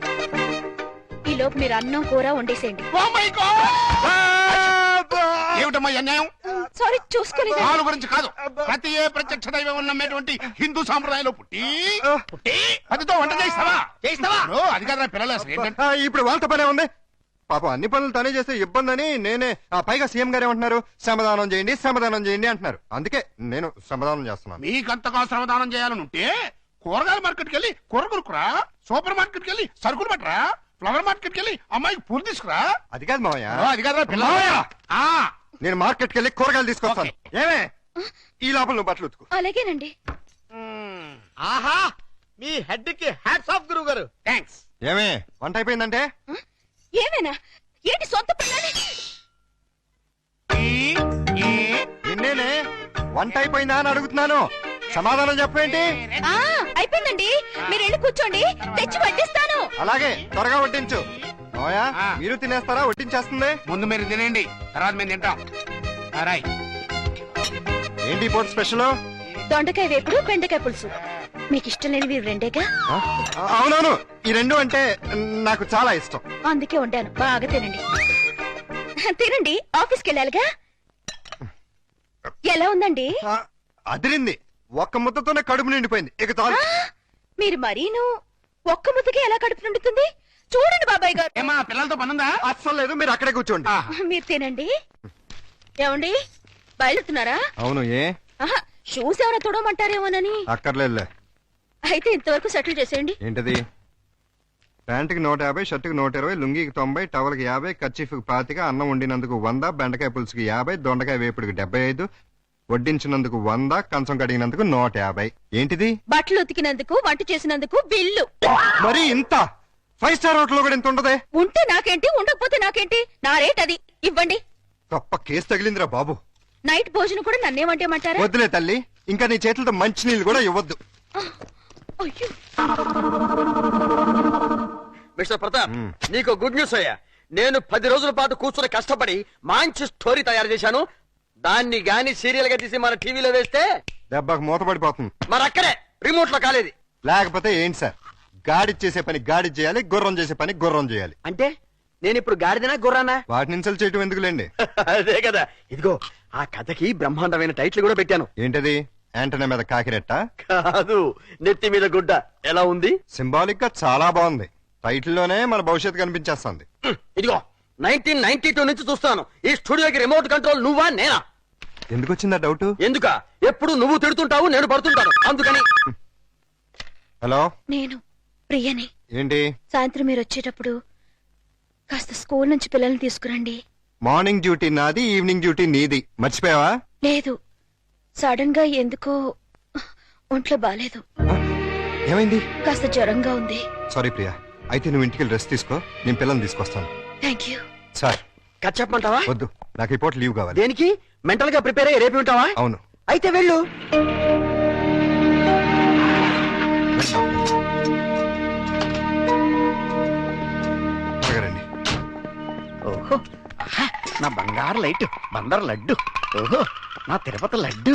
ఈ లోపు మీరు అన్నం కూర వండేసేయండి. ఏమిటమ్మా అన్యాయం? సారీ చూసుకోలేదు. వాళ్ళ గురించి కాదు, ప్రతి ఏ ప్రత్యక్ష దైవం నమ్మేటువంటి హిందూ సాంప్రదాయంలో పుట్టి అదితో వంట చేయిస్తావా? అది కాదు పిల్లలు. అసలు ఏంటంటే ఇప్పుడు వాళ్ళతో పనే ఉంది. పాపం అన్ని పనులు తనే చేస్తే ఇబ్బంది అని నేనే. పైగా సీఎం గారు ఏమంటున్నారు? శ్రమదానం చేయండి, శ్రమదానం చేయండి అంటున్నారు. అందుకే నేను శ్రమదానం చేస్తున్నాను. మీకంతగా శ్రమదానం చేయాలని ఉంటే కూరగాయల మార్కెట్కి వెళ్ళి కూర కొనుక్కురా, సూపర్ మార్కెట్కి వెళ్ళి సరుకులు పట్టరా, ఫ్లవర్ మార్కెట్కి వెళ్ళి అమ్మాయికి పూలు తీసుకురా. అది కాదు మావయ్య. అది కాదు పిల్లలు. నేను మార్కెట్కి వెళ్ళి కూరగాయలు తీసుకొస్తాను. ఏమే ఈ లోపల నువ్వు బట్టలు ఉతుకు. అలాగేనండి. ఆహా, మీ హెడ్ కి హ్యాట్స్ ఆఫ్ గురువు గారు. థ్యాంక్స్. ఏమే వంట అయిపోయిందంటే? ఏమైనా ఏంటి సొంత పిల్లని? నిన్నేనే వంట అయిపోయిందా అని అడుగుతున్నాను. సమాధానం చెప్పేంటి? అయిపోయిందండి, మీరు వెళ్ళి కూర్చోండి, తెచ్చి వడ్డిస్తాను. అలాగే త్వరగా వడ్డించు. మీరు తినేస్తారా? వడ్డించేస్తుంది. ముందు మీరు తినండి, తర్వాత మేము తింటాం. ఏంటి పోటీ స్పెషల్? దొండకాయ వేపుడు, బెండకాయ పులుసు. మీకు ఇష్టం లేనివి రెండేగా? అవునవును, ఈ రెండు అంటే నాకు చాలా ఇష్టం. అందుకే వండాను, బాగా తినండి. తినండి, ఆఫీస్కి వెళ్ళాలిగా. ఎలా ఉందండి? అదిరింది. ఒక్క ముద్దతోనే కడుపు నిండిపోయింది. ఇక చాలు. మీరు మరీను ఒక్క ముద్దకి ఎలా కడుపు నిండుతుంది? చూడండి బాబాయ్ గారు. ఏమా పిల్లలతో పనుందా? అస్సలు లేదు, మీరు అక్కడే కూర్చోండి. మీరు తినండి. ఏమండి బయలుతున్నారా? అవును. ఏ షూస్ ఎవరో తొడమంటారేమోనని. అక్కర్లేదులే. అయితే ఇంతవరకు సెటిల్ చేసేయండి. ఏంటది? ప్యాంటుకి 150, షర్టుకి 120, లుంగికి 90, టవల్కి 50, కర్చీఫ్కి 25, అన్నం వండినందుకు 100, బెండకాయ పులుసుకి 50, దొండకాయ వేపుడికి 75, వడ్డించినందుకు 100, కంచం కడిగినందుకు 150. ఏంటిది? బట్టలు ఉతికినందుకు, వంట చేసినందుకు బిల్లు. మరి ఇంత? 5 స్టార్ హోటల్ లో కూడా ఇంత ఉండదే? ఉంటే నాకేంటి, ఉండకపోతే నాకేంటి, నా రేట్ అది. ఇవ్వండి. గొప్ప కేసు తగిలిందిరా బాబు. నైట్ భోజనం కూడా నన్నేమంటేమంటారా? వద్దులే తల్లి, ఇంకా నీ చేతులతో మంచి నీళ్ళు కూడా ఇవ్వద్దు. మిస్టర్ ప్రతాప్, నీకు గుడ్ న్యూస్ అయ్యా. నేను 10 రోజుల పాటు కూర్చొని కష్టపడి మంచి స్టోరీ తయారు చేశాను. దాన్ని గాని సీరియల్ గా తీసి మన టీవీలో వేస్తే దెబ్బకు మూతపడిపోతుంది. మరి అక్కడే రిమోట్ లో కాలేదు. లేకపోతే ఏంటి సార్, గాడి చేసే పని గాడి చేయాలి, గుర్రం చేసే పని గుర్రం చేయాలి. అంటే నేను ఇప్పుడు గాడిదనా గుర్రానా? వాటిని ఇన్సల్ట్ చేయటం ఎందుకులేండి. అదే కదా. ఇదిగో ఆ కథకి బ్రహ్మాండమైన టైటిల్ కూడా పెట్టాను. ఏంటది? యాంటనా మీద కాకిరెట్ట? కాదు, నెత్తి మీద గుడ్డ. ఎలా ఉంది? సింబాలిక్ గా చాలా బాగుంది. టైటిల్ లోనే మన భవిష్యత్తు కనిపించేస్తుంది. ఇదిగో 1992 నుంచి చూస్తాను ఈ స్టూడియోకి రిమోట్ కంట్రోల్ నువ్వా నేనా? ఎందుకు వచ్చిందా డౌట్? ఎందుక? ఎప్పుడు నువ్వు తిడుతుంటావు, నేను పడుతుంటాను, అందుకని. హలో, నేను ప్రియని. ఏంటి? సాయంత్రం మీరు వచ్చేటప్పుడు కాస్త స్కూల్ నుంచి పిల్లల్ని తీసుకురండి. మార్నింగ్ డ్యూటీ నాది, ఈవినింగ్ డ్యూటీ నీది. మర్చిపోయావా? లేదు, సడన్ గా ఎందుకో ఒంట్లో బాలేదు. ఏమైంది? కాస్త జ్వరంగా ఉంది. సారీ ప్రియా, అయితే నువ్వు ఇంటికి రెస్ట్ తీసుకో, నేను పిల్లల్ని తీసుకొస్తాను. Thank you. సార్ కట్ చెప్పమంటావా? వద్దు, నాకు రిపోర్ట్ లీవ్ కావాలి. దేనికి? మెంటల్ గా ప్రిపేర్ అయ్యి రేపు ఉంటావా? అవును. అయితే వెళ్ళు. రండి. ఓహో, నా బంగారు లైట్, బందర్ లడ్డు. ఓహో, నా తిరుపతి లడ్డు.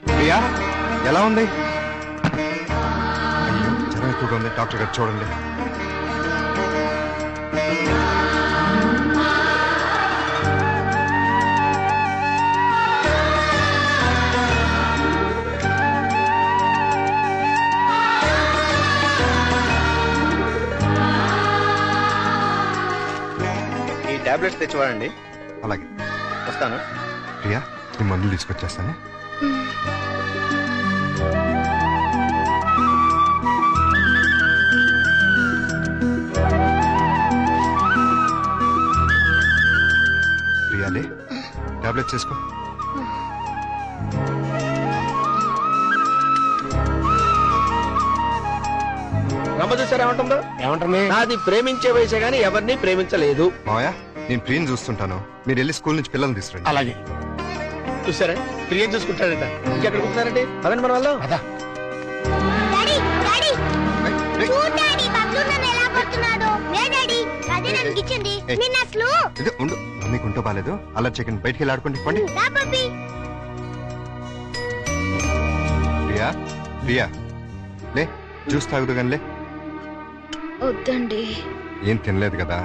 ప్రియా ఎలా ఉంది? అయ్యో, జ్వరం ఎక్కువగా ఉంది, డాక్టర్ గారు చూడండి. ఈ టాబ్లెట్స్ తెచ్చివాడండి. అలాగే, వస్తాను. ప్రియా, నీ మందులు తీసుకొచ్చేస్తాను. ప్రియాలే, టాబ్లెట్స్ చేసుకో. రమ్మ చూసారా ఏమంటుందో? ఏమంటుంది? నాది ప్రేమించే వయసే గానీ ఎవరిని ప్రేమించలేదు. మావయ్య, నేను ప్రియని చూస్తుంటాను, మీరు వెళ్ళి స్కూల్ నుంచి పిల్లల్ని తీసుకురండి. అలాగే. చూసారా, ప్రియం చూసుకుంటాడట. ఇంకెక్కడ కూర్చున్నారంటే పదండి మన వాళ్ళు. డాడీ డాడీ చూడు డాడీ, బబ్లు నన్ను ఎలా పడుతున్నాడో. లే డాడీ, అదే నన్ను ఇచ్చింది. నిన్న అసలు ఇది ఉండు, మమ్మీకి ఉంటో బాలేదు. అలా చికెన్ బయటికి వెళ్ళి ఆడుకోండి. పండి. రా పప్పి. ప్రియా, ప్రియా లే, జ్యూస్ తాగుదు కానీ లే. వద్దండి. ఏం తినలేదు కదా,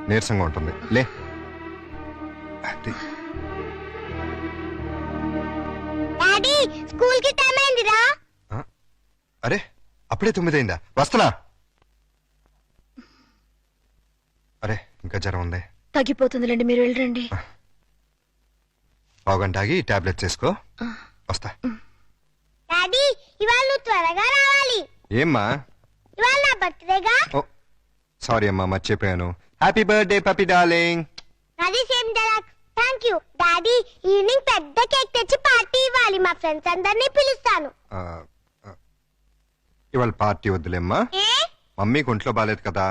నీరసంగా ఉంటుంది. లే. డాడీ, స్కూల్ కి టైం అయిందిరా. అరే, అప్పుడే 9 అయిందా? వస్తున్నా. అరే, ఇంకా జ్వరం ఉంది. తగ్గిపోతుందిలేండి, మీరు వెళ్ళండి. పావుగంట ఆగి టాబ్లెట్స్ వేసుకో. వస్తా. డాడీ, ఇవాళ నువ్వు త్వరగా రావాలి. ఏమ్మా? ఇవాళ నా బర్త్డేగా. ఓ సారీ అమ్మా, మర్చిపోయాను. Happy birthday పపి darling. నాది same dialogue. Thank you daddy. Evening పెద్ద కేక్ తెచ్చి పార్టీ ఇవ్వాలి. మా ఫ్రెండ్స్ అందరినీ పిలుస్తాను. ఇవాళ పార్టీ వద్దులేమ్మా, మమ్మీకి ఒంట్లో బాలేదు కదా.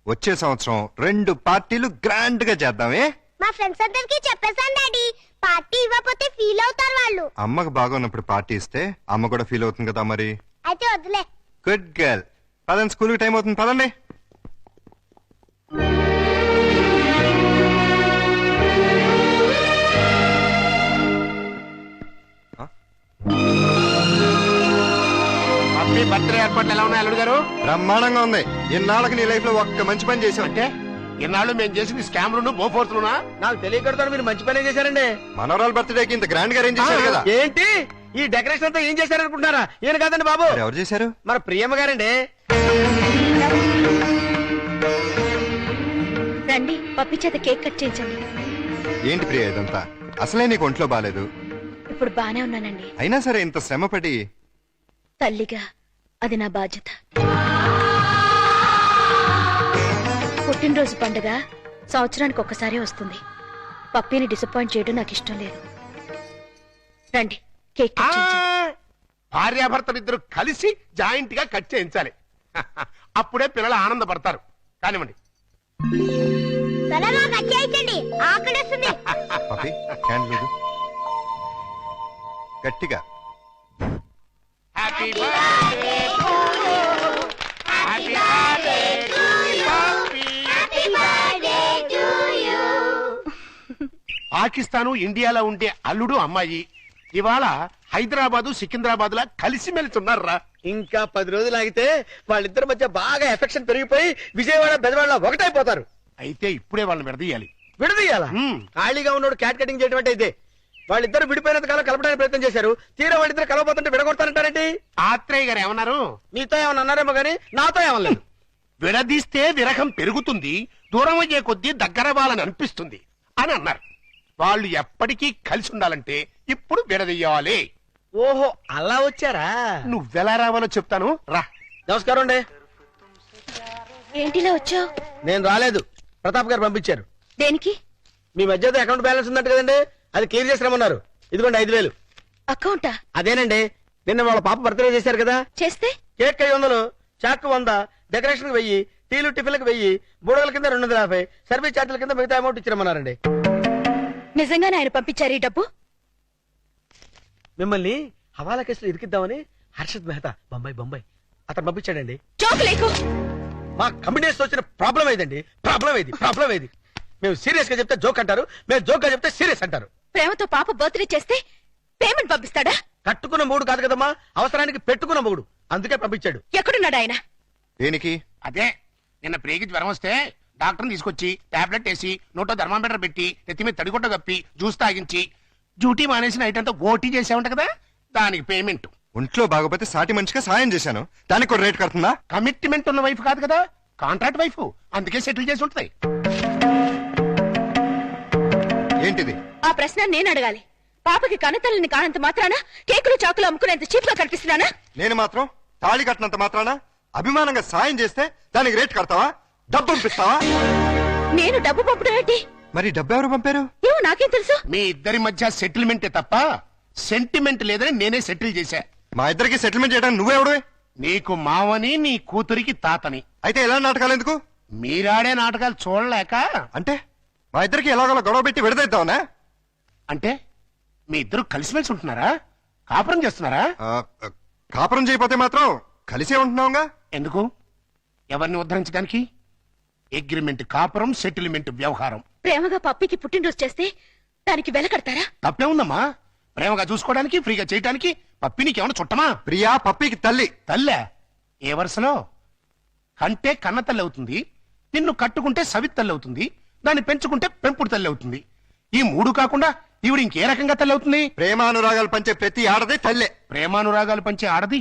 వచ్చే సంవత్సరం 2 పార్టీలు గ్రాండ్ గా చేద్దామే. మా ఫ్రెండ్స్ అందరికి చెప్పేశాను డాడీ. పార్టీ ఇవ్వకపోతే ఫీల్ అవుతారు వాళ్ళు. అమ్మకు బాగున్నప్పుడు పార్టీ ఇస్తే అమ్మ కూడా ఫీల్ అవుతుంది కదా మరి. అయితే వద్దులే. Good girl. పదండి, స్కూల్కి టైం అవుతుంది, పదండి. హ్యాపీ బర్త్డే ఏర్పాట్లు ఎలా ఉన్నాయి అల్లుడు గారు? బ్రహ్మాండంగా ఉంది. ఇన్నాళ్ళకి నీ లైఫ్ లో ఒక్క మంచి పని చేసావు. అంటే ఇన్నాళ్ళు మేము చేసింది స్కామ్లు బోఫోర్స్లునా? నాకు తెలియకడతాను, మీరు మంచి పనే చేశారండి. మనోరాల్ బర్త్డేకి ఇంత గ్రాండ్ గా అరేంజ్ చేశారు కదా. ఏంటి ఈ డెకరేషన్ అంతా ఏం చేశారనుకుంటున్నారా? ఈయన కాదండి బాబు. ఎవరు చేశారు? మన ప్రియమ్మ గారండి. రండి, పప్పి చేత కేక్ కట్ చేయించండి. ఏంటి ప్రియ ఇదంతా? అసలే నీకు ఒంట్లో బాలేదు. ఇప్పుడు బానే ఉన్నానండి. అయినా సరే ఇంత శ్రమపడి. తల్లిగా అది నా బాధ్యత. పుట్టినరోజు పండుగ సంవత్సరానికి ఒక్కసారి వస్తుంది. పప్పిని డిసప్పాయింట్ చేయడం నాకు ఇష్టం లేదు. రండి, కేక్ కట్ చేయించండి. భార్యాభర్తలిద్దరు కలిసి జాయింట్ గా కట్ చేయించాలి. అప్పుడే పిల్లలు ఆనందపడతారు. కానివ్వండి. త్వరగా కట్ చేయించండి, ఆకలిస్తుంది. పపి, క్యాండిల్ లేదు. గట్టిగా. Happy birthday to you. Happy birthday to you. Happy birthday to you. Pakistan ఇండియాలో ఉండే అల్లుడు అమ్మాయి ఇవాళ హైదరాబాదు సికింద్రాబాద్ లా కలిసిమెలిసి ఉన్నారా? ఇంకా 10 రోజులు ఆగితే వాళ్ళిద్దరి మధ్య బాగా ఎఫెక్షన్ పెరిగిపోయి విజయవాడ బెజవాడ ఒకటైపోతారు. అయితే ఇప్పుడే వాళ్ళని విడదీయాలి. విడదీయాలా? ఖాళీగా ఉన్నోడు క్యాట్ కటింగ్ చేయడం అంటే ఇదే. వాళ్ళిద్దరు విడిపోయినంత కాలం కలపడానికి ప్రయత్నం చేశారు. తీరా వాళ్ళిద్దరు కలవబోతుంటే విడగొడతానంటారేంటి? ఆత్రేయ గారు ఏమన్నారు? మీతో ఏమన్నా అన్నారేమో గానీ నాతో ఏమనలేదు. విడదీస్తే విరహం పెరుగుతుంది, దూరం అయ్యే కొద్దీ దగ్గర వాళ్ళని అనిపిస్తుంది అని అన్నారు. వాళ్ళు ఎప్పటికీ కలిసి ఉండాలంటే ఇప్పుడు విడదీయాలి. ఓహో, అలా వచ్చారా? నువ్వెలా రావాలో చెప్తాను రా. నమస్కారం అండి. ఏంటిలా వచ్చావు? నేను రాలేదు, ప్రతాప్ గారు పంపించారు. దేనికి? మీ మధ్య అకౌంట్ బ్యాలెన్స్ ఉందంట కదండి, అది క్లియర్ చేసి రమ్మన్నారు. ఇదిగోండి 5,000. అకౌంటా? అదేనండి, నిన్న వాళ్ళ పాప బర్త్డే చేశారు కదా. చేస్తే కేక్ 500, చాక్ 100, డెకరేషన్ 1000, టీలు టిఫిన్లకు 1000, బుడగల కింద 250, సర్వీస్ ఛార్జీల కింద మిగతా అమౌంట్ ఇచ్చిరమ్మన్నారండి. నిజంగానే ఆయన పంపించారు ఈ డబ్బు? మిమ్మల్ని హవాలా కేసులో ఇరికిద్దామని హర్షద్ మెహతా బొంబాయి అతను పంపించాడండి. చోకులేకు. మా కమ్యూనిస్ట్ వచ్చిన ప్రాబ్లం ఏదండి? ప్రాబ్లం ఏది? మేము సీరియస్ గా చెప్తే జోక్ అంటారు, మేము జోక్ గా చెప్తే సీరియస్ అంటారు. ప్రేమతో పాప బర్త్డే చేస్తే పేమెంట్ పంపిస్తాడా? కట్టుకున్న మూడు కాదు కదమ్మా, అవసరానికి పెట్టుకున్న మూడు, అందుకే పంపించాడు. ఎక్కడున్నాడు ఆయన? దేనికి? అదే నిన్న ప్రేగి జ్వరం వస్తే డాక్టర్ని తీసుకొచ్చి టాబ్లెట్ వేసి నోట్లో థర్మామీటర్ పెట్టి నెత్తి మీద తడిగుడ్డ కప్పి జ్యూస్ తాగించి డ్యూటీ మానేసిన నైట్ అంతా ఓటీ చేసామంట కదా, దానికి పేమెంట్. ఒంట్లో బాగోపోతే సాటి మనిషిగా సాయం చేశాను, దానికి ఒక రేట్ కడుతుందా? కమిట్మెంట్ ఉన్న వైఫ్ కాదు కదా, కాంట్రాక్ట్ వైఫ్, అందుకే సెటిల్ చేసి ఉంటుంది. ఏంటిది? ఆ ప్రశ్న నేను అడగాలి. పాపకి కనతల్లిని కానంత మాత్రాన కేకులు చాకులు అమ్ముకునేంత చీప్ గా కనిపిస్తున్నానా? నేను మాత్రం తాళి కట్టినంత మాత్రాన అభిమానంగా సాయం చేస్తే దానికి రేట్ కడతావా? డబ్బు పంపిస్తావా? నేను డబ్బు పంపడం ఏంటి? మరి డబ్బు ఎవరు పంపారు? ఏమో నాకేం తెలుసు. మీ ఇద్దరి మధ్య సెటిల్మెంటే తప్ప సెంటిమెంట్ లేదని నేనే సెటిల్ చేశా. మా ఇద్దరికి సెటిల్మెంట్ చేయడానికి నువ్వెవడు? నీకు మావని, నీ కూతురికి తాతని. అయితే ఎలా నాటకాలు ఎందుకు? మీరాడే నాటకాలు చూడలేక. అంటే మా ఇద్దరికి ఎలాగోలా గొడవ పెట్టి విడదైద్దామనా? అంటే మీ ఇద్దరు కలిసిమెలిసి ఉంటున్నారా? కాపురం చేస్తున్నారా? కాపురం చేయకపోతే మాత్రం కలిసే ఉంటున్నావుగా. ఎందుకు? ఎవరిని ఉద్ధరించడానికి? అగ్రిమెంట్ కాపురం, సెటిల్మెంట్ వ్యవహారం. ప్రేమగా పప్పికి పుట్టినరోజు చేస్తే దానికి వెల కడతారా? తప్పే ఉందమ్మా. ప్రేమగా చూసుకోవడానికి, ఫ్రీగా చేయడానికి పప్పినికి ఏమైనా చుట్టమా? ప్రియా పప్పికి తల్లి. తల్లే? ఏ వరుసలో? కంటే కన్న తల్లి అవుతుంది, నిన్ను కట్టుకుంటే సవిత్ తల్లి అవుతుంది, దాన్ని పెంచుకుంటే పెంపుడు తల్లి అవుతుంది. ఈ మూడు కాకుండా ఈవిడ ఇంకే రకంగా తల్లి అవుతుంది? ప్రేమానురాగాలు పంచే ప్రతి ఆడది తల్లే. ప్రేమానురాగాలు పంచే ఆడది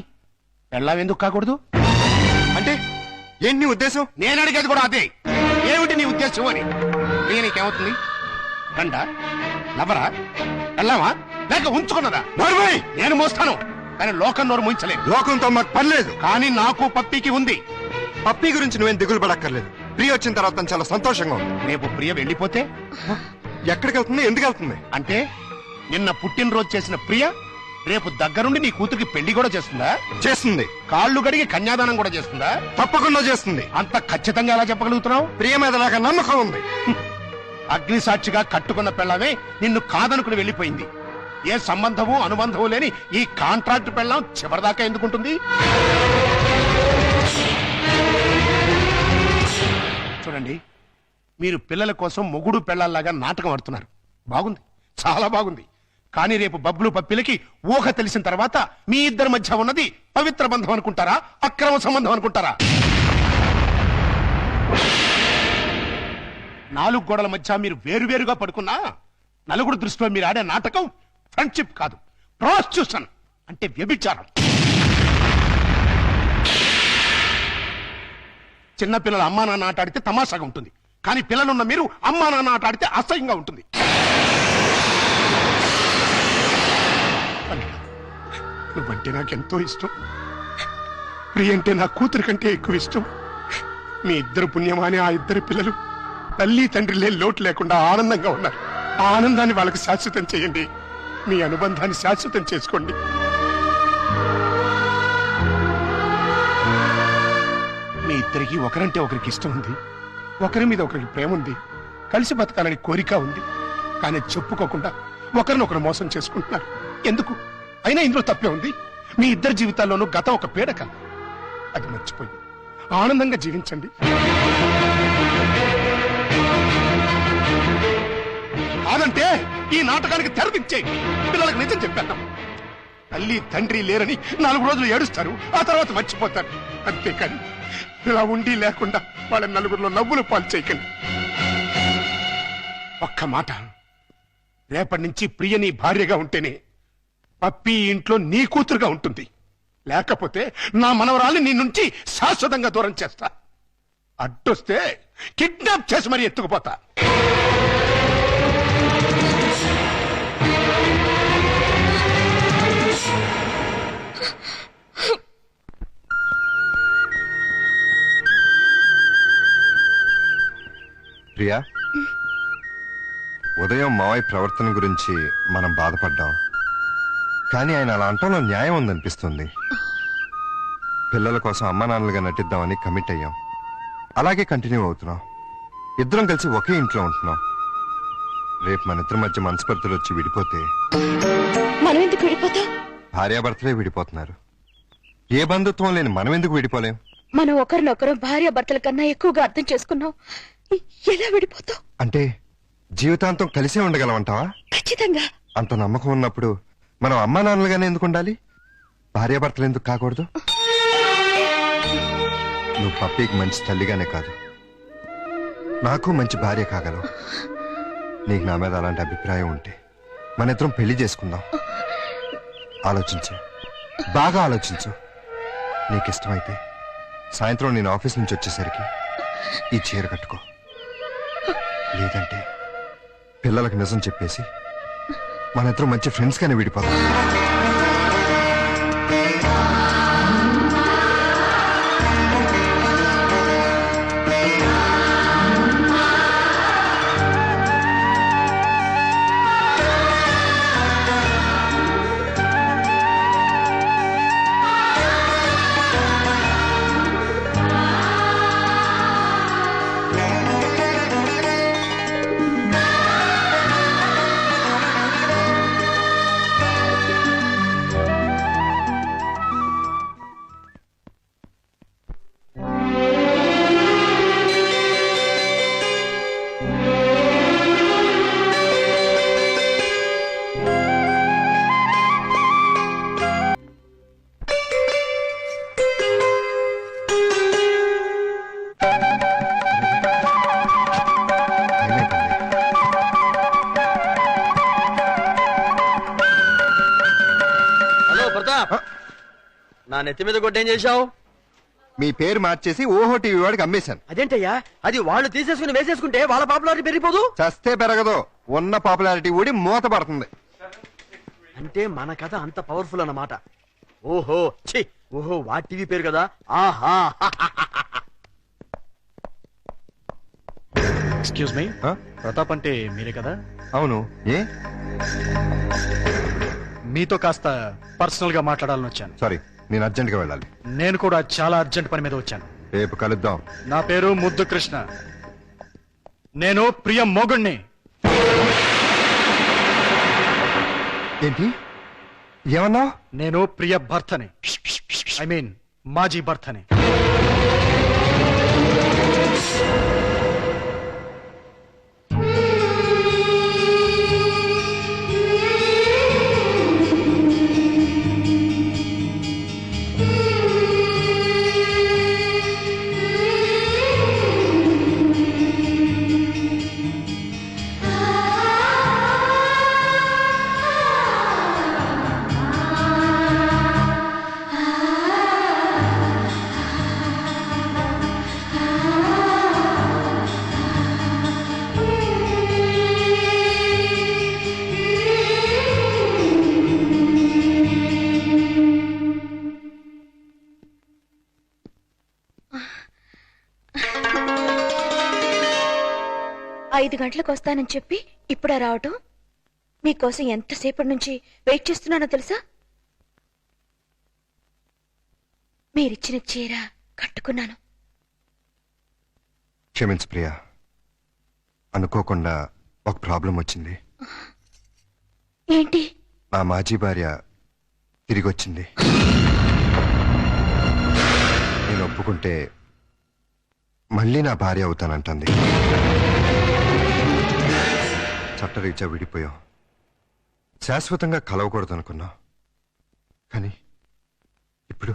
పెళ్ళాం ఎందుకు కాకూడదు? అంటే ఏంటి నీ ఉద్దేశం? నేను అడిగేది కూడా అదే. ఏమిటి నీ ఉద్దేశం అని. ప్రియ నీకేమవుతుంది? గండ, లవరా, పెళ్ళామా, లేక ఉంచుకున్నదా? నేను మోస్తాను, కానీ లోకం నోరు మూయించలేదు. లోకంతో మాకు పని లేదు, కానీ నాకు పప్పికి ఉంది. పప్పి గురించి నువ్వేం దిగులు పడక్కర్లేదు. ప్రియ వచ్చిన తర్వాత తను చాలా సంతోషంగా ఉంది. రేపు ప్రియ వెళ్ళిపోతే ఎక్కడికి వెళ్తుంది? ఎందుకు వెళ్తుంది? అంటే నిన్న పుట్టినరోజు చేసిన ప్రియ రేపు దగ్గరుండి నీ కూతురికి పెళ్లి కూడా చేస్తుందా? చేస్తుంది. కాళ్ళు గడిగి కన్యాదానం కూడా చేస్తుందా? తప్పకుండా చేస్తుంది. అంత ఖచ్చితంగా ఎలా చెప్పగలుగుతున్నావు? ప్రియ మీద నాకు నమ్మకం ఉంది. అగ్ని సాక్షిగా కట్టుకున్న పెళ్ళమే నిన్ను కాదనుకుని వెళ్ళిపోయింది. ఏ సంబంధము అనుబంధము లేని ఈ కాంట్రాక్ట్ పెళ్ళం చివరిదాకా ఎందుకుంటుంది? చూడండి, మీరు పిల్లల కోసం మొగుడు పెళ్ళాల్లాగా నాటకం ఆడుతున్నారు. బాగుంది, చాలా బాగుంది. కానీ రేపు బబ్బులు పప్పిలకి ఊహ తెలిసిన తర్వాత మీ ఇద్దరి మధ్య ఉన్నది పవిత్ర బంధం అనుకుంటారా, అక్రమ సంబంధం అనుకుంటారా? 4 గోడల మధ్య మీరు వేరువేరుగా పడుకున్నా నలుగురు దృష్టిలో మీరు ఆడే నాటకం ఫ్రెండ్షిప్ కాదు, ప్రాస్టిట్యూషన్ అంటే వ్యభిచారం. చిన్న పిల్లలు అమ్మా నాన్న ఆట ఆడితే తమాషాగా ఉంటుంది, కానీ పిల్లలున్న మీరు అమ్మా నాన్న ఆట ఆడితే అసహ్యంగా ఉంటుంది. నువ్వంటే నాకెంతో ఇష్టం. ప్రియ అంటే నా కూతురు కంటే ఎక్కువ ఇష్టం. మీ ఇద్దరు పుణ్యమాని ఆ ఇద్దరు పిల్లలు తల్లి తండ్రి లేని లోటు లేకుండా ఆనందంగా ఉన్నారు. ఆ ఆనందాన్ని వాళ్ళకి శాశ్వతం చేయండి. మీ అనుబంధాన్ని శాశ్వతం చేసుకోండి. మీ ఇద్దరికి ఒకరంటే ఒకరికి ఇష్టం ఉంది, ఒకరి మీద ఒకరికి ప్రేమ ఉంది, కలిసి బతకాలని కోరిక ఉంది. కానీ చెప్పుకోకుండా ఒకరినొకరు మోసం చేసుకుంటున్నారు. ఎందుకు? అయినా ఇందులో తప్పే ఉంది. మీ ఇద్దరి జీవితాల్లోనూ గతం ఒక పీడక, అది మర్చిపోయి ఆనందంగా జీవించండి. కాదంటే ఈ నాటకానికి తెరదించేయి. పిల్లలకు నిజం చెప్పేద్దాం. తల్లి తండ్రి లేరని 4 రోజులు ఏడుస్తారు, ఆ తర్వాత మర్చిపోతారు. అంతేకాని ఇలా ఉండి లేకుండా వాళ్ళ నలుగురిలో నవ్వులు పాలు చేయకండి. ఒక్క మాట, రేపటి నుంచి ప్రియ నీ భార్యగా ఉంటేనే పప్పి ఇంట్లో నీ కూతురుగా ఉంటుంది. లేకపోతే నా మనవరాల్ని నీ నుంచి శాశ్వతంగా దూరం చేస్తా. అడ్డొస్తే కిడ్నాప్ చేసి మరీ ఎత్తుకుపోతా. ప్రియా, ఉదయం మావయ్య ప్రవర్తన గురించి మనం బాధపడ్డాం, కానీ ఆయన అలా అంటంలో న్యాయం ఉందనిపిస్తుంది. పిల్లల కోసం అమ్మా నాన్నలుగా నటిద్దామని కమిట్ అయ్యాం. అలాగే కంటిన్యూ అవుతున్నాం. ఇద్దరం కలిసి ఒకే ఇంట్లో ఉంటున్నాం. రేపు మన ఇద్దరి మధ్య మనస్పర్ధలు వచ్చి విడిపోతే మనం ఎందుకు విడిపోతాం? భార్యాభర్తలే విడిపోతున్నారు. ఏ బంధుత్వం లేని మనం ఎందుకు విడిపోలేం? మనం ఒకరినొకరు భార్య భర్తల కన్నా ఎక్కువగా అర్థం చేసుకున్నాం. ఎలా విడిపోతాం? అంటే జీవితాంతం కలిసే ఉండగలమంటావా? ఖచ్చితంగా. అంత నమ్మకం ఉన్నప్పుడు మనం అమ్మా నాన్నలుగానే ఎందుకు ఉండాలి? భార్యాభర్తలు ఎందుకు కాకూడదు? నువ్వు పప్పీకి మంచి తల్లిగానే కాదు, నాకు మంచి భార్య కాగలవు. నీకు నా మీద అలాంటి అభిప్రాయం ఉంటే మన ఇద్దరం పెళ్లి చేసుకుందాం. ఆలోచించు, బాగా ఆలోచించు. నీకు ఇష్టమైతే సాయంత్రం నేను ఆఫీస్ నుంచి వచ్చేసరికి ఈ చీర కట్టుకో. లేదంటే పిల్లలకు నిజం చెప్పేసి మన ఇద్దరం మంచి ఫ్రెండ్స్ గానే విడిపోదాం. నా నెత్తి మీద కొట్టేం చేశావు? మీ పేరు మార్చేసి ఓహో టీవీ వాడికి అమ్మేశాను. అదేంటయ్యా, అది వాళ్ళు తీసేసుకుని వేసేసుకుంటే వాళ్ళ పాపులారిటీ పెరిగిపోదు. చస్తే పెరగదు, ఉన్న పాపులారిటీ ఊడి మూత పడుతుంది. అంటే మన కథ అంత పవర్ఫుల్ అన్నమాట. ఓహో ఛీ, ఓహో వాటి టీవీ పేరు కదా. ఆహా. ఎక్స్క్యూజ్ మీ, ప్రతాప్ అంటే మీరే కదా? అవును. ఏ? మీతో కాస్త పర్సనల్ గా మాట్లాడాలని వచ్చాను. సారీ, నేను అర్జెంట్ గా వెళ్ళాలి. నేను కూడా చాలా అర్జెంట్ పని మీద వచ్చాను. రేపు కలుద్దాం. నా పేరు ముద్దు కృష్ణ. నేను ప్రియ మొగుణ్ణి. ఏంటి ఏమన్నా? నేను ప్రియ భర్తని, ఐ మీన్ మాజీ భర్తని. ఐదు గంటలకు వస్తానని చెప్పి ఇప్పుడా రావటం? మీకోసం ఎంతసేపటి నుంచి వెయిట్ చేస్తున్నానో తెలుసా? మీరిచ్చిన చీర కట్టుకున్నాను. క్షమించు ప్రియా, అనుకోకుండా ఒక ప్రాబ్లం వచ్చింది. ఏంటి? నా మాజీ భార్య తిరిగి వచ్చింది. నేను ఒప్పుకుంటే మళ్ళీ నా భార్య అవుతానంటుంది. చట్టరీత్యా విడిపోయాం. శాశ్వతంగా కలవకూడదు అనుకున్నా. కానీ ఇప్పుడు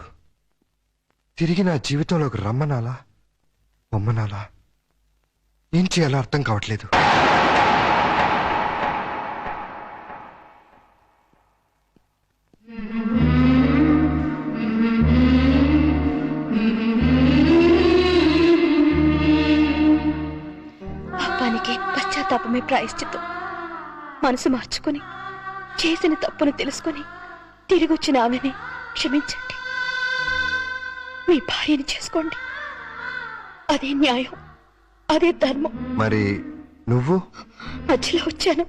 తిరిగి నా జీవితంలోకి రమ్మనాలా పొమ్మనాలా ఏం చేయాలో అర్థం కావట్లేదు. పాపానికి పశ్చాత్తాపమే ప్రాయశ్చిత్తం. మనసు మార్చుకుని చేసిన తప్పును తెలుసుకుని తిరిగి వచ్చిన ఆమెని క్షమించండి. మీ భార్యని చేసుకోండి. అదే న్యాయం, అదే ధర్మం. మరి నువ్వు? మధ్యలో వచ్చాను,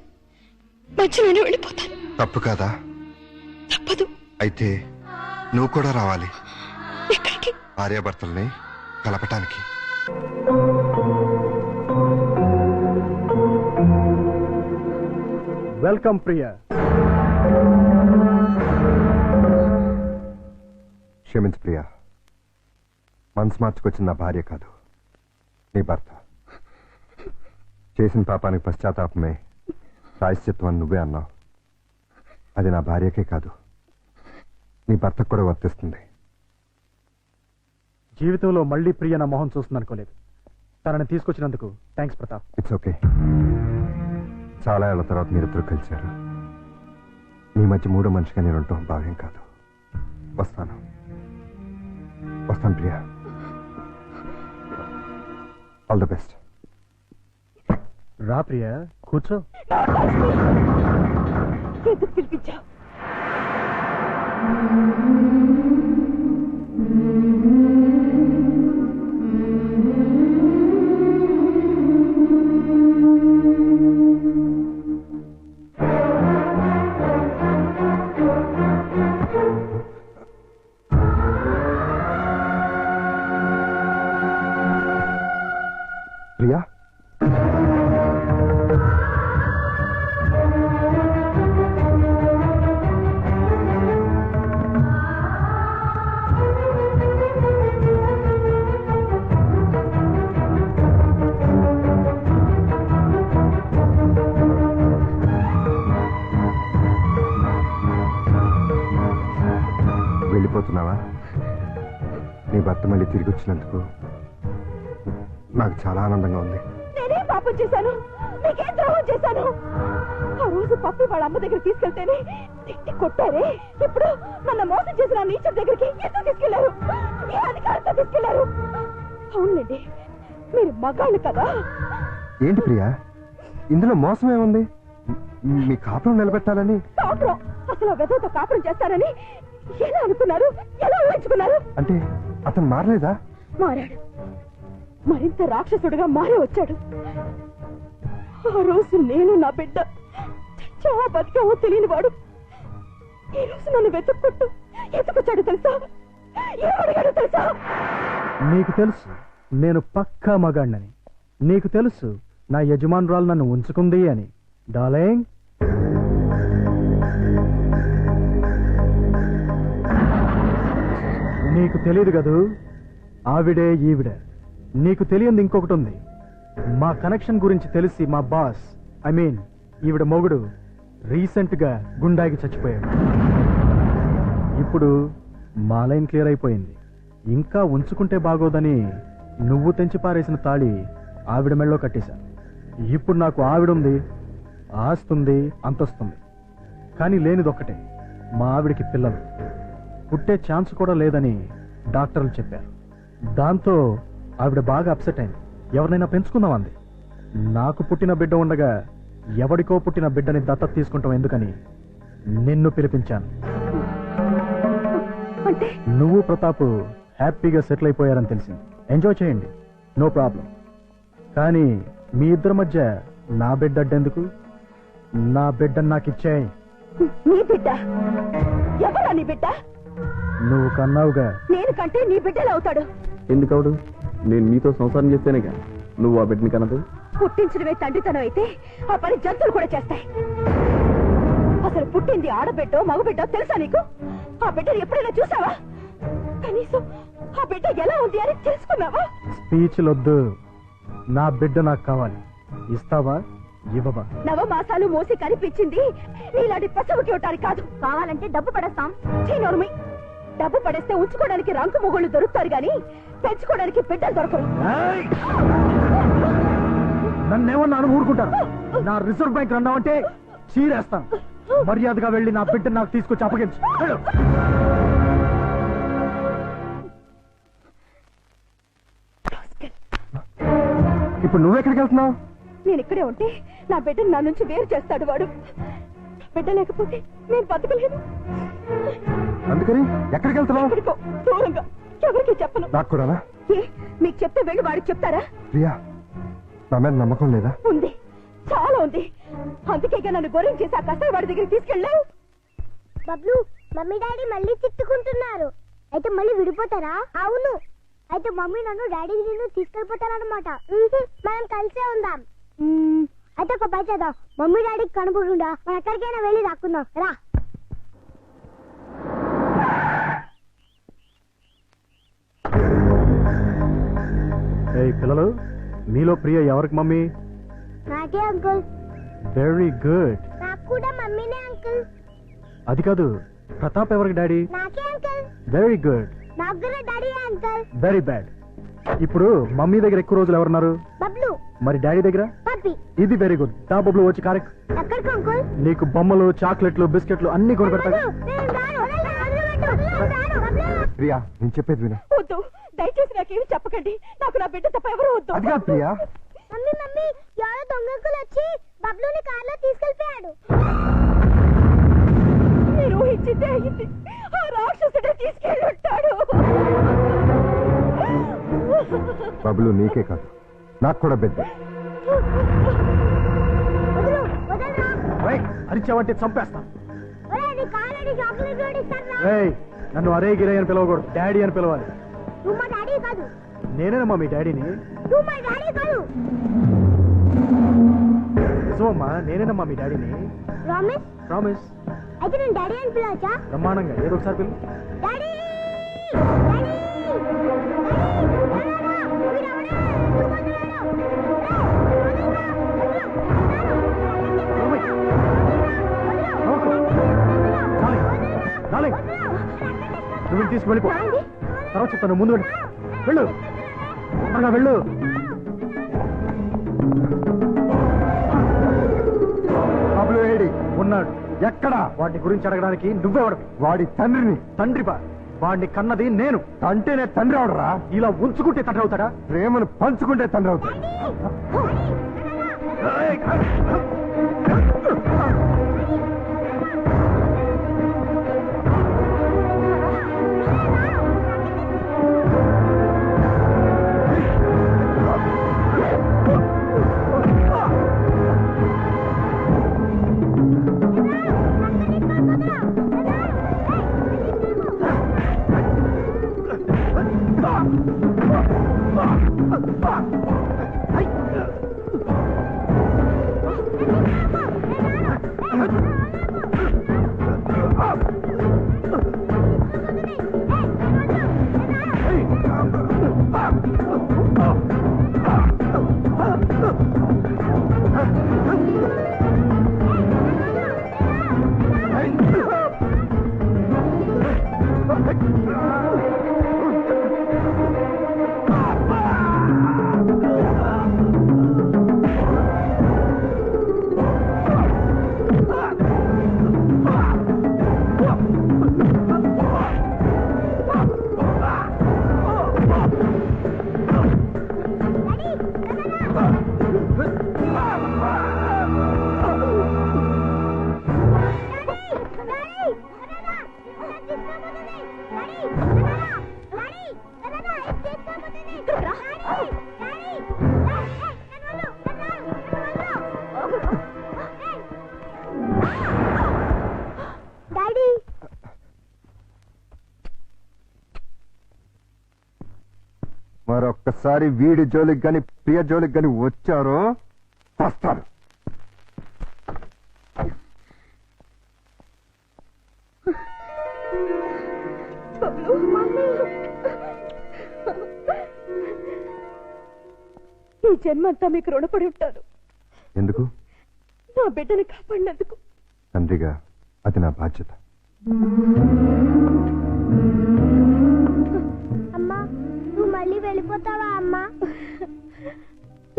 మధ్యలోనే వెళ్ళిపోతాను. తప్పు కాదా? తప్పదు. అయితే నువ్వు కూడా రావాలి. ఎక్కడికి? భార్యాభర్తల్ని కలపటానికి. వెల్కమ్ ప్రియా. క్షమించు ప్రియా, మనసు మార్చుకొచ్చిన నా భార్య కాదు, నీ భర్త. చేసిన పాపానికి పశ్చాత్తాపమే ప్రాయశ్చిత్వం అని నువ్వే అన్నావు. అది నా భార్యకే కాదు, నీ భర్తకు కూడా వర్తిస్తుంది. జీవితంలో మళ్ళీ ప్రియ నా మొహం చూస్తుంది అనుకోలేదు. తనని తీసుకొచ్చినందుకు థ్యాంక్స్ ప్రతాప్. It's okay. చాలా ఏళ్ల తర్వాత మీరిద్దరు కలిశారు. మీ మధ్య మూడో మనిషిగా నేను ఉండటం భావ్యం కాదు. వస్తాను ప్రియా. All the best. రా ప్రియా, కూర్చో. ఎందుకు పిలిపించావు? ప్రియా, వెళ్ళిపోతున్నావా? నీ భర్త మళ్ళీ తిరిగి వచ్చినందుకు నాకు చాలా ఆనందంగా ఉంది. నేనేం పాపం చేశాను? నీకేం ద్రోహం చేశాను? ఆ రోజు పప్పి వాళ్ళ అమ్మ దగ్గర తీసుకెళ్తేనే తిట్టి కొట్టారే. ఇప్పుడు నన్ను మోసం చేసిన నీచర్ దగ్గరికి ఎందుకు తీసుకెళ్లారు? ఏ అధికారంతో తీసుకెళ్లారు? అవునండి, మీరు మగాళ్ళు కదా. ఏంటి ప్రియా, ఇందులో మోసం ఏముంది? మీ కాపురం నిలబెట్టాలని. కాపురం? అసలు వెదతో కాపురం చేస్తారని ఎలా అనుకున్నారు? ఎలా ఊహించుకున్నారు? అంటే అతను మారలేదా? మారాడు, మరింత రాక్షసుడిగా మారే వచ్చాడు. ఆ రోజు నేను నా బిడ్డ చాలా బతికావో తెలియని వాడు ఈ రోజు నన్ను వెతుక్కుంటూ ఎత్తుకొచ్చాడు తెలుసా? ఏమడిగాడు తెలుసా? నీకు తెలుసు నేను పక్కా మగాణ్ణని. నీకు తెలుసు నా యజమానురాలు నన్ను ఉంచుకుంది అని. డార్లింగ్, నీకు తెలియదు కదూ, ఆవిడే ఈవిడ. నీకు తెలియంది ఇంకొకటి ఉంది. మా కనెక్షన్ గురించి తెలిసి మా బాస్, ఐ మీన్ ఈవిడ మొగుడు, రీసెంట్ గా గుండాకి చచ్చిపోయాడు. ఇప్పుడు మా లైన్ క్లియర్ అయిపోయింది. ఇంకా ఉంచుకుంటే బాగోదని నువ్వు తెంచి పారేసిన తాళి ఆవిడ మెళ్ళో కట్టేశాను. ఇప్పుడు నాకు ఆవిడుంది, ఆస్తుంది, అంతొస్తుంది. కానీ లేనిదొక్కటే, మా ఆవిడికి పిల్లలు పుట్టే ఛాన్స్ కూడా లేదని డాక్టర్లు చెప్పారు. దాంతో ఆవిడ బాగా అప్సెట్ అయింది. ఎవరినైనా పెంచుకుందాం అంది. నాకు పుట్టిన బిడ్డ ఉండగా ఎవడికో పుట్టిన బిడ్డని దత్తత తీసుకుంటాం ఎందుకని నిన్ను పిలిపించాను. నువ్వు ప్రతాప్ హ్యాపీగా సెటిల్ అయిపోయారని తెలిసింది. ఎంజాయ్ చేయండి, నో ప్రాబ్లం. కానీ మీ ఇద్దరి మధ్య నా బిడ్డ అడ్డెందుకు? నా బిడ్డను నాకు ఇచ్చేయి. నీ బిడ్డ? ఎవరా నీ బిడ్డ? నువ్వు కన్నావుగా. నేను కంటే నీ బిడ్డలు అవుతాడు. ఎందుకవుడు? నేను నీతో సంసారం చేస్తేనేగా నువ్వు ఆ బిడ్డని కనదు. పుట్టించడమే తండ్రితనం అయితే ఆ పని జంతువులు కూడా చేస్తాయి. అసలు పుట్టింది ఆడబిడ్డో మగబిడ్డో తెలుసా నీకు? ఆ బిడ్డను ఎప్పుడైనా చూసావా? కనీసం ఆ బిడ్డ ఎలా ఉంది అని తెలుసుకున్నావా? స్పీచ్లొద్దు. నా బిడ్డ నాకు కావాలి. ఇస్తావా? ఇవ్వవా? నవమాసాలు మోసి కనిపించింది నీలాంటి పశువుకి ఇవ్వటానికి కాదు. కావాలంటే డబ్బు పడేస్తాం. చీనోర్మి, డబ్బు పడేస్తే ఉంచుకోవడానికి రంకు మొగుళ్ళు దొరుకుతారు గాని పెంచుకోవడానికి బిడ్డలు దొరకరు. నన్నేమన్నా ఊరుకుంటాను. నా రిజర్వ్ బ్యాంక్ అన్నావంటే చీరేస్తాను. మర్యాదగా వెళ్ళి నా బిడ్డ నాకు తీసుకొచ్చి అప్పగించు. ఇప్పుడు నువ్వెక్కడికి వెళ్తున్నావు? నేను ఇక్కడే ఉంటే నా బిడ్డను నా నుంచి వేరు చేస్తాడు వాడు. బిడ్డ లేకపోతే నేను బతకలేను. అందుకని ఎక్కడికి వెళ్తున్నావు? ఎక్కడికో దూరంగా, ఎవరికి చెప్పను. నాకు కూడానా? ఏ, మీకు చెప్తే వెళ్ళి వాడికి చెప్తారా? ప్రియా, నా మీద నమ్మకం లేదా? ఉంది, చాలా ఉంది. అందుకేగా నన్ను గొర్రెం చేసి ఆ కసాయి వాడి దగ్గరికి తీసుకెళ్ళావు. బబ్లు, మమ్మీ డాడీ మళ్ళీ తిట్టుకుంటున్నారు. అయితే మళ్ళీ విడిపోతారా? అవును. అయితే మమ్మీ నన్ను డాడీ నిన్ను తీసుకెళ్ళిపోతారన్నమాట. మనం కలిసే ఉందాం. అయితే ఒక పని చేద్దాం. మమ్మీ డాడీకి కనపడుండా మనం ఎక్కడికైనా వెళ్ళి రాకుందాం. రా. పిల్లలు, మీలో ప్రియ ఎవరికి మమ్మీ? నాకే అంకుల్. Very good. నాకు కూడా మమ్మీనే అంకుల్. అది కాదు, ప్రతాప్ ఎవరికి డాడీ? నాకే అంకుల్. Very good. నాకు కూడా డాడీ అంకుల్. Very bad. ఇప్పుడు మమ్మీ దగ్గర ఎక్కువ రోజులు ఎవరున్నారు? బబ్లు. మరి డాడీ దగ్గర? పప్పి. ఇది వెరీ గుడ్. దా బబ్లు, వచ్చి కారెక్ట్. ఎక్కడికి అంకుల్? నీకు బొమ్మలు, చాక్లెట్లు, బిస్కెట్లు అన్ని కొని పెడతా. ప్రియా, నేను చెప్పేది విను. వద్దు, దయచేసి నాకేమి చెప్పకండి. నాకు నా బిడ్డ తప్ప ఎవరు వద్దు. అది కాదు ప్రియా. మమ్మీ మమ్మీ, ఎవరో దొంగకులు వచ్చి బబ్లుని కార్లో తీసుకెళ్ళిపోయాడు. నేను ఊహించిందే అయింది. ఆ రాక్షసుడే తీసుకెళ్ళి ఉంటాడు. బబ్లు నీకే కాదు, నాకు కూడా బిడ్డ. అరిచావంటే చంపేస్తా. చాక్లెట్ కూడా ఇస్తారా? నన్ను అరే గిరే అని పిలవకూడదు, డాడీ అని పిలవాలి. నువ్వు మా డాడీ కాదు. నేనేనమ్మా మీ డాడీని. నువ్వు మా డాడీ కాదు. నిజమమ్మా, నేనేనమ్మా మీ డాడీని. ప్రామిస్? ప్రామిస్. అయితే నేను డాడీ అని పిలవచ్చా? బ్రహ్మాండంగా, ఏదో ఒకసారి పిలు. డాడీ నువ్వు తీసుకువెళ్ళిపో, తర్వాత చెప్తాను. ముందు వెళ్ళు, త్వరగా వెళ్ళు. బబ్లు ఏడి? ఉన్నాడు. ఎక్కడా? వాటి గురించి అడగడానికి నువ్వెవడు? వాడి తండ్రిని. తండ్రిపా? వాడిని కన్నది నేను. అంటేనే తండ్రి అవడరా? ఇలా ఉంచుకుంటే తండ్రి అవుతాడా? ప్రేమను పంచుకుంటే తండ్రి అవుతాడు. మరొక్కసారి వీడి జోలికి గాని ప్రియ జోలికి గాని వచ్చారో వస్తారు. ఈ జన్మంతా మీకు రుణపడి ఉంటాను. ఎందుకు? నా బిడ్డని కాపాడినందుకు. తండ్రిగా అది నా బాధ్యత. అమ్మా నువ్వు మళ్ళీ వెళ్ళిపోతావా అమ్మా?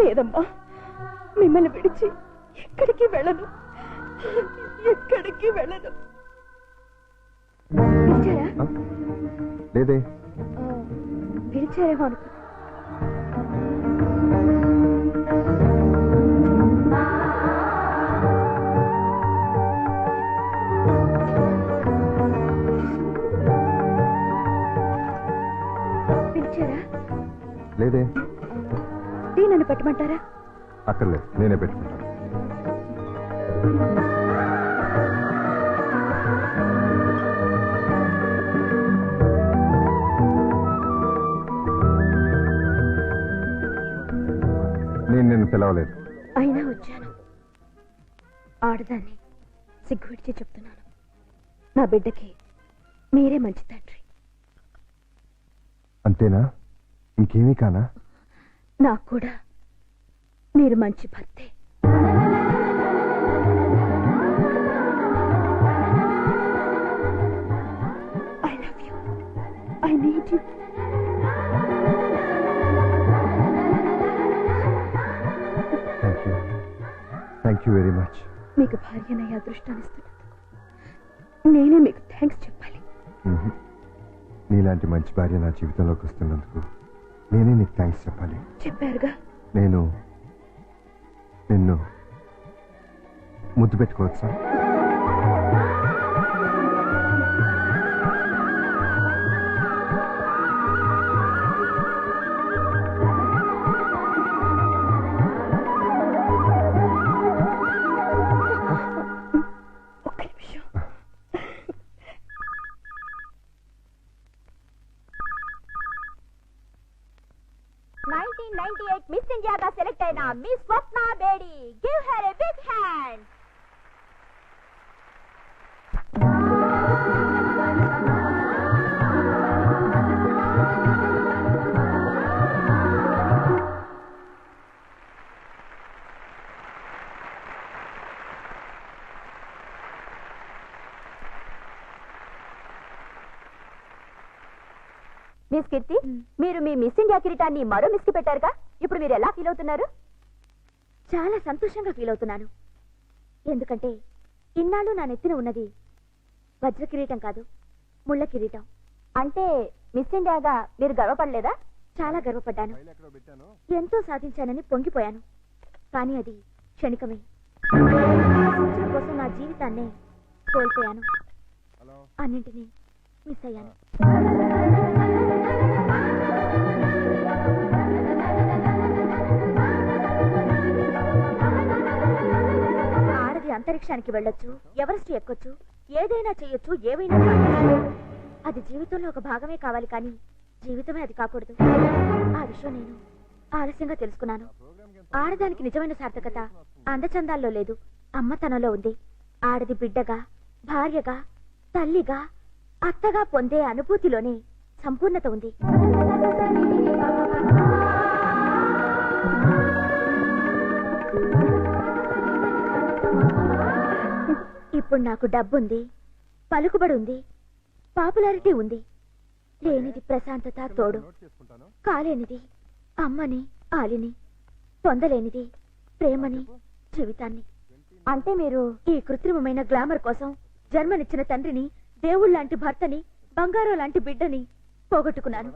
లేదమ్మా, మిమ్మల్ని విడిచి ఎక్కడికి వెళ్ళను, ఎక్కడికి వెళ్ళను. పిలిచారా? లేదే. పిలిచారేమో అనుకో. పిలిచారా? లేదే. టీ నన్ను పెట్టమంటారా? అక్కర్లేదు, నేనే పెట్టుకుంటాను. నేను నిన్ను పిలవలేదు. అయినా వచ్చాను. ఆడదాన్ని సిగ్గు విడిచి చెప్తున్నాను, నా బిడ్డకి మీరే మంచి తండ్రి. అంతేనా? ఇంకేమీ కానా? నాకు కూడా మీరు మంచి భర్తే. I love you. I need you. Thank you very much. మీకు భార్యనయ్యే అదృష్టాన్ని ఇస్తున్నందుకు నేనే మీకు థ్యాంక్స్ చెప్పాలి. నీలాంటి మంచి భార్య నా జీవితంలోకి వస్తున్నందుకు నేనే నీకు థ్యాంక్స్ చెప్పాలి. చెప్పారుగా. నేను నిన్ను ముద్దు పెట్టుకోవచ్చా? ఒక్క నిమిషం. మిస్ ఇండియాగా సెలెక్ట్ అయిన miss Swapna Bedi. Give her a big hand. Miss Keerthi, మీరు మీ మిస్ ఇండియా కిరీటాన్ని మరో మిస్ కి పెట్టారుగా, ఇప్పుడు మీరు ఎలా ఫీల్ అవుతున్నారు? చాలా సంతోషంగా ఫీల్ అవుతున్నాను. ఎందుకంటే ఇన్నాళ్ళు నా నెత్తిన ఉన్నది వజ్ర కిరీటం కాదు, ముళ్ళ కిరీటం. అంటే మిస్ ఇండియాగా మీరు గర్వపడలేదా? చాలా గర్వపడ్డాను. ఎంతో సాధించానని పొంగిపోయాను. కానీ అది క్షణికమే. ఆశించిన కోసం నా జీవితాన్నే కోల్పోయాను. అన్నింటినీ మిస్ అయ్యాను. ఆడది అంతరిక్షానికి వెళ్ళొచ్చు, ఎవరెస్ట్ ఎక్కొచ్చు, ఏదైనా చేయొచ్చు, ఏవైనా చేయొచ్చు. అది జీవితంలో ఒక భాగమే కావాలి, కానీ జీవితమే అది కాకూడదు. ఆ విషయం నేను ఆలస్యంగా తెలుసుకున్నాను. ఆడదానికి నిజమైన సార్థకత అందచందాల్లో లేదు, అమ్మతనంలో ఉంది. ఆడది బిడ్డగా, భార్యగా, తల్లిగా, అత్తగా పొందే అనుభూతిలోనే సంపూర్ణత ఉంది. ఇప్పుడు నాకు డబ్బుంది, పలుకుబడి ఉంది, పాపులారిటీ ఉంది. లేనిది ప్రశాంతత, తోడు. కాలేనిది అమ్మని, ఆలిని. పొందలేనిది ప్రేమని, జీవితాన్ని. అంటే మీరు ఈ కృత్రిమమైన గ్లామర్ కోసం జన్మనిచ్చిన తండ్రిని, దేవుళ్లాంటి భర్తని, బంగారం లాంటి బిడ్డని పోగొట్టుకున్నాను.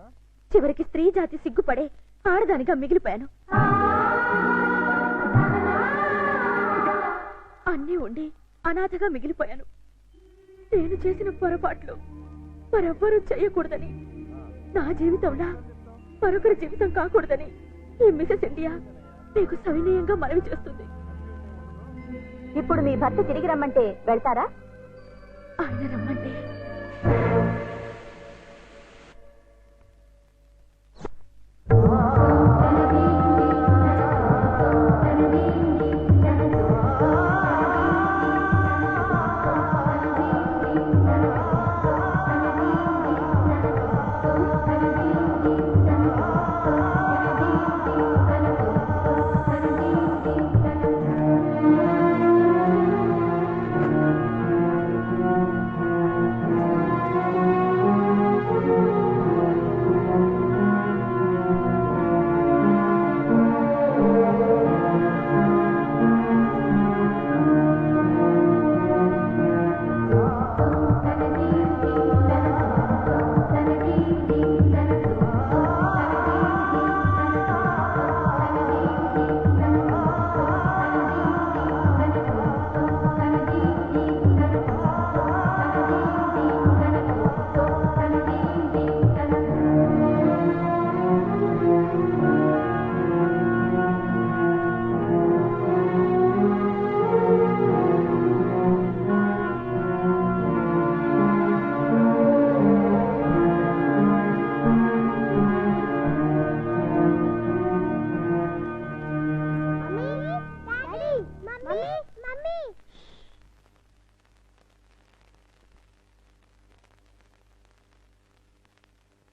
చివరికి స్త్రీ జాతి సిగ్గుపడే ఆడదానిగా మిగిలిపోయాను. అన్నీ ఉండి అనాథగా మిగిలిపోయాను. నేను చేసిన పొరపాట్లు మరెవ్వరూ చేయకూడదని, నా జీవితంలా మరొకరి జీవితం కాకూడదని ఈ మిసెస్ ఇండియా మీకు సవినయంగా మనవి చేస్తుంది. ఇప్పుడు మీ భర్త తిరిగి రమ్మంటే వెళ్తారా? ఆయన రమ్మంటే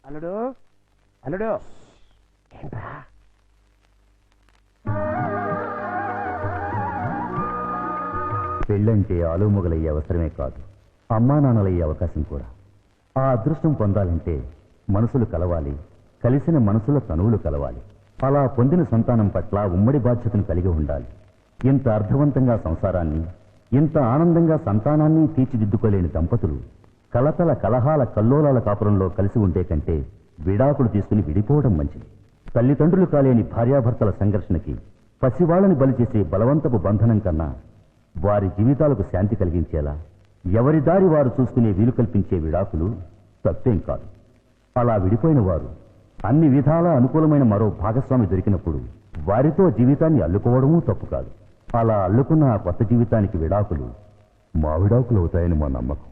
అల్లుడు అల్లుడు ఏంట్రా పెళ్ళంటే ఆలుమొగలయ్యే అవసరమే కాదు, అమ్మా నాన్నలయ్యే అవకాశం కూడా. ఆ అదృష్టం పొందాలంటే మనసులు కలవాలి, కలిసిన మనసుల తనువులు కలవాలి. అలా పొందిన సంతానం పట్ల ఉమ్మడి బాధ్యతను కలిగి ఉండాలి. ఇంత అర్థవంతంగా సంసారాన్ని, ఇంత ఆనందంగా సంతానాన్ని తీర్చిదిద్దుకోలేని దంపతులు కలతల కలహాల కల్లోలాల కాపురంలో కలిసి ఉండే కంటే విడాకులు తీసుకుని విడిపోవడం మంచిది. తల్లిదండ్రులు కాలేని భార్యాభర్తల సంఘర్షణకి పసివాళ్లని బలి చేసే బలవంతపు బంధనం కన్నా వారి జీవితాలకు శాంతి కలిగించేలా ఎవరి దారి వారు చూసుకునే వీలు కల్పించే విడాకులు తప్పేం కాదు. అలా విడిపోయిన వారు అన్ని విధాలా అనుకూలమైన మరో భాగస్వామి దొరికినప్పుడు వారితో జీవితాన్ని అల్లుకోవడమూ తప్పు కాదు. అలా అల్లుకున్న ఆ కొత్త జీవితానికి విడాకులు మా విడాకులు అవుతాయని మా నమ్మకం.